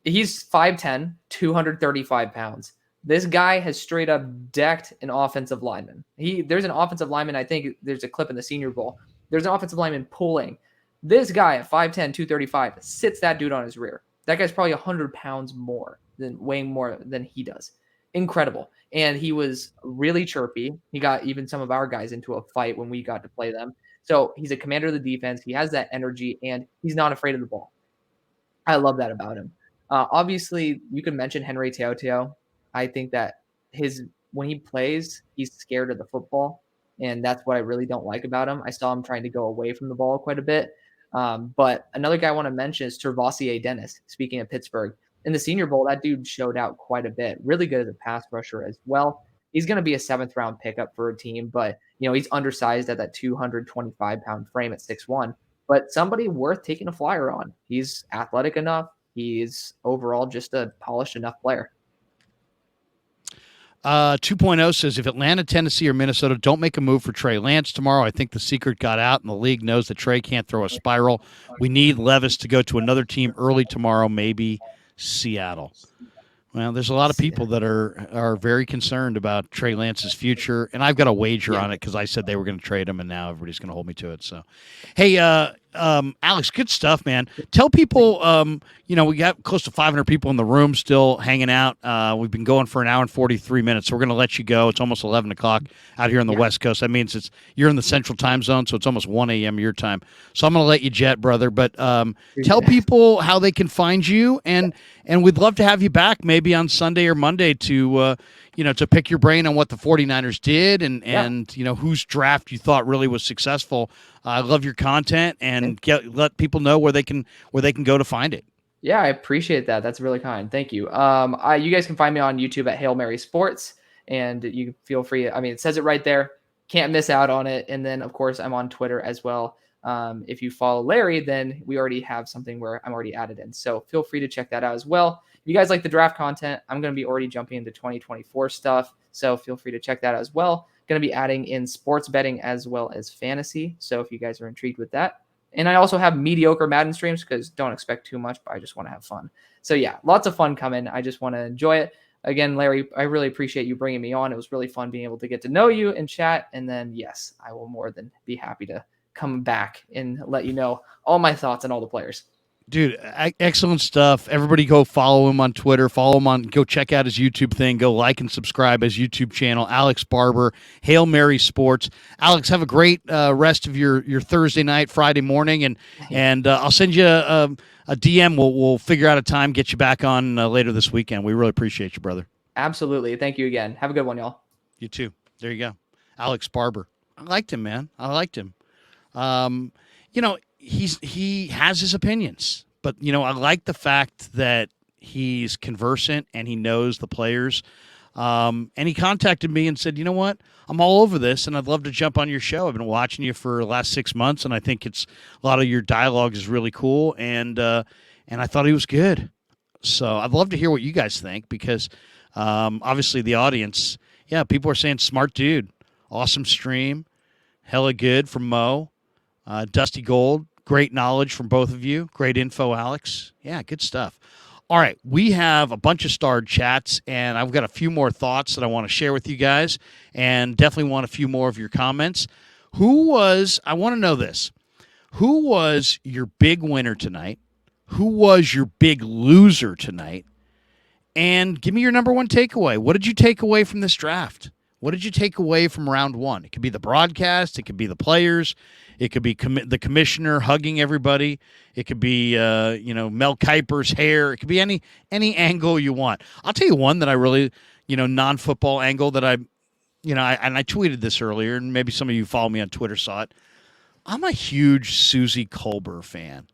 he's 5'10", 235 pounds. This guy has straight up decked an offensive lineman. There's an offensive lineman, I think there's a clip in the Senior Bowl. There's an offensive lineman pulling. This guy at 5'10", 235 sits that dude on his rear. That guy's probably 100 pounds weighing more than he does. Incredible. And he was really chirpy. He got even some of our guys into a fight when we got to play them. So he's a commander of the defense. He has that energy, and he's not afraid of the ball. I love that about him. Obviously, you can mention Henry Teoteo. I think that when he plays, he's scared of the football, and that's what I really don't like about him. I saw him trying to go away from the ball quite a bit. But another guy I want to mention is Tervasier Dennis, speaking of Pittsburgh. In the Senior Bowl, that dude showed out quite a bit. Really good as a pass rusher as well. He's going to be a 7th-round pickup for a team, but he's undersized at that 225-pound frame at 6'1". But somebody worth taking a flyer on. He's athletic enough. He's overall just a polished enough player. 2.0 says, if Atlanta, Tennessee, or Minnesota don't make a move for Trey Lance tomorrow, I think the secret got out and the league knows that Trey can't throw a spiral. We need Levis to go to another team early tomorrow, maybe Seattle. Well, there's a lot of people that are very concerned about Trey Lance's future, and I've got a wager on it because I said they were going to trade him, and now everybody's going to hold me to it. So, hey, Alex, good stuff, man. Tell people, we got close to 500 people in the room still hanging out. We've been going for an hour and 43 minutes, so we're going to let you go. It's almost 11 o'clock out here on the Yeah. West Coast. That means you're in the Central Time Zone, so it's almost 1 a.m. your time. So I'm going to let you jet, brother. But tell Appreciate it. people how they can find you, and we'd love to have you back maybe on Sunday or Monday to to pick your brain on what the 49ers did Yeah. and whose draft you thought really was successful. I love your content and let people know where they can go to find it. Yeah, I appreciate that. That's really kind. Thank you. You guys can find me on YouTube at Hail Mary Sports, and you can feel free. I mean, it says it right there. Can't miss out on it. And then, of course, I'm on Twitter as well. If you follow Larry, then we already have something where I'm already added in. So feel free to check that out as well. If you guys like the draft content, I'm going to be already jumping into 2024 stuff. So feel free to check that out as well. Going to be adding in sports betting as well as fantasy. So if you guys are intrigued with that. And I also have mediocre Madden streams because don't expect too much, but I just want to have fun. So yeah, lots of fun coming. I just want to enjoy it. Again, Larry, I really appreciate you bringing me on. It was really fun being able to get to know you and chat. And then, yes, I will more than be happy to come back and let you know all my thoughts on all the players. Dude, excellent stuff. Everybody go follow him on Twitter. Go check out his YouTube thing. Go like and subscribe his YouTube channel, Alex Barber, Hail Mary Sports. Alex, have a great rest of your Thursday night, Friday morning, and I'll send you a DM. We'll figure out a time, get you back on later this weekend. We really appreciate you, brother. Absolutely. Thank you again. Have a good one, y'all. You too. There you go. Alex Barber. I liked him, man. I liked him. He has his opinions, but I like the fact that he's conversant and he knows the players. And he contacted me and said, "You know what? I'm all over this, and I'd love to jump on your show. I've been watching you for the last 6 months, and I think a lot of your dialogue is really cool, and I thought he was good. So I'd love to hear what you guys think because obviously the audience, people are saying smart dude, awesome stream, hella good from Mo, Dusty Gold." Great knowledge from both of you. Great info, Alex. Yeah, good stuff. All right, we have a bunch of starred chats, and I've got a few more thoughts that I want to share with you guys, and definitely want a few more of your comments. I want to know this. Who was your big winner tonight? Who was your big loser tonight? And give me your number one takeaway. What did you take away from this draft? What did you take away from round one? It could be the broadcast. It could be the players. It could be the commissioner hugging everybody. It could be, Mel Kiper's hair. It could be any angle you want. I'll tell you one that I really, non-football angle that I tweeted this earlier, and maybe some of you follow me on Twitter saw it. I'm a huge Susie Colbert fan.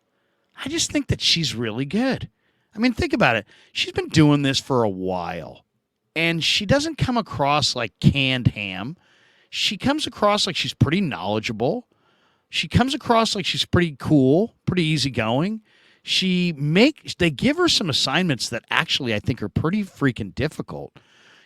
I just think that she's really good. I mean, think about it. She's been doing this for a while, and she doesn't come across like canned ham. She comes across like she's pretty knowledgeable. She comes across like she's pretty cool, pretty easygoing. They give her some assignments that actually I think are pretty freaking difficult.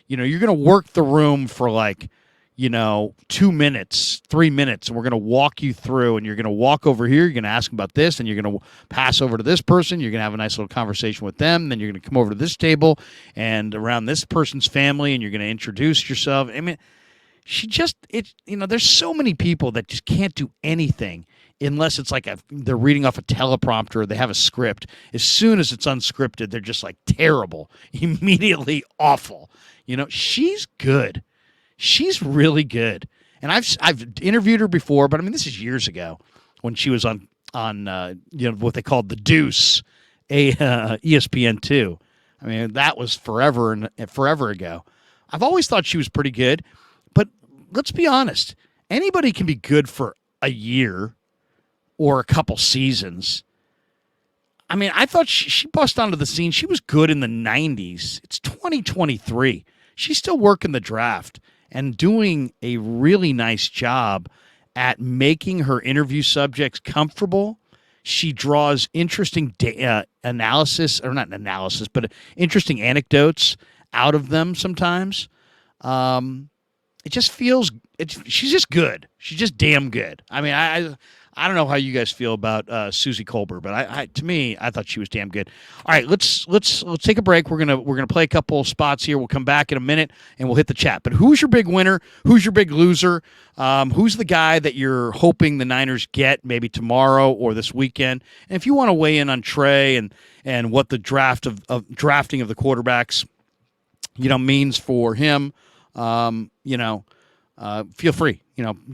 You're going to work the room for 2 minutes, 3 minutes, and we're going to walk you through, and you're going to walk over here, you're going to ask them about this, and you're going to pass over to this person, you're going to have a nice little conversation with them, then you're going to come over to this table and around this person's family, and you're going to introduce yourself. I mean, there's so many people that just can't do anything unless it's like they're reading off a teleprompter or they have a script. As soon as it's unscripted, they're just like terrible, immediately awful. She's good. She's really good. And I've interviewed her before, but I mean, this is years ago when she was on what they called the Deuce, ESPN2. I mean, that was forever ago. I've always thought she was pretty good. But let's be honest. Anybody can be good for a year or a couple seasons. I mean, I thought she bust onto the scene. She was good in the 90s. It's 2023. She's still working the draft and doing a really nice job at making her interview subjects comfortable. She draws interesting analysis, or not analysis, but interesting anecdotes out of them sometimes. It just feels she's just good. She's just damn good. I mean, I don't know how you guys feel about Susie Colbert, but to me, I thought she was damn good. All right, let's take a break. We're gonna play a couple of spots here. We'll come back in a minute and we'll hit the chat. But who's your big winner? Who's your big loser? Who's the guy that you're hoping the Niners get maybe tomorrow or this weekend? And if you want to weigh in on Trey and what the drafting of the quarterbacks, means for him, feel free,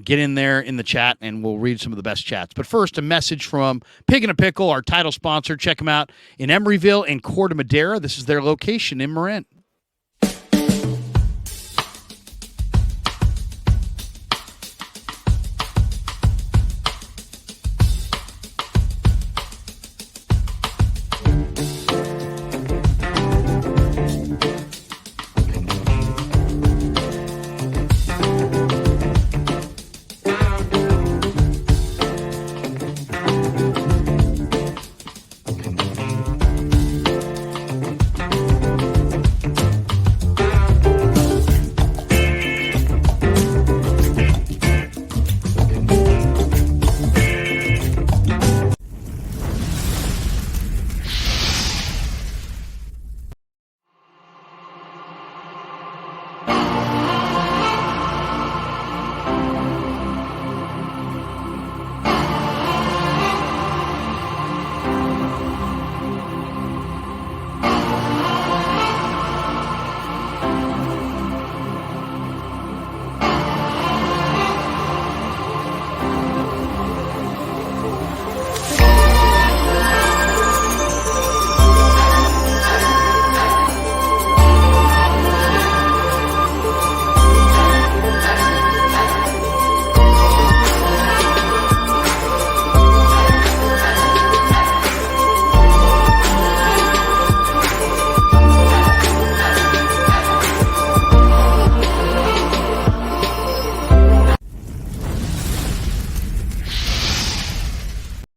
get in there in the chat and we'll read some of the best chats. But first, a message from Pig and a Pickle, our title sponsor. Check them out in Emeryville and Corte Madera. This is their location in Marin.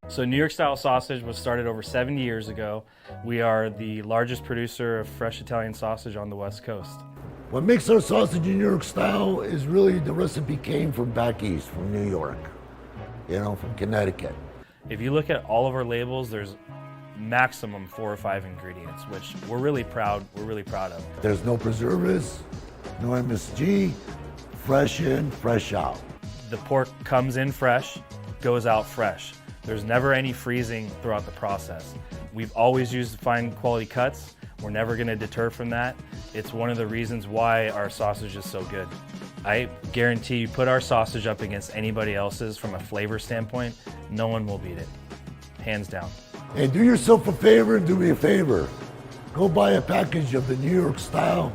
So New York style sausage was started over 70 years ago. We are the largest producer of fresh Italian sausage on the West Coast. What makes our sausage in New York style is really the recipe came from back east, from New York, from Connecticut. If you look at all of our labels, there's maximum 4 or 5 ingredients, which we're really proud of. There's no preservatives, no MSG, fresh in, fresh out. The pork comes in fresh, goes out fresh. There's never any freezing throughout the process. We've always used fine quality cuts. We're never gonna deter from that. It's one of the reasons why our sausage is so good. I guarantee you put our sausage up against anybody else's from a flavor standpoint, no one will beat it, hands down. And do yourself a favor and do me a favor. Go buy a package of the New York style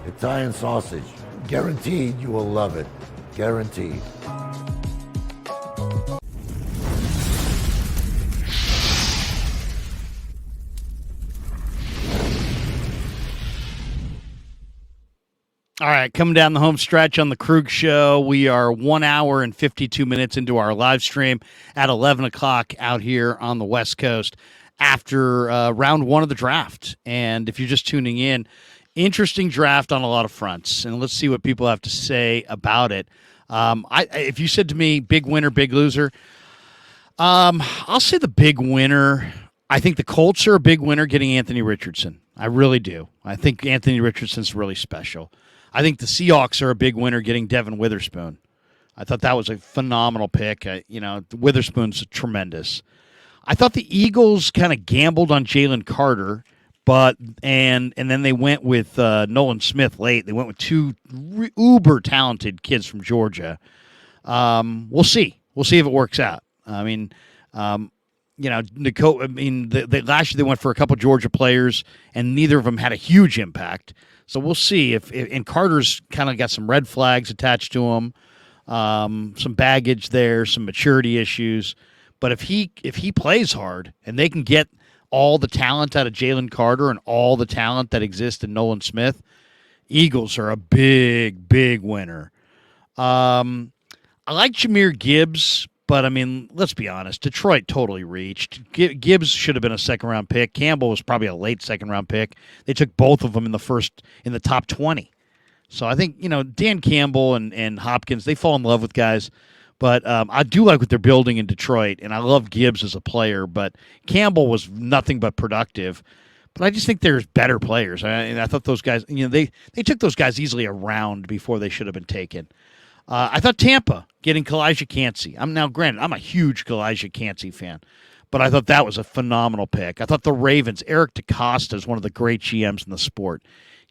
Italian sausage. Guaranteed you will love it, guaranteed. All right, coming down the home stretch on the Krug Show. We are 1 hour and 52 minutes into our live stream at 11 o'clock out here on the West Coast after round one of the draft. And if you're just tuning in, interesting draft on a lot of fronts. And let's see what people have to say about it. If you said to me, big winner, big loser, I'll say the big winner. I think the Colts are a big winner getting Anthony Richardson. I really do. I think Anthony Richardson's really special. I think the Seahawks are a big winner getting Devin Witherspoon. I thought that was a phenomenal pick. Witherspoon's tremendous. I thought the Eagles kind of gambled on Jalen Carter, and then they went with Nolan Smith late. They went with two uber talented kids from Georgia. We'll see. We'll see if it works out. I mean, last year they went for a couple Georgia players, and neither of them had a huge impact. So we'll see if Carter's kind of got some red flags attached to him, some baggage there, some maturity issues. But if he plays hard and they can get all the talent out of Jalen Carter and all the talent that exists in Nolan Smith, Eagles are a big, big winner. I like Jahmyr Gibbs, but, I mean, let's be honest. Detroit totally reached. Gibbs should have been a second-round pick. Campbell was probably a late second-round pick. They took both of them in the top 20. So I think, Dan Campbell and Hopkins, they fall in love with guys. But I do like what they're building in Detroit, and I love Gibbs as a player. But Campbell was nothing but productive. But I just think there's better players. And I thought those guys, they took those guys easily around before they should have been taken. I thought Tampa getting Kalijah Cansey. Granted, I'm a huge Kalijah Cansey fan, but I thought that was a phenomenal pick. I thought the Ravens, Eric DeCosta is one of the great GMs in the sport.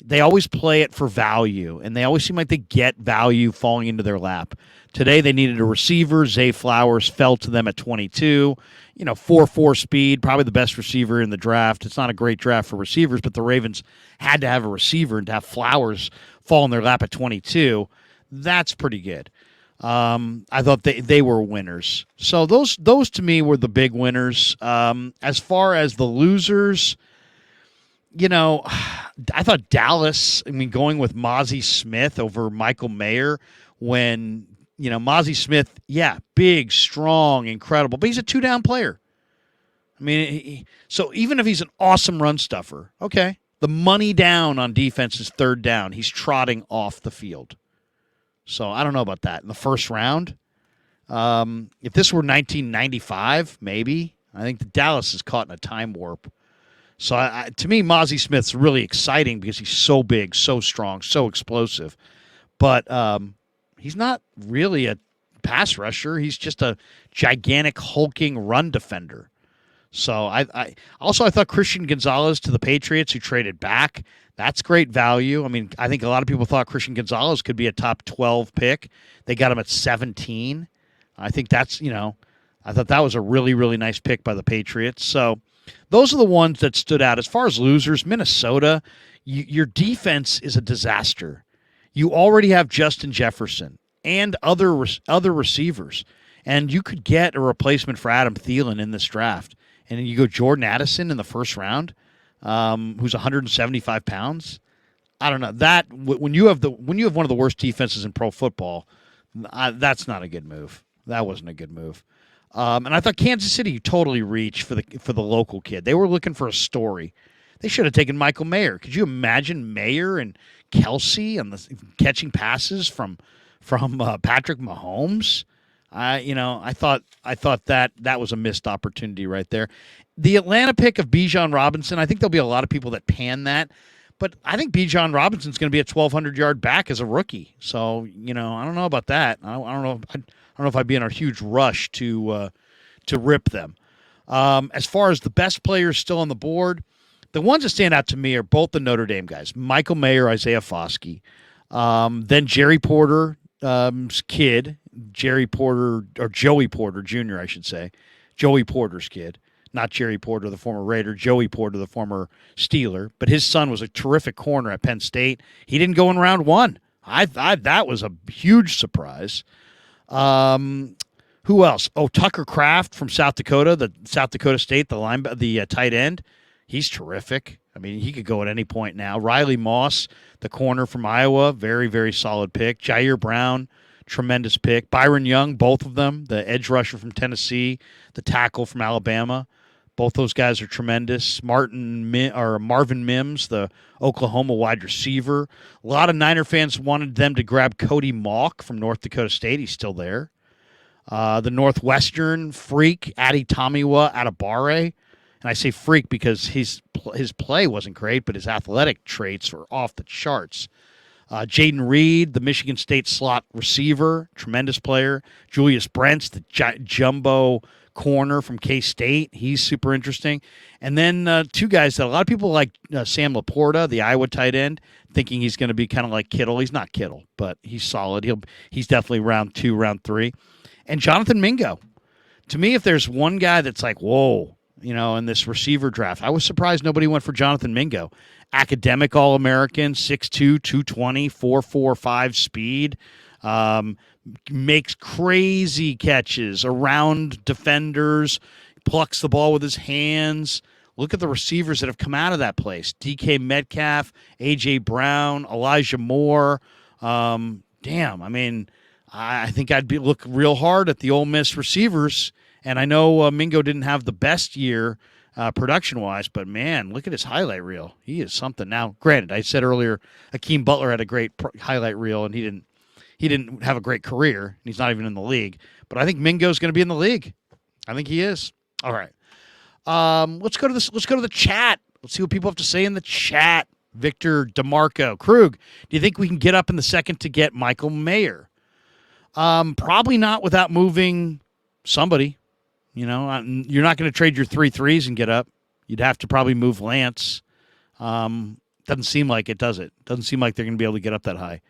They always play it for value, and they always seem like they get value falling into their lap. Today they needed a receiver. Zay Flowers fell to them at 22. 4.4 speed, probably the best receiver in the draft. It's not a great draft for receivers, but the Ravens had to have a receiver, and to have Flowers fall in their lap at 22, that's pretty good. I thought they were winners. So those to me were the big winners. As far as the losers, I thought Dallas, going with Mozzie Smith over Michael Mayer when, Mozzie Smith, big, strong, incredible, but he's a two-down player. So even if he's an awesome run stuffer, okay, the money down on defense is third down. He's trotting off the field. So I don't know about that. In the first round, if this were 1995, maybe. I think the Dallas is caught in a time warp. So to me, Mozzie Smith's really exciting because he's so big, so strong, so explosive. But he's not really a pass rusher. He's just a gigantic, hulking run defender. So I thought Christian Gonzalez to the Patriots, who traded back, that's great value. I think a lot of people thought Christian Gonzalez could be a top 12 pick. They got him at 17. I think that's, I thought that was a really, really nice pick by the Patriots. So those are the ones that stood out. As far as losers, Minnesota, your defense is a disaster. You already have Justin Jefferson and other receivers, and you could get a replacement for Adam Thielen in this draft. And then you go Jordan Addison in the first round, who's 175 pounds. I don't know that when you have one of the worst defenses in pro football, that's not a good move. That wasn't a good move. And I thought Kansas City totally reached for the local kid. They were looking for a story. They should have taken Michael Mayer. Could you imagine Mayer and Kelsey and catching passes from Patrick Mahomes? I thought that was a missed opportunity right there. The Atlanta pick of Bijan Robinson, I think there'll be a lot of people that pan that, but I think Bijan Robinson's going to be a 1,200-yard back as a rookie. So I don't know about that. I don't know if I'd be in a huge rush to rip them. As far as the best players still on the board, the ones that stand out to me are both the Notre Dame guys, Michael Mayer, Isaiah Foskey, then Jerry Porter. Kid, Jerry Porter, or Joey Porter Jr., I should say. Joey Porter's kid. Not Jerry Porter, the former Raider. Joey Porter, the former Steeler. But his son was a terrific corner at Penn State. He didn't go in round one. That was a huge surprise. Who else? Oh, Tucker Kraft from South Dakota, the South Dakota State, the tight end. He's terrific. He could go at any point now. Riley Moss, the corner from Iowa, very, very solid pick. Jair Brown, tremendous pick. Byron Young, both of them, the edge rusher from Tennessee, the tackle from Alabama. Both those guys are tremendous. Marvin Mims, the Oklahoma wide receiver. A lot of Niner fans wanted them to grab Cody Mauch from North Dakota State. He's still there. The Northwestern freak, Adi Tamiwa out of Bahre. And I say freak because his play wasn't great, but his athletic traits were off the charts. Jaden Reed, the Michigan State slot receiver, tremendous player. Julius Brents, the jumbo corner from K-State. He's super interesting. And then two guys that a lot of people like, Sam Laporta, the Iowa tight end, thinking he's going to be kind of like Kittle. He's not Kittle, but he's solid. He's definitely round 2, round 3. And Jonathan Mingo. To me, if there's one guy that's like, whoa, in this receiver draft, I was surprised nobody went for Jonathan Mingo. Academic All-American, 6'2", 220, 4.45 speed. Makes crazy catches around defenders, plucks the ball with his hands. Look at the receivers that have come out of that place. DK Metcalf, A.J. Brown, Elijah Moore. I think I'd look real hard at the Ole Miss receivers. And I know Mingo didn't have the best year production-wise, but, man, look at his highlight reel. He is something. Now, granted, I said earlier Hakeem Butler had a great highlight reel, and he he didn't have a great career, and he's not even in the league. But I think Mingo's going to be in the league. I think he is. All right. Let's go to this. Let's go to the chat. Let's see what people have to say in the chat. Victor DeMarco. Krug, do you think we can get up in the second to get Michael Mayer? Probably not without moving somebody. You know, you're not going to trade your 3 threes and get up. You'd have to probably move Lance. Doesn't seem like it, does it? Doesn't seem like they're going to be able to get up that high.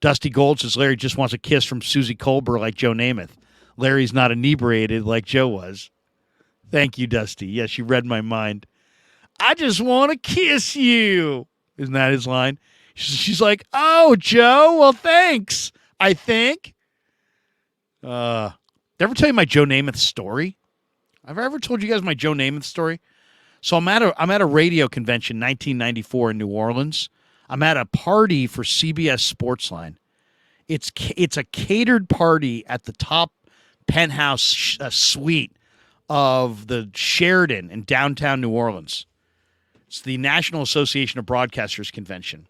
Dusty Gold says Larry just wants a kiss from Susie Colbert like Joe Namath. Larry's not inebriated like Joe was. Thank you, Dusty. Yes, you read my mind. I just want to kiss you. Isn't that his line? She's like, oh, Joe, well, thanks, I think. Did I ever tell you my Joe Namath story? Have I ever told you guys my Joe Namath story? So I'm at a radio convention, 1994 in New Orleans. I'm at a party for CBS Sportsline. It's a catered party at the top penthouse suite of the Sheraton in downtown New Orleans. It's the National Association of Broadcasters convention.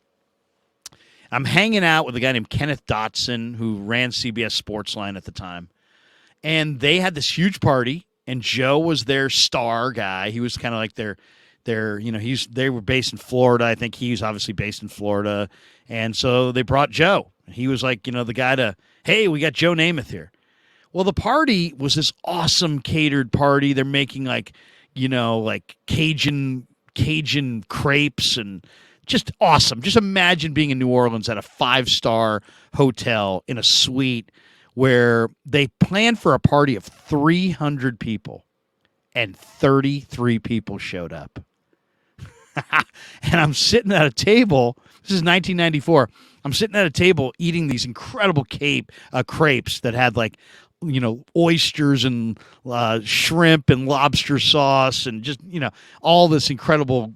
I'm hanging out with a guy named Kenneth Dotson, who ran CBS Sportsline at the time. And they had this huge party, and Joe was their star guy. He was kind of like their they were based in Florida. I think he was obviously based in Florida. And so they brought Joe. He was like, the guy hey, we got Joe Namath here. Well, the party was this awesome catered party. They're making like Cajun crepes and just awesome. Just imagine being in New Orleans at a 5-star hotel in a suite where they planned for a party of 300 people and 33 people showed up. And I'm sitting at a table. This is 1994. I'm sitting at a table eating these incredible crepes that had oysters and shrimp and lobster sauce and just, all this incredible.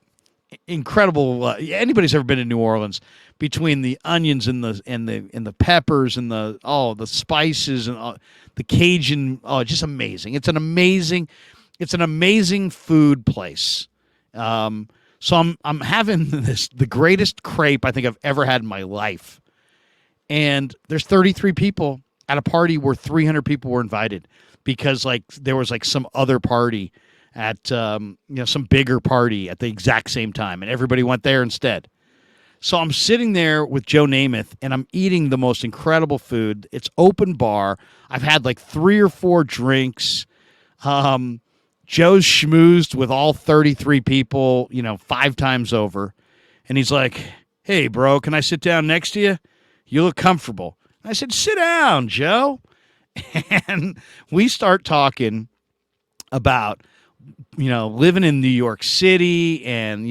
Anybody's ever been to New Orleans, between the onions and the peppers and the spices and the Cajun, just amazing. It's an amazing food place. So I'm having the greatest crepe I think I've ever had in my life. And there's 33 people at a party where 300 people were invited because there was some other party at some bigger party at the exact same time, and everybody went there instead. So I'm sitting there with Joe Namath, and I'm eating the most incredible food. It's open bar. I've had 3 or 4 drinks. Joe's schmoozed with all 33 people, 5 times over. And he's like, hey, bro, can I sit down next to you? You look comfortable. I said, sit down, Joe. And we start talking about, living in New York City and,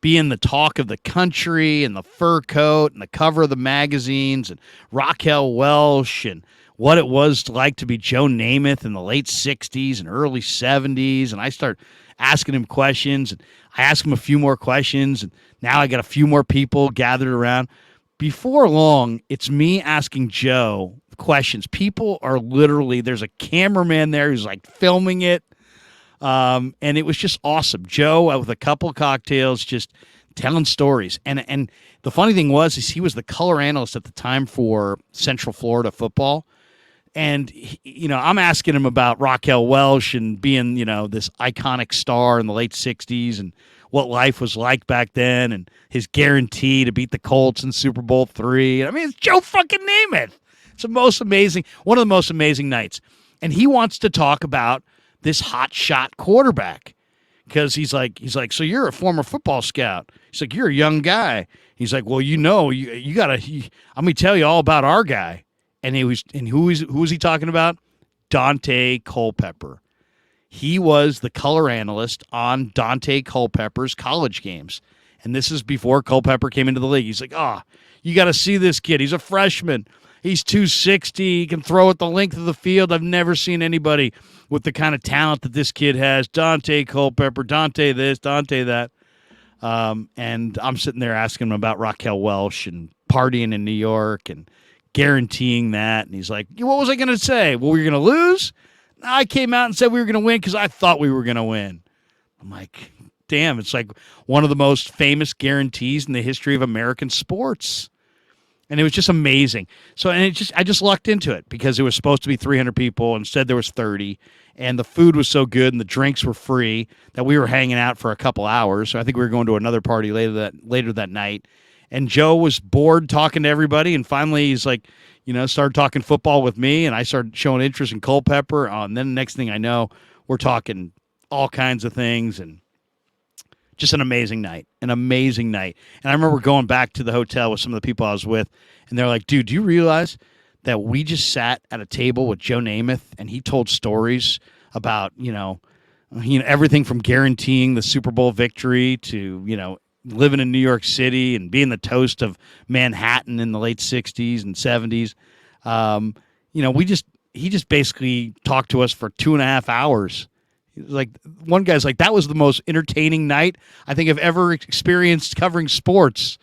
being the talk of the country and the fur coat and the cover of the magazines and Raquel Welch and what it was like to be Joe Namath in the late 60s and early 70s. And I start asking him questions, and I ask him a few more questions, and now I got a few more people gathered around. Before long, it's me asking Joe questions. People are literally, there's a cameraman there who's filming it. And it was just awesome. Joe, with a couple of cocktails, just telling stories. And the funny thing is he was the color analyst at the time for Central Florida football. And, I'm asking him about Raquel Welch and being, this iconic star in the late 60s and what life was like back then and his guarantee to beat the Colts in Super Bowl III. I mean, it's Joe fucking Namath. It's one of the most amazing nights. And he wants to talk about this hot shot quarterback because he's like, so you're a former football scout. He's like, you're a young guy. He's like, well, you gotta, I'm going to tell you all about our guy. And who was he talking about? Dante Culpepper. He was the color analyst on Dante Culpepper's college games. And this is before Culpepper came into the league. He's like, you got to see this kid. He's a freshman. He's 260. He can throw at the length of the field. I've never seen anybody with the kind of talent that this kid has. Dante Culpepper, Dante this, Dante that. And I'm sitting there asking him about Raquel Welch and partying in New York and guaranteeing that. And he's like, what was I going to say? Well, we were going to lose? I came out and said we were going to win because I thought we were going to win. I'm like, damn, it's like one of the most famous guarantees in the history of American sports. And it was just amazing. So, and I just lucked into it because it was supposed to be 300 people. Instead, there was 30, and the food was so good and the drinks were free that we were hanging out for a couple hours. So I think we were going to another party later that night. And Joe was bored talking to everybody, and finally he's like, started talking football with me, and I started showing interest in Culpepper. And then the next thing I know, we're talking all kinds of things, and just an amazing night. And I remember going back to the hotel with some of the people I was with, and they're like, dude, do you realize that we just sat at a table with Joe Namath, and he told stories about, everything from guaranteeing the Super Bowl victory to, living in New York City and being the toast of Manhattan in the late 60s and 70s. He just basically talked to us for 2.5 hours. Like, one guy's like, that was the most entertaining night I think I've ever experienced covering sports.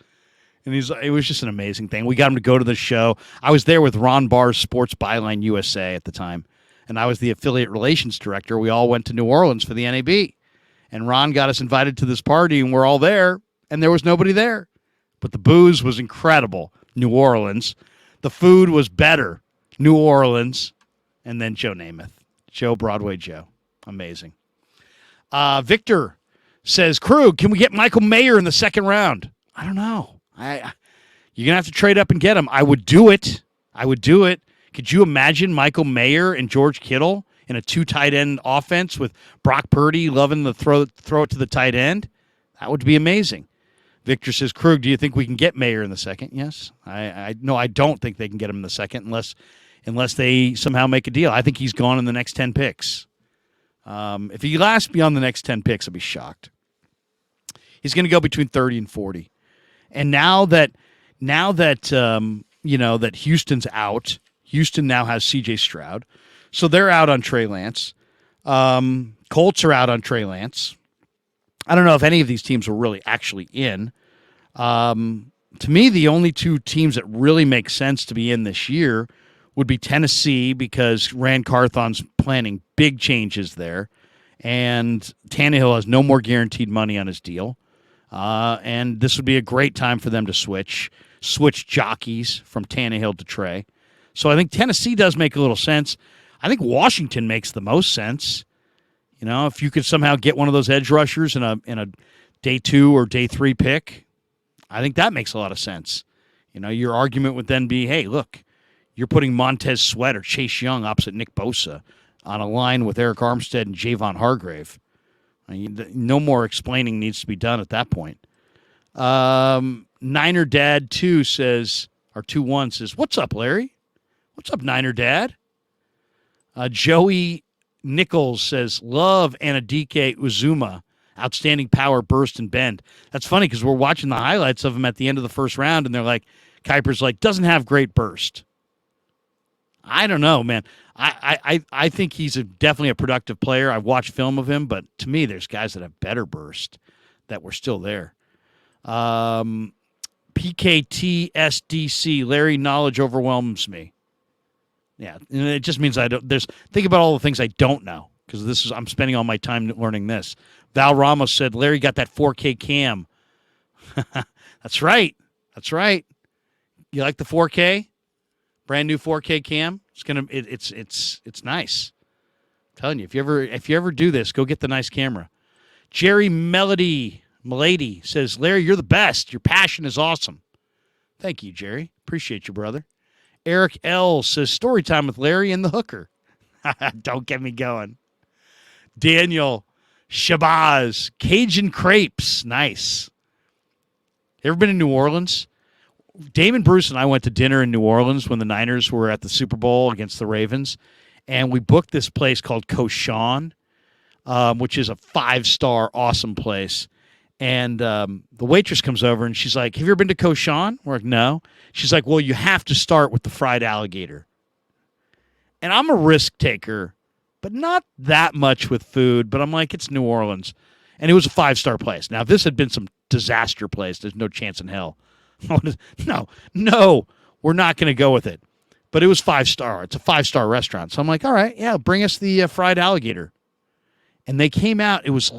And it was just an amazing thing. We got him to go to the show. I was there with Ron Barr's Sports Byline USA at the time, and I was the affiliate relations director. We all went to New Orleans for the NAB, and Ron got us invited to this party, and we're all there, and there was nobody there. But the booze was incredible. New Orleans. The food was better. New Orleans. And then Joe Namath. Broadway Joe. Amazing. Victor says, Krug, can we get Michael Mayer in the second round? I don't know. You're going to have to trade up and get him. I would do it. Could you imagine Michael Mayer and George Kittle in a 2 tight end offense with Brock Purdy loving to throw it to the tight end? That would be amazing. Victor says, Krug, do you think we can get Mayer in the second? Yes. No, I don't think they can get him in the second unless they somehow make a deal. I think he's gone in the next 10 picks. If he lasts beyond the next 10 picks, I'll be shocked. He's going to go between 30 and 40. And now that that Houston's out, Houston now has C.J. Stroud, so they're out on Trey Lance. Colts are out on Trey Lance. I don't know if any of these teams are really actually in. To me, the only 2 teams that really make sense to be in this year would be Tennessee, because Rand Carthon's planning big changes there, and Tannehill has no more guaranteed money on his deal. And this would be a great time for them to switch jockeys from Tannehill to Trey. So I think Tennessee does make a little sense. I think Washington makes the most sense. If you could somehow get one of those edge rushers in a day 2 or day 3 pick, I think that makes a lot of sense. Your argument would then be, hey, look, you're putting Montez Sweat or Chase Young opposite Nick Bosa on a line with Eric Armstead and Javon Hargrave. No more explaining needs to be done at that point. Niner Dad 2 says, or 2-1 says, what's up, Larry? What's up, Niner Dad? Joey Nichols says, love Anadike Uzuma. Outstanding power, burst, and bend. That's funny because we're watching the highlights of him at the end of the first round, and they're like, Kuiper's like, doesn't have great burst. I don't know, man. I think he's definitely a productive player. I've watched film of him, but to me, there's guys that have better burst that were still there. PKTSDC, Larry, knowledge overwhelms me. Yeah, and it just means I don't. Think about all the things I don't know, because I'm spending all my time learning this. Val Ramos said Larry got that 4K cam. That's right. You like the 4K? Brand new 4K cam. It's nice. I'm telling you, if you ever do this, go get the nice camera. Jerry Milady says, Larry, you're the best. Your passion is awesome. Thank you, Jerry. Appreciate you, brother. Eric L says, story time with Larry and the hooker. Don't get me going. Daniel Shabazz, Cajun crepes. Nice. Ever been in New Orleans? Damon Bruce and I went to dinner in New Orleans when the Niners were at the Super Bowl against the Ravens, and we booked this place called Cochon, which is a 5-star awesome place. And the waitress comes over, and she's like, have you ever been to Cochon? We're like, no. She's like, well, you have to start with the fried alligator. And I'm a risk taker, but not that much with food. But I'm like, it's New Orleans. And it was a 5-star place. Now, if this had been some disaster place, there's no chance in hell. No, we're not going to go with it. But it was 5-star. It's a 5-star restaurant. So I'm like, all right, yeah, bring us the fried alligator. And they came out. It was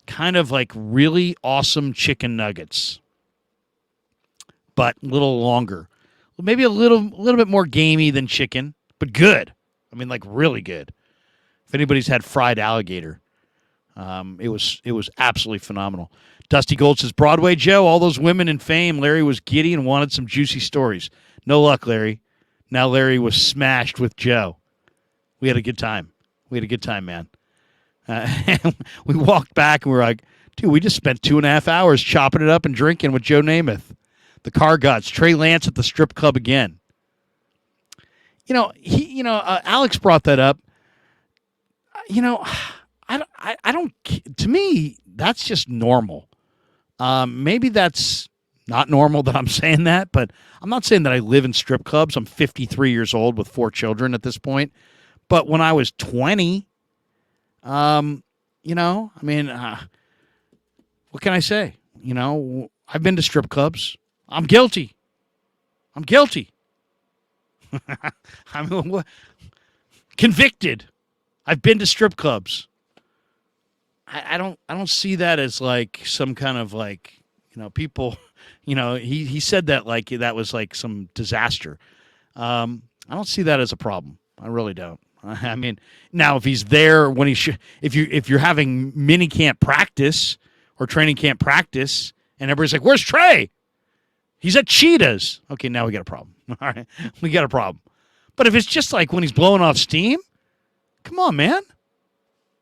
kind of like really awesome chicken nuggets. but a little longer. Maybe a little bit more gamey than chicken, but good. I mean, like really good. If anybody's had fried alligator, it was absolutely phenomenal. Dusty Gold says, Broadway Joe, all those women in fame. Larry was giddy and wanted some juicy stories. No luck, Larry. Now Larry was smashed with Joe. We had a good time. Man. And we walked back and we were like, dude, we just spent 2.5 hours chopping it up and drinking with Joe Namath. The Car Gods. Trey Lance at the strip club again. Alex brought that up. I don't. To me, that's just normal. Maybe that's not normal that I'm saying that, but I'm not saying that I live in strip clubs. I'm 53 years old with 4 children at this point. But when I was 20, what can I say? I've been to strip clubs. I'm guilty. I'm convicted. I've been to strip clubs. I don't see that as like some kind of like, people, he said that like that was like some disaster. I don't see that as a problem. I really don't. I mean, now if he's there when if you're having mini camp practice or training camp practice and everybody's like, where's Trey? He's at Cheetahs. Okay, now we got a problem. All right, we got a problem. But if it's just like when he's blowing off steam, come on, man.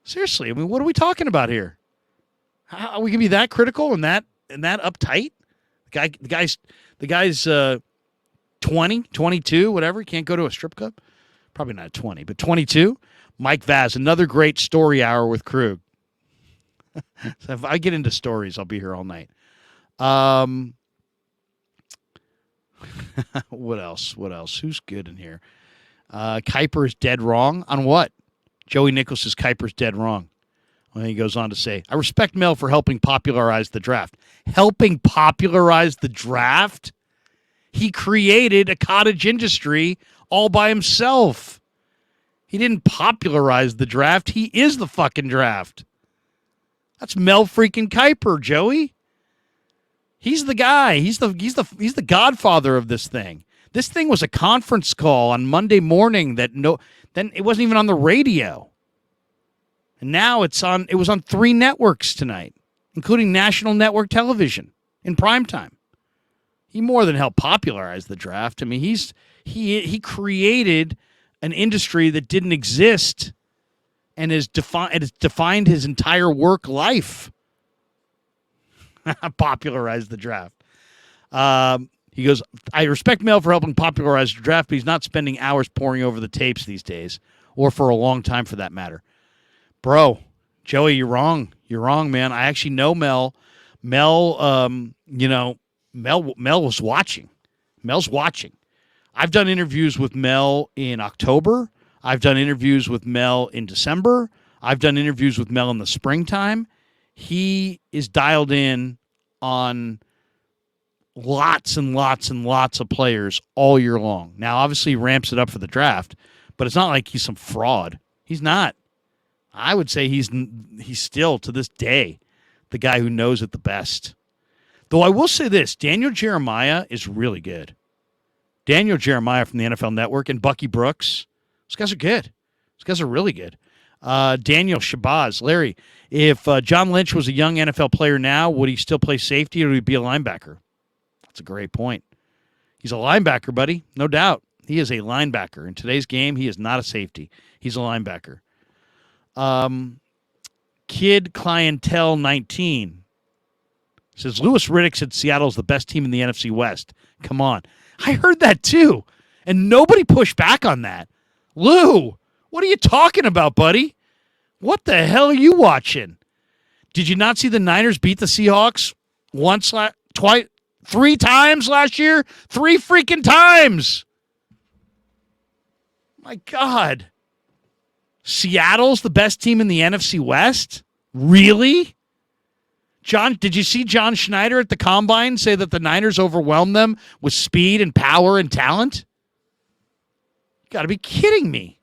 Seriously, I mean, what are we talking about here? How are we gonna be that critical and that uptight? The guy's 20, 22, whatever. He can't go to a strip club. Probably not 20, but 22. Mike Vaz, another great story hour with Krug. So if I get into stories, I'll be here all night. What else? Who's good in here? Kuiper is dead wrong on what? Joey Nichols says Kuiper's dead wrong. Well, he goes on to say, I respect Mel for helping popularize the draft. Helping popularize the draft? He created a cottage industry all by himself. He didn't popularize the draft. He is the fucking draft. That's Mel freaking Kuiper, Joey. He's the guy. He's the godfather of this thing. This thing was a conference call on Monday morning then it wasn't even on the radio. And now it was on 3 networks tonight, including national network television in primetime. He more than helped popularize the draft. I mean, he created an industry that didn't exist and has defined his entire work life. Popularized the draft. He goes, I respect Mel for helping popularize the draft, but he's not spending hours poring over the tapes these days, or for a long time for that matter. Bro, Joey, you're wrong. You're wrong, man. I actually know Mel. Mel was watching. Mel's watching. I've done interviews with Mel in October. I've done interviews with Mel in December. I've done interviews with Mel in the springtime. He is dialed in on lots and lots and lots of players all year long. Now, obviously, he ramps it up for the draft, but it's not like he's some fraud. He's not. I would say he's still, to this day, the guy who knows it the best. Though I will say this, Daniel Jeremiah is really good. Daniel Jeremiah from the NFL Network and Bucky Brooks, those guys are good. Those guys are really good. Daniel Shabazz, Larry, if John Lynch was a young NFL player now, would he still play safety or would he be a linebacker? That's a great point. He's a linebacker, buddy. No doubt. He is a linebacker. In today's game, he is not a safety. He's a linebacker. Kid Clientele 19 says, Louis Riddick said Seattle's the best team in the NFC West. Come on. I heard that too. And nobody pushed back on that. Lou, what are you talking about, buddy? What the hell are you watching? Did you not see the Niners beat the Seahawks twice, 3 times last year? 3 freaking times. My God. Seattle's the best team in the NFC West? Really? John, did you see John Schneider at the Combine say that the Niners overwhelmed them with speed and power and talent? You got to be kidding me.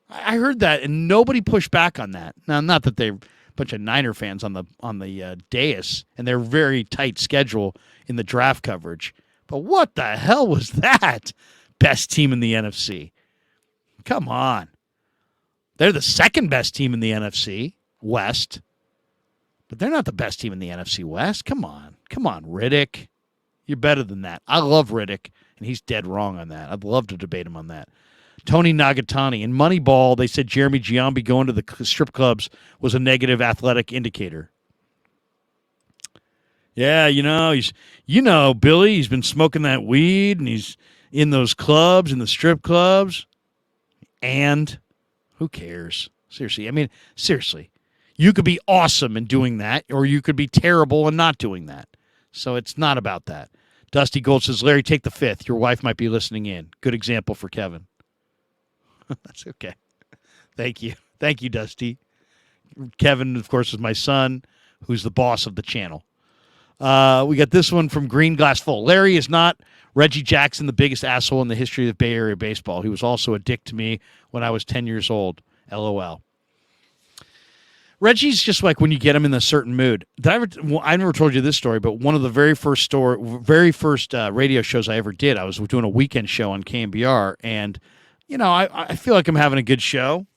I heard that, and nobody pushed back on that. Now, not that they're a bunch of Niner fans on the dais, and they're very tight schedule in the draft coverage. But what the hell was that? Best team in the NFC. Come on. They're the second best team in the NFC West. But they're not the best team in the NFC West. Come on. Come on, Riddick. You're better than that. I love Riddick, and he's dead wrong on that. I'd love to debate him on that. Tony Nagatani. In Moneyball, they said Jeremy Giambi going to the strip clubs was a negative athletic indicator. Yeah, Billy, he's been smoking that weed, and he's in those clubs, in the strip clubs. And who cares? Seriously. You could be awesome in doing that, or you could be terrible and not doing that. So it's not about that. Dusty Gold says, Larry, take the fifth. Your wife might be listening in. Good example for Kevin. That's okay. Thank you. Thank you, Dusty. Kevin, of course, is my son, who's the boss of the channel. We got this one from Green Glass Full. Larry is not Reggie Jackson, the biggest asshole in the history of Bay Area baseball. He was also a dick to me when I was 10 years old. LOL. Reggie's just like when you get him in a certain mood. I never told you this story, but one of the very first radio shows I ever did, I was doing a weekend show on KMBR, and I feel like I'm having a good show,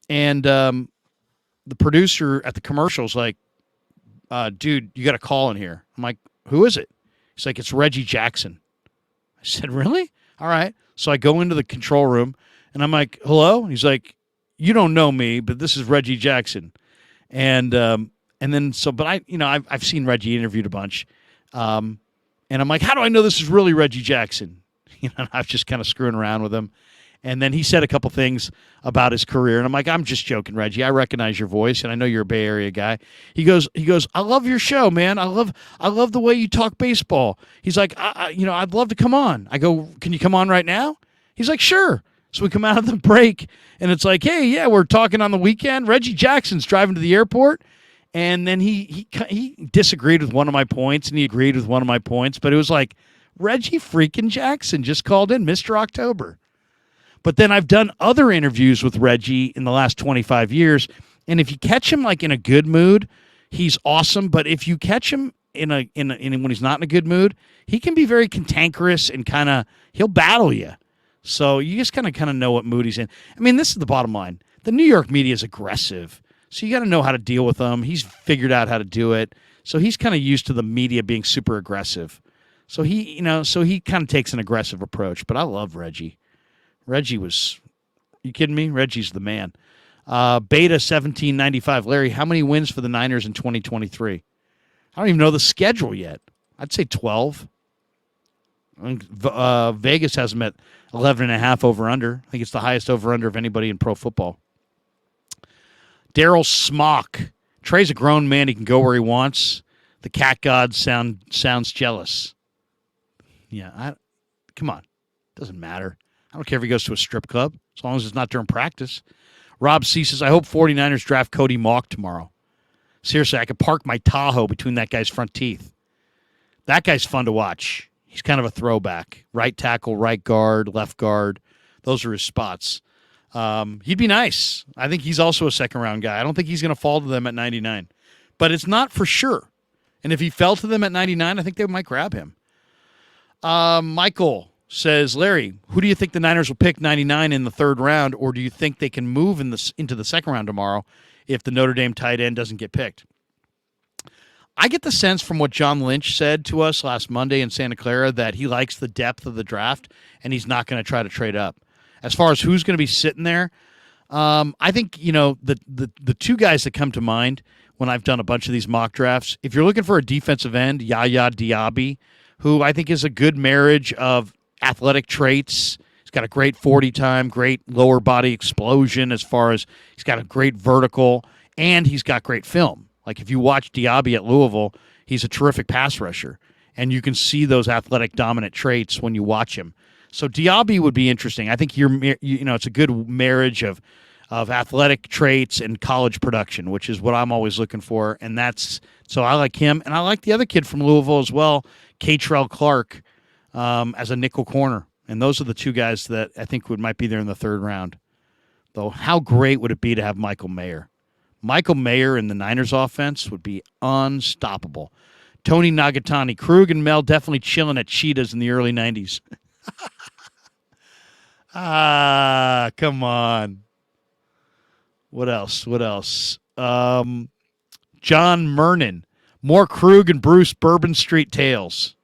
and the producer at the commercial's like, dude, you got a call in here. I'm like, who is it? He's like, it's Reggie Jackson. I said, really? All right. So I go into the control room, and I'm like, hello? He's like, you don't know me, but this is Reggie Jackson. And then I've seen Reggie interviewed a bunch, and I'm like, how do I know this is really Reggie Jackson? I was just kind of screwing around with him, and then he said a couple things about his career, and I'm like, I'm just joking, Reggie. I recognize your voice, and I know you're a Bay Area guy. He goes, I love your show, man. I love the way you talk baseball. He's like, I'd love to come on. I go, can you come on right now? He's like, sure. So we come out of the break, and it's like, hey, yeah, we're talking on the weekend. Reggie Jackson's driving to the airport, and then he disagreed with one of my points, and he agreed with one of my points, but it was like, Reggie freaking Jackson just called in, Mr. October. But then I've done other interviews with Reggie in the last 25 years, and if you catch him like in a good mood, he's awesome. But if you catch him in when he's not in a good mood, he can be very cantankerous and he'll battle you. So you just kind of know what mood he's in. I mean, this is the bottom line. The New York media is aggressive, so you got to know how to deal with them. He's figured out how to do it, so he's kind of used to the media being super aggressive. So he kind of takes an aggressive approach. But I love Reggie. Reggie was, you kidding me? Reggie's the man. Beta 1795. Larry, how many wins for the Niners in 2023? I don't even know the schedule yet. I'd say 12. Vegas has them at 11.5 over-under. I think it's the highest over-under of anybody in pro football. Daryl Smock. Trey's a grown man. He can go where he wants. The cat god sounds jealous. Yeah, come on. Doesn't matter. I don't care if he goes to a strip club, as long as it's not during practice. Rob C. says, I hope 49ers draft Cody Mauch tomorrow. Seriously, I could park my Tahoe between that guy's front teeth. That guy's fun to watch. He's kind of a throwback. Right tackle, right guard, left guard. Those are his spots. He'd be nice. I think he's also a second-round guy. I don't think he's going to fall to them at 99. But it's not for sure. And if he fell to them at 99, I think they might grab him. Michael says, Larry, who do you think the Niners will pick 99 in the third round, or do you think they can move into the second round tomorrow if the Notre Dame tight end doesn't get picked? I get the sense from what John Lynch said to us last Monday in Santa Clara that he likes the depth of the draft and he's not going to try to trade up. As far as who's going to be sitting there, I think, the two guys that come to mind when I've done a bunch of these mock drafts, if you're looking for a defensive end, Yaya Diaby, who I think is a good marriage of athletic traits. He's got a great 40 time, great lower body explosion as far as he's got a great vertical, and he's got great film. Like if you watch Diaby at Louisville, he's a terrific pass rusher, and you can see those athletic dominant traits when you watch him. So Diaby would be interesting. I think it's a good marriage of athletic traits and college production, which is what I'm always looking for, and so I like him, and I like the other kid from Louisville as well, Catrell Clark, as a nickel corner. And those are the two guys that I think might be there in the third round. Though how great would it be to have Michael Mayer? Michael Mayer in the Niners offense would be unstoppable. Tony Nagatani. Krug and Mel definitely chilling at Cheetahs in the early 90s. Come on. What else? John Mernon. More Krug and Bruce Bourbon Street tales.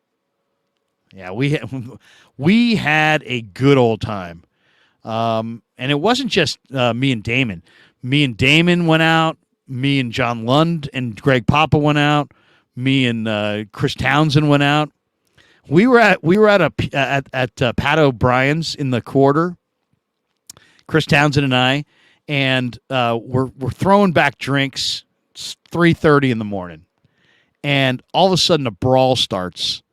Yeah, we had a good old time. And it wasn't just me and Damon. Me and Damon went out. Me and John Lund and Greg Papa went out. Me and Chris Townsend went out. We were at Pat O'Brien's in the quarter. Chris Townsend and I, and we're throwing back drinks. It's 3:30 in the morning, and all of a sudden a brawl starts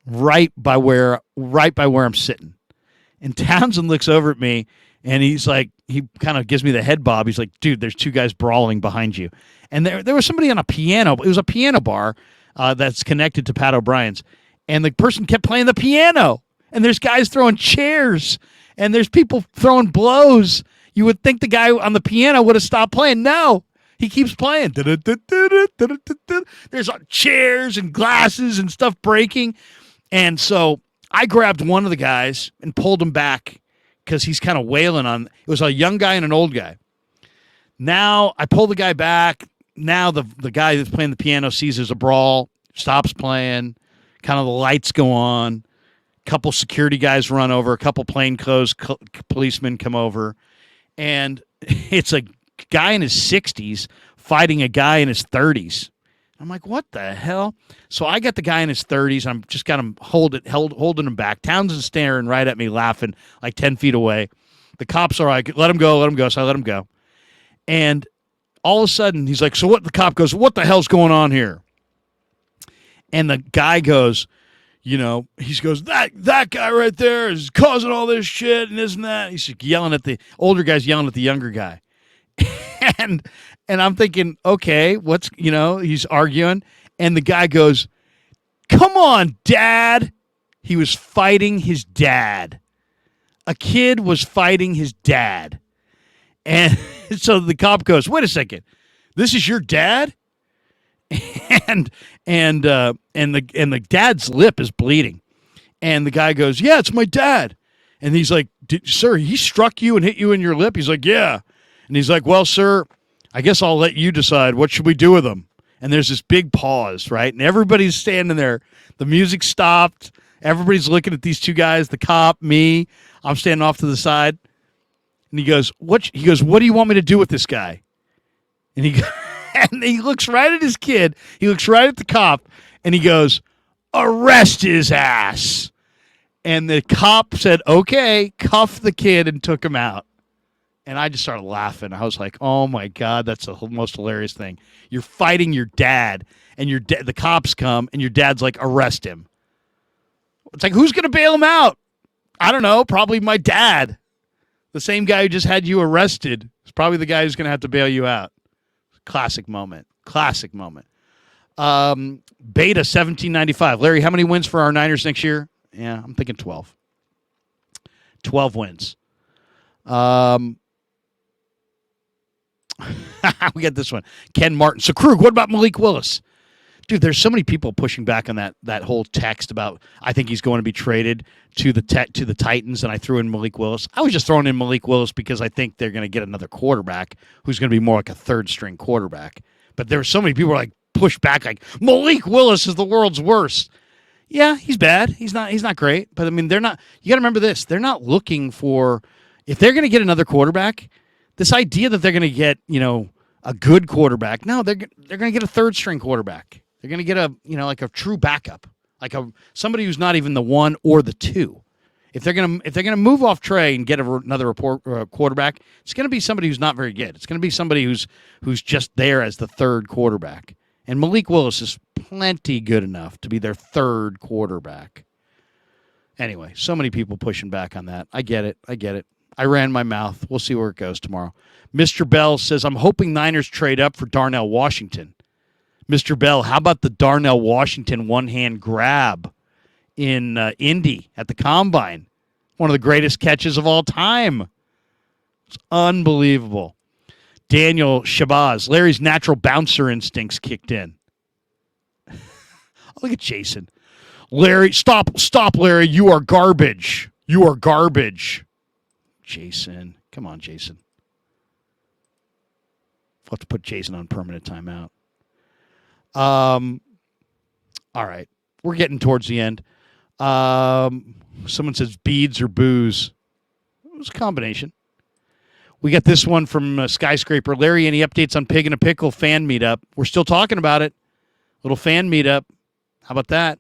right by where I'm sitting. And Townsend looks over at me, and he's like, he kind of gives me the head bob. He's like, dude, there's two guys brawling behind you. And there was somebody on a piano. It was a piano bar that's connected to Pat O'Brien's. And the person kept playing the piano. And there's guys throwing chairs. And there's people throwing blows. You would think the guy on the piano would have stopped playing. No, he keeps playing. There's chairs and glasses and stuff breaking. And so I grabbed one of the guys and pulled him back because he's kind of wailing on. It was a young guy and an old guy. Now I pull the guy back. Now the guy that's playing the piano sees there's a brawl, stops playing, kind of the lights go on. A couple security guys run over. A couple plainclothes policemen come over. And it's a guy in his 60s fighting a guy in his 30s. I'm like, what the hell? So I got the guy in his 30s. I'm just got him holding him back. Townsend's staring right at me, laughing like 10 feet away. The cops are like, let him go. So I let him go. And all of a sudden, he's like, so what? The cop goes, what the hell's going on here? And the guy goes, he goes, that guy right there is causing all this shit and this and that. He's yelling at the older guy's yelling at the younger guy. And I'm thinking, okay, he's arguing. And the guy goes, come on, Dad. He was fighting his dad. A kid was fighting his dad. And so the cop goes, wait a second, this is your dad? And the dad's lip is bleeding. And the guy goes, yeah, it's my dad. And he's like, sir, he struck you and hit you in your lip? He's like, yeah. And he's like, well, sir, I guess I'll let you decide. What should we do with him? And there's this big pause, right? And everybody's standing there. The music stopped. Everybody's looking at these two guys, the cop, me. I'm standing off to the side. And he goes, what do you want me to do with this guy? And he looks right at his kid. He looks right at the cop. And he goes, arrest his ass. And the cop said, okay, cuff the kid, and took him out. And I just started laughing. I was like, oh, my God, that's the most hilarious thing. You're fighting your dad, and the cops come, and your dad's like, arrest him. It's like, who's going to bail him out? I don't know, probably my dad. The same guy who just had you arrested is probably the guy who's going to have to bail you out. Classic moment. Beta 1795. Larry, how many wins for our Niners next year? Yeah, I'm thinking 12. 12 wins. We got this one. Ken Martin. So, Krug, what about Malik Willis? Dude, there's so many people pushing back on that whole text about I think he's going to be traded to the Titans, and I threw in Malik Willis. I was just throwing in Malik Willis because I think they're going to get another quarterback who's going to be more like a third-string quarterback. But there were so many people who like pushed back like Malik Willis is the world's worst. Yeah, he's bad. He's not great. But I mean, they're not. You got to remember this. They're not looking for if they're going to get another quarterback. This idea that they're going to get a good quarterback. No, they're going to get a third-string quarterback. They're going to get like a true backup, like somebody who's not even the one or the two. If they're going to move off Trey and get another quarterback, it's going to be somebody who's not very good. It's going to be somebody who's just there as the third quarterback. And Malik Willis is plenty good enough to be their third quarterback. Anyway, so many people pushing back on that. I get it. I ran my mouth. We'll see where it goes tomorrow. Mr. Bell says, I'm hoping Niners trade up for Darnell Washington. Mr. Bell, how about the Darnell Washington one-hand grab in Indy at the Combine? One of the greatest catches of all time. It's unbelievable. Daniel Shabazz, Larry's natural bouncer instincts kicked in. Look at Jason. Larry, stop, Larry. You are garbage. You are garbage. Jason. Come on, Jason. Let's put Jason on permanent timeout. All right. We're getting towards the end. Someone says beads or booze. It was a combination. We got this one from Skyscraper. Larry, any updates on Pig and a Pickle fan meetup? We're still talking about it. Little fan meetup. How about that?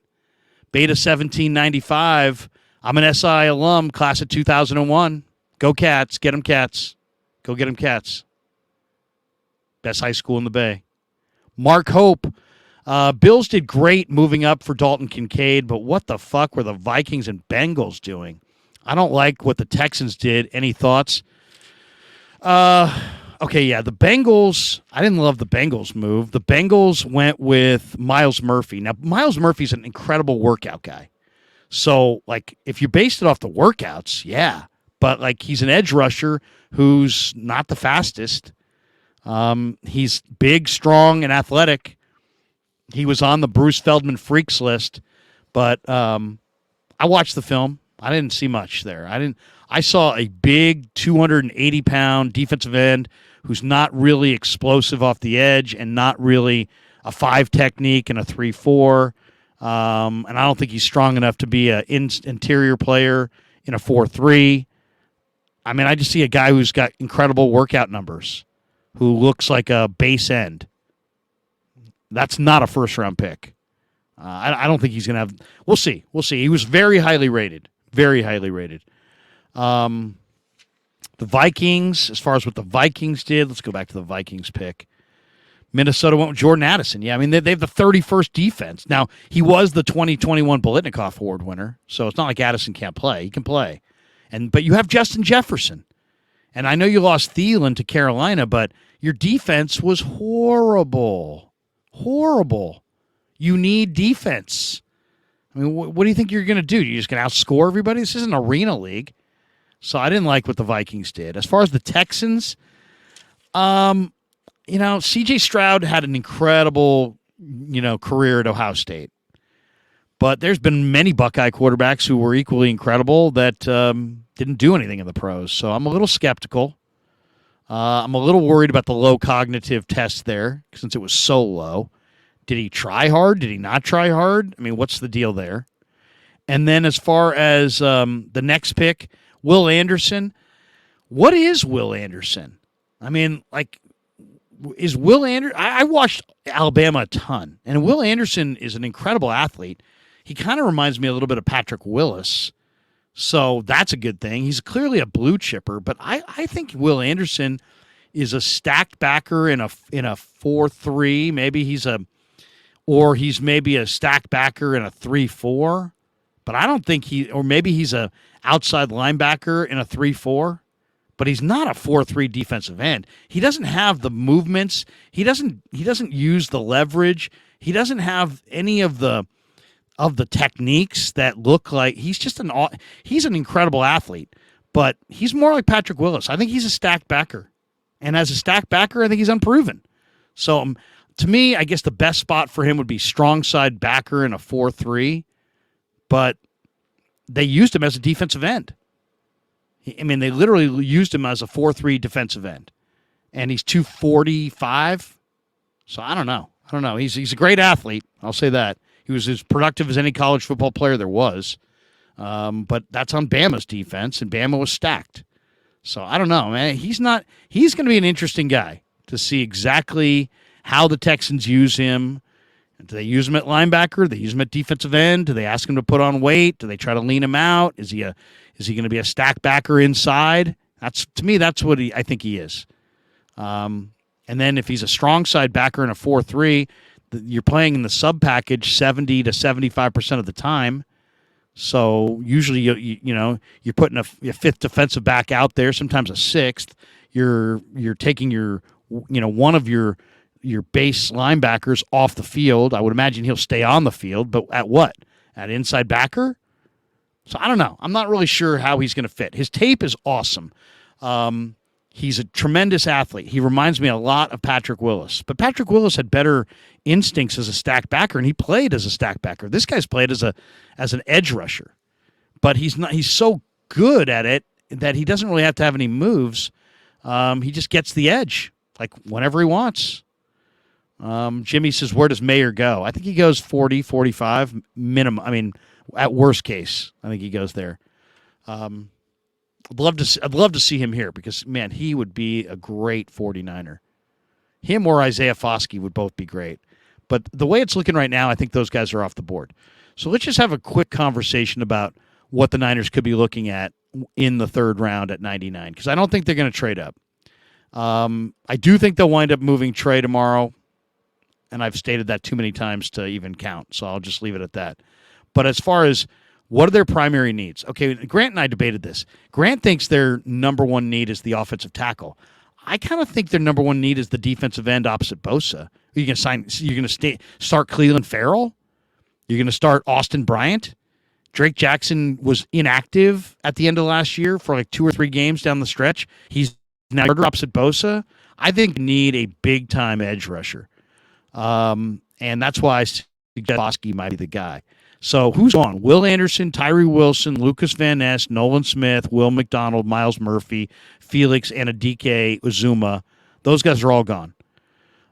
Beta 1795. I'm an SI alum, class of 2001. Go Cats. Get them Cats. Go get them Cats. Best high school in the Bay. Mark Hope. Bills did great moving up for Dalton Kincaid, but what the fuck were the Vikings and Bengals doing? I don't like what the Texans did. Any thoughts? Okay, yeah, the Bengals, I didn't love the Bengals move. The Bengals went with Miles Murphy. Now, Miles Murphy's an incredible workout guy. So, like, if you based it off the workouts, yeah. But, like, he's an edge rusher who's not the fastest. He's big, strong, and athletic. He was on the Bruce Feldman freaks list. But I watched the film. I didn't see much there. I saw a big 280-pound defensive end who's not really explosive off the edge and not really a 5 technique and a 3-4. And I don't think he's strong enough to be an interior player in a 4-3. I mean, I just see a guy who's got incredible workout numbers, who looks like a base end. That's not a first-round pick. I don't think he's going to have – we'll see. We'll see. He was very highly rated. Very highly rated. The Vikings, as far as what the Vikings did, let's go back to the Vikings pick. Minnesota went with Jordan Addison. Yeah, I mean, they have the 31st defense. Now, he was the 2021 Biletnikoff Award winner, so it's not like Addison can't play. He can play. But you have Justin Jefferson. And I know you lost Thielen to Carolina, but your defense was horrible. Horrible. You need defense. I mean, what do you think you're going to do? You're just going to outscore everybody? This isn't an arena league. So I didn't like what the Vikings did. As far as the Texans, C.J. Stroud had an incredible, career at Ohio State. But there's been many Buckeye quarterbacks who were equally incredible that didn't do anything in the pros. So I'm a little skeptical. I'm a little worried about the low cognitive test there since it was so low. Did he try hard? Did he not try hard? I mean, what's the deal there? And then as far as the next pick, Will Anderson. What is Will Anderson? I mean, like, is Will Anderson? I watched Alabama a ton, and Will Anderson is an incredible athlete. He kind of reminds me a little bit of Patrick Willis, so that's a good thing. He's clearly a blue chipper, but I think Will Anderson is a stacked backer in a 4-3. Maybe he's maybe a stacked backer in a 3-4. But I don't think maybe he's a outside linebacker in a 3-4. But he's not a 4-3 defensive end. He doesn't have the movements. He doesn't use the leverage. He doesn't have any of the techniques that look like he's an incredible athlete, but he's more like Patrick Willis. I think he's a stacked backer. And as a stacked backer, I think he's unproven. So to me, I guess the best spot for him would be strong side backer in a 4-3, but they used him as a defensive end. I mean, they literally used him as a 4-3 defensive end, and he's 245. So I don't know. He's a great athlete. I'll say that. He was as productive as any college football player there was. But that's on Bama's defense, and Bama was stacked. So I don't know, man. He's going to be an interesting guy to see exactly how the Texans use him. Do they use him at linebacker? Do they use him at defensive end? Do they ask him to put on weight? Do they try to lean him out? Is he going to be a stack backer inside? To me, that's what I think he is. And then if he's a strong side backer in a 4-3, you're playing in the sub package 70 to 75% of the time. So usually you're putting a fifth defensive back out there, sometimes a sixth. You're taking your one of your base linebackers off the field. I would imagine he'll stay on the field, but at what? At inside backer? So I don't know. I'm not really sure how he's going to fit. His tape is awesome. He's a tremendous athlete. He reminds me a lot of Patrick Willis. But Patrick Willis had better instincts as a stack backer, and he played as a stack backer. This guy's played as an edge rusher. But he's so good at it that he doesn't really have to have any moves. He just gets the edge, like whenever he wants. Jimmy says, where does Mayer go? I think he goes 40, 45 minimum. I mean, at worst case, I think he goes there. I'd love to see him here because, man, he would be a great 49er. Him or Isaiah Foskey would both be great. But the way it's looking right now, I think those guys are off the board. So let's just have a quick conversation about what the Niners could be looking at in the third round at 99, because I don't think they're going to trade up. I do think they'll wind up moving Trey tomorrow, and I've stated that too many times to even count, so I'll just leave it at that. But as far as what are their primary needs? Okay, Grant and I debated this. Grant thinks their number one need is the offensive tackle. I kind of think their number one need is the defensive end opposite Bosa. You're going to start Cleveland Farrell? You're going to start Austin Bryant? Drake Jackson was inactive at the end of last year for like 2 or 3 games down the stretch. He's now opposite Bosa. I think you need a big-time edge rusher. And that's why I suggest Foskey might be the guy. So who's on? Will Anderson, Tyree Wilson, Lucas Van Ness, Nolan Smith, Will McDonald, Miles Murphy, Felix Anadike Uzuma. Those guys are all gone.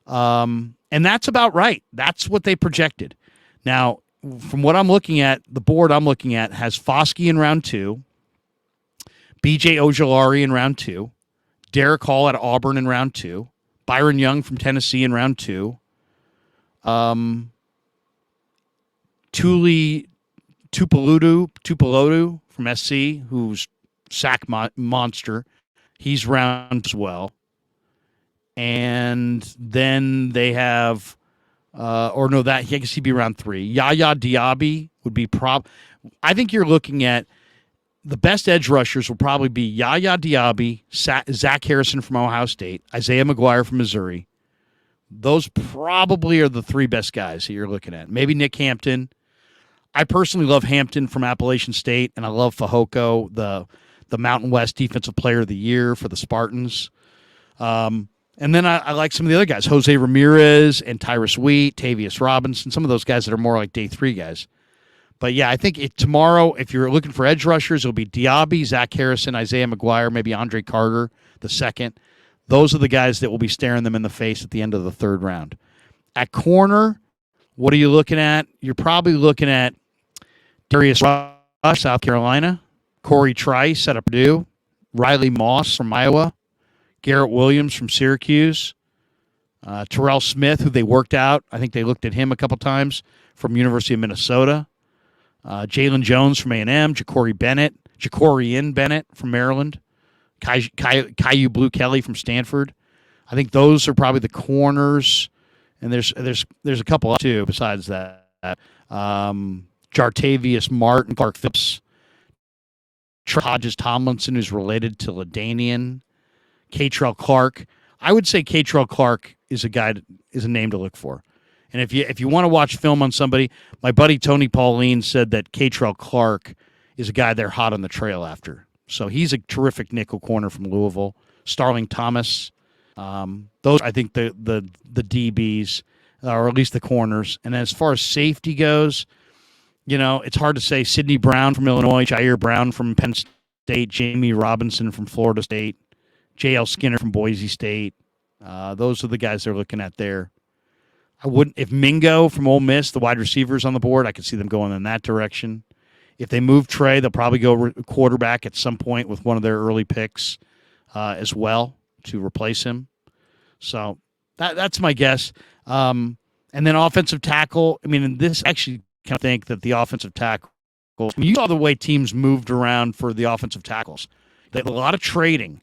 And that's about right. That's what they projected. Now, from what I'm looking at, the board I'm looking at has Foskey in round 2, B.J. Ojolari in round 2, Derek Hall at Auburn in round 2, Byron Young from Tennessee in round 2, Tupelodu from SC, who's sack monster. He's round as well. And then they have, I guess he'd be round 3. Yaya Diaby would be I think you're looking at the best edge rushers will probably be Yaya Diaby, Zach Harrison from Ohio State, Isaiah McGuire from Missouri. Those probably are the 3 best guys that you're looking at. Maybe Nick Hampton. I personally love Hampton from Appalachian State, and I love Fehoko, the Mountain West Defensive Player of the Year for the Spartans. And then I like some of the other guys, Jose Ramirez and Tyrus Wheat, Tavius Robinson, some of those guys that are more like day 3 guys. But, yeah, I think tomorrow, if you're looking for edge rushers, it'll be Diaby, Zach Harrison, Isaiah McGuire, maybe Andre Carter, the second. Those are the guys that will be staring them in the face at the end of the third round. At corner, what are you looking at? You're probably looking at Darius Rush, South Carolina, Corey Trice out of Purdue, Riley Moss from Iowa, Garrett Williams from Syracuse, Terrell Smith, who they worked out. I think they looked at him a couple times from University of Minnesota. Jalen Jones from A&M, Jacorian Bennett from Maryland, Caillou Blue Kelly from Stanford. I think those are probably the corners, and there's a couple too besides that. Jartavius Martin, Clark Phillips, Hodges Tomlinson, who's related to LaDainian, Catrell Clark. I would say Catrell Clark is a name to look for. And if you want to watch film on somebody, my buddy Tony Pauline said that Catrell Clark is a guy they're hot on the trail after. So he's a terrific nickel corner from Louisville. Starling Thomas. Those, I think, the DBs, or at least the corners. And as far as safety goes, it's hard to say. Sidney Brown from Illinois, Jair Brown from Penn State, Jamie Robinson from Florida State, J.L. Skinner from Boise State. Those are the guys they're looking at there. If Mingo from Ole Miss, the wide receivers on the board, I could see them going in that direction. If they move Trey, they'll probably go quarterback at some point with one of their early picks as well to replace him. So that's my guess. And then offensive tackle. I mean, this actually kind of think that the offensive tackle. You saw the way teams moved around for the offensive tackles. They had a lot of trading.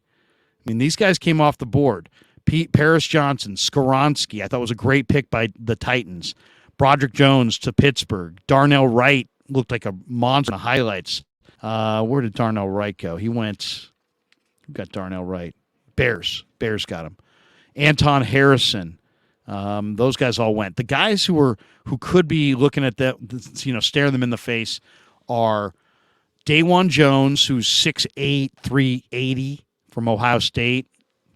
I mean, these guys came off the board. Paris Johnson, Skoronski, I thought was a great pick by the Titans. Broderick Jones to Pittsburgh. Darnell Wright looked like a monster in the highlights. Where did Darnell Wright go? Who got Darnell Wright? Bears got him. Anton Harrison. Those guys all went. The guys who could be looking at staring them in the face are Dawan Jones, who's 6'8", 380 from Ohio State.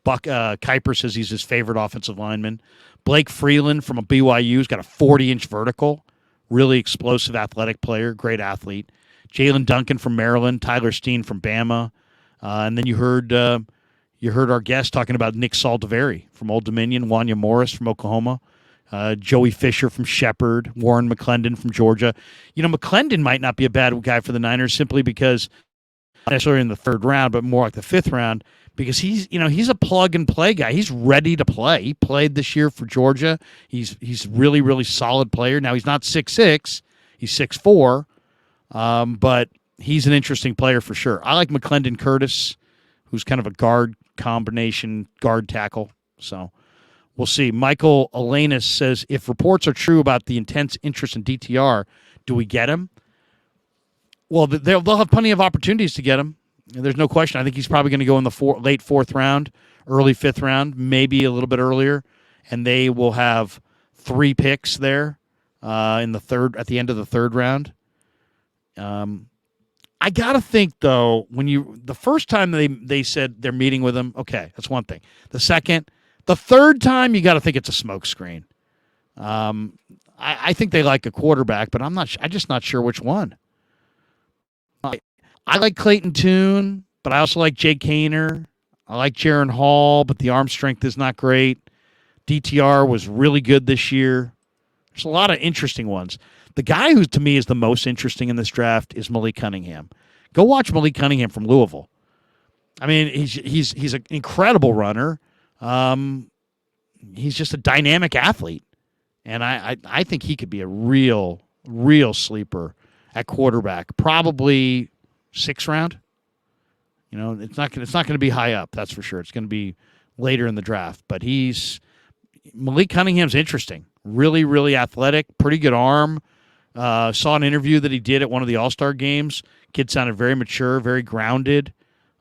Buck Kuiper says he's his favorite offensive lineman. Blake Freeland from a BYU's got a 40-inch vertical, really explosive, athletic player, great athlete. Jalen Duncan from Maryland, Tyler Steen from Bama, and then you heard our guest talking about Nick Saldiveri from Old Dominion, Wanya Morris from Oklahoma, Joey Fisher from Shepherd, Warren McClendon from Georgia. McClendon might not be a bad guy for the Niners simply because not necessarily in the third round, but more like the fifth round, because he's a plug and play guy. He's ready to play. He played this year for Georgia. He's really, really solid player. Now he's not 6'6", he's 6'4", but he's an interesting player for sure. I like McClendon Curtis, who's kind of a guard combination, guard tackle. So we'll see. Michael Alanis says, if reports are true about the intense interest in DTR, do we get him? Well, they'll have plenty of opportunities to get him. There's no question. I think he's probably going to go in the late fourth round, early fifth round, maybe a little bit earlier, and they will have 3 picks there at the end of the third round. I gotta think though, the first time they said they're meeting with him, okay, that's one thing. The third time, you got to think it's a smokescreen. I think they like a quarterback, but I'm just not sure which one. I like Clayton Tune, but I also like Jake Kaner. I like Jaron Hall, but the arm strength is not great. DTR was really good this year. There's a lot of interesting ones. The guy who, to me, is the most interesting in this draft is Malik Cunningham. Go watch Malik Cunningham from Louisville. I mean, he's an incredible runner. He's just a dynamic athlete. And I think he could be a real sleeper at quarterback. Probably 6th round. It's not going to be high up, that's for sure. It's going to be later in the draft. But Malik Cunningham's interesting. Really, really athletic, pretty good arm. Saw an interview that he did at one of the All-Star games. Kid sounded very mature, very grounded.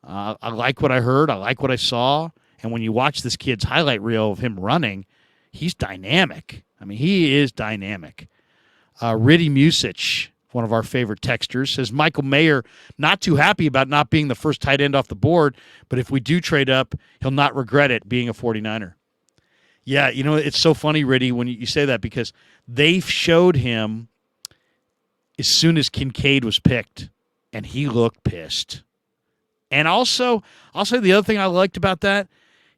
I like what I heard. I like what I saw. And when you watch this kid's highlight reel of him running, he's dynamic. I mean, he is dynamic. Riddy Musich, one of our favorite texters, says Michael Mayer not too happy about not being the first tight end off the board, but if we do trade up, he'll not regret it being a 49er. Yeah, it's so funny, Riddy, when you say that, because they showed him as soon as Kincaid was picked, and he looked pissed. And also, I'll say the other thing I liked about that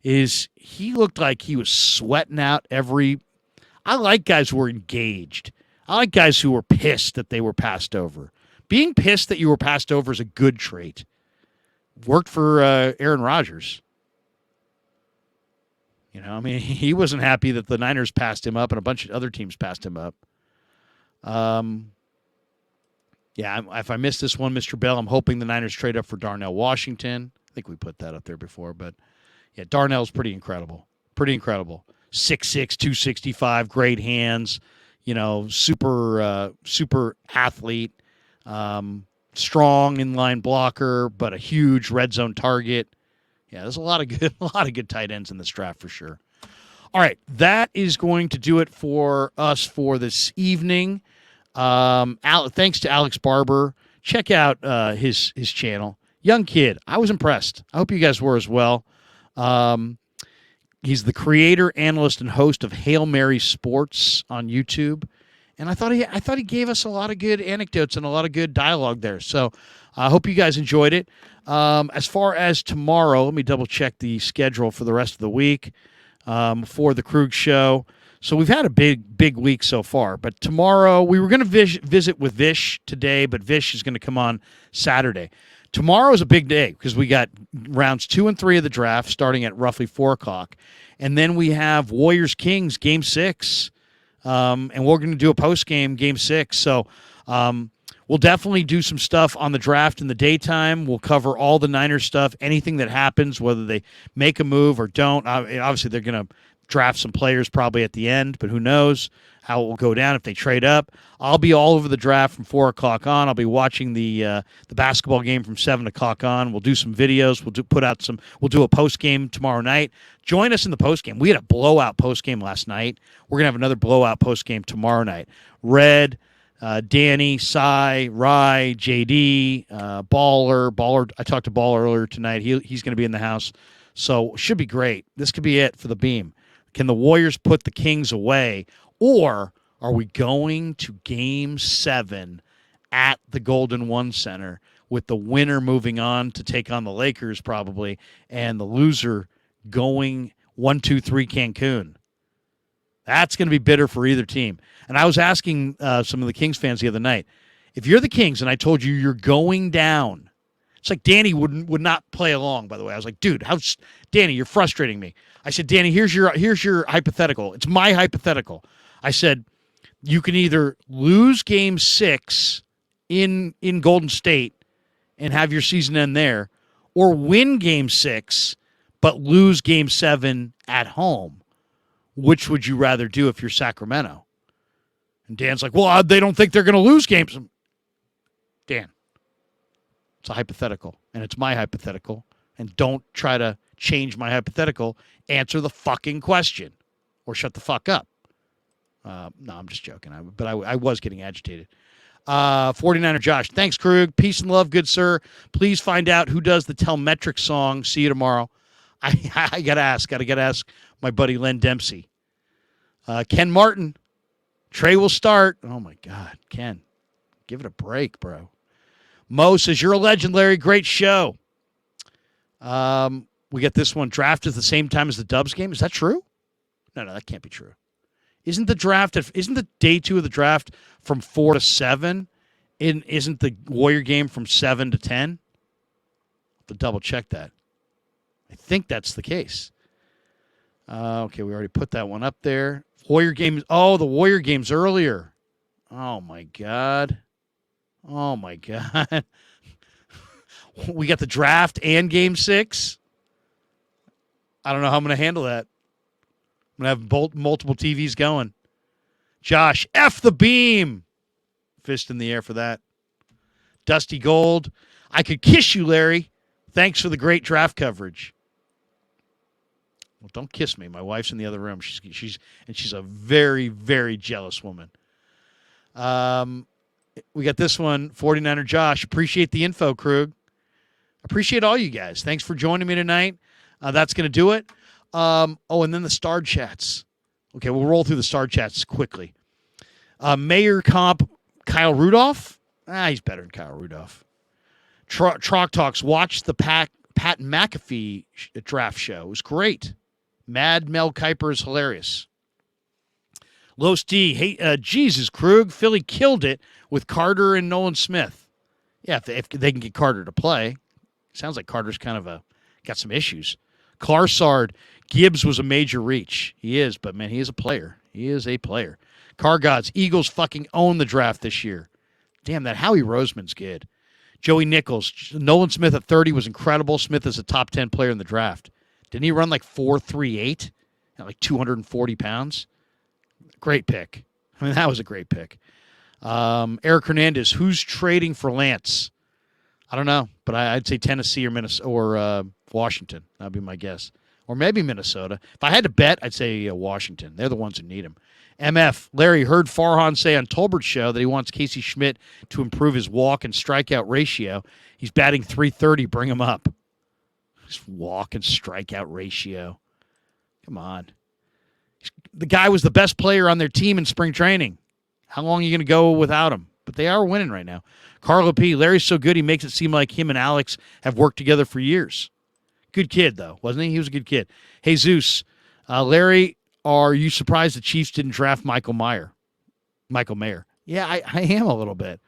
is he looked like he was sweating out I like guys who are engaged. I like guys who were pissed that they were passed over. Being pissed that you were passed over is a good trait. Worked for Aaron Rodgers. He wasn't happy that the Niners passed him up and a bunch of other teams passed him up. If I missed this one, Mr. Bell, I'm hoping the Niners trade up for Darnell Washington. I think we put that up there before, but yeah, Darnell's pretty incredible. 6'6", 265, great hands, super athlete, strong inline blocker, but a huge red zone target. Yeah, there's a lot of good tight ends in this draft for sure. All right, that is going to do it for us for this evening. Thanks to Alex Barber. Check out his channel. Young kid. I was impressed. I hope you guys were as well. He's the creator, analyst, and host of Hail Mary Sports on YouTube. And I thought he gave us a lot of good anecdotes and a lot of good dialogue there. So I hope you guys enjoyed it. As far as tomorrow, let me double check the schedule for the rest of the week for the Krug Show. So we've had a big week so far. But tomorrow, we were going to visit with Vish today, but Vish is going to come on Saturday. Tomorrow is a big day because we got rounds 2 and 3 of the draft starting at roughly 4 o'clock. And then we have Warriors-Kings, Game 6. And we're going to do a post-game, Game 6. So we'll definitely do some stuff on the draft in the daytime. We'll cover all the Niners stuff, anything that happens, whether they make a move or don't. Obviously, they're going to draft some players probably at the end, but who knows how it will go down if they trade up. I'll be all over the draft from 4 o'clock on. I'll be watching the basketball game from 7 o'clock on. We'll do some videos. We'll do a post game tomorrow night. Join us in the post game. We had a blowout post game last night. We're gonna have another blowout post game tomorrow night. Red, Danny, Cy, Rye, JD, Baller. I talked to Baller earlier tonight. He's going to be in the house, so should be great. This could be it for the beam. Can the Warriors put the Kings away, or are we going to Game 7 at the Golden One Center with the winner moving on to take on the Lakers probably, and the loser going 1-2-3 Cancun? That's going to be bitter for either team. And I was asking some of the Kings fans the other night, if you're the Kings and I told you you're going down, it's like Danny would not play along, by the way. I was like, dude, Danny, you're frustrating me. I said, Danny, here's your hypothetical. It's my hypothetical. I said, you can either lose Game 6 in Golden State and have your season end there, or win Game 6 but lose Game 7 at home. Which would you rather do if you're Sacramento? And Dan's like, well, they don't think they're going to lose games. Dan, it's a hypothetical, and it's my hypothetical, and don't try to change my hypothetical. Answer the fucking question or shut the fuck up. No, I'm just joking. But I was getting agitated. 49er Josh, thanks, Krug. Peace and love, good sir. Please find out who does the Telmetric song. See you tomorrow. I got to ask my buddy Len Dempsey. Ken Martin. Trey will start. Oh, my God. Ken, give it a break, bro. Mo says, you're a legend, Larry. Great show. We get this one. Draft is the same time as the Dubs game. Is that true? No, that can't be true. Isn't the day 2 of the draft from 4 to 7? Isn't the Warrior game from 7 to 10? Have to double check that. I think that's the case. Okay, we already put that one up there. Warrior games. Oh, the Warrior game's earlier. Oh, my God. We got the draft and Game 6. I don't know how I'm going to handle that. I'm going to have multiple TVs going. Josh, F the beam. Fist in the air for that. Dusty Gold. I could kiss you, Larry. Thanks for the great draft coverage. Well, don't kiss me. My wife's in the other room. She's a very, very jealous woman. We got this one, 49er Josh. Appreciate the info, Krug. Appreciate all you guys. Thanks for joining me tonight. That's going to do it. And then the star chats. Okay, we'll roll through the star chats quickly. Mayor Comp, Kyle Rudolph. He's better than Kyle Rudolph. Trock Talks. Watch the Pat McAfee draft show. It was great. Mad Mel Kiper is hilarious. Los D. Hey, Jesus, Krug. Philly killed it with Carter and Nolan Smith. Yeah, if they can get Carter to play. Sounds like Carter's kind of got some issues. Clarsard. Gibbs was a major reach. He is, but, man, he is a player. He is a player. Car Gods. Eagles fucking own the draft this year. Damn, that Howie Roseman's good. Joey Nichols. Nolan Smith at 30 was incredible. Smith is a top 10 player in the draft. Didn't he run like 4.38 at like 240 pounds? Great pick. I mean, that was a great pick. Eric Hernandez. Who's trading for Lance? I don't know, but I'd say Tennessee or Minnesota or Washington. That'd be my guess. Or maybe Minnesota. If I had to bet, I'd say Washington. They're the ones who need him. MF, Larry heard Farhan say on Tolbert's show that he wants Casey Schmidt to improve his walk and strikeout ratio. He's batting .330. Bring him up. His walk and strikeout ratio. Come on. The guy was the best player on their team in spring training. How long are you going to go without him? But they are winning right now. Carlo P. Larry's so good, he makes it seem like him and Alex have worked together for years. Good kid, though, wasn't he? He was a good kid. Hey, Zeus. Larry, are you surprised the Chiefs didn't draft Michael Mayer? Yeah, I am a little bit.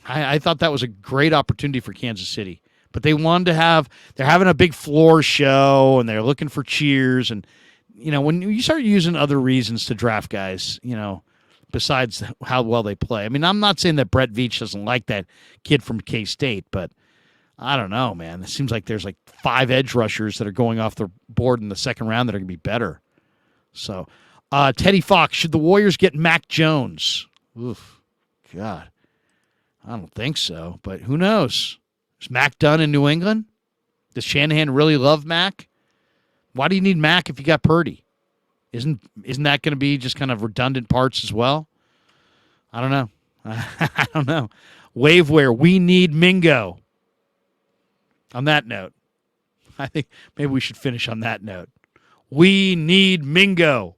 I thought that was a great opportunity for Kansas City. But they wanted to they're having a big floor show, and they're looking for cheers. And, when you start using other reasons to draft guys, besides how well they play. I mean, I'm not saying that Brett Veach doesn't like that kid from K-State, but I don't know, man. It seems like there's like 5 edge rushers that are going off the board in the second round that are going to be better. So, Teddy Fox, should the Warriors get Mac Jones? Oof, God. I don't think so, but who knows? Is Mac done in New England? Does Shanahan really love Mac? Why do you need Mac if you got Purdy? Isn't that going to be just kind of redundant parts as well? I don't know. I don't know. Waveware, we need Mingo. On that note, I think maybe we should finish on that note. We need Mingo.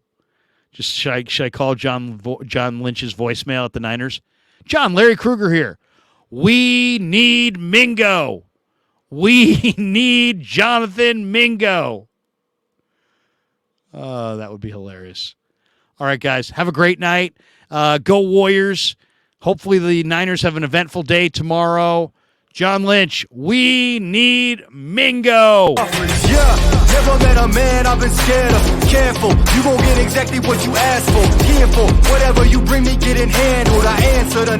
Just should I call John Lynch's voicemail at the Niners? John, Larry Krueger here. We need Mingo. We need Jonathan Mingo. Oh, that would be hilarious. All right, guys, have a great night. Go Warriors. Hopefully the Niners have an eventful day tomorrow. John Lynch, we need Mingo. Yeah, never met a man I've been scared of. Careful, you gon' get exactly what you asked for. Here for whatever you bring me, getting handled. I answer the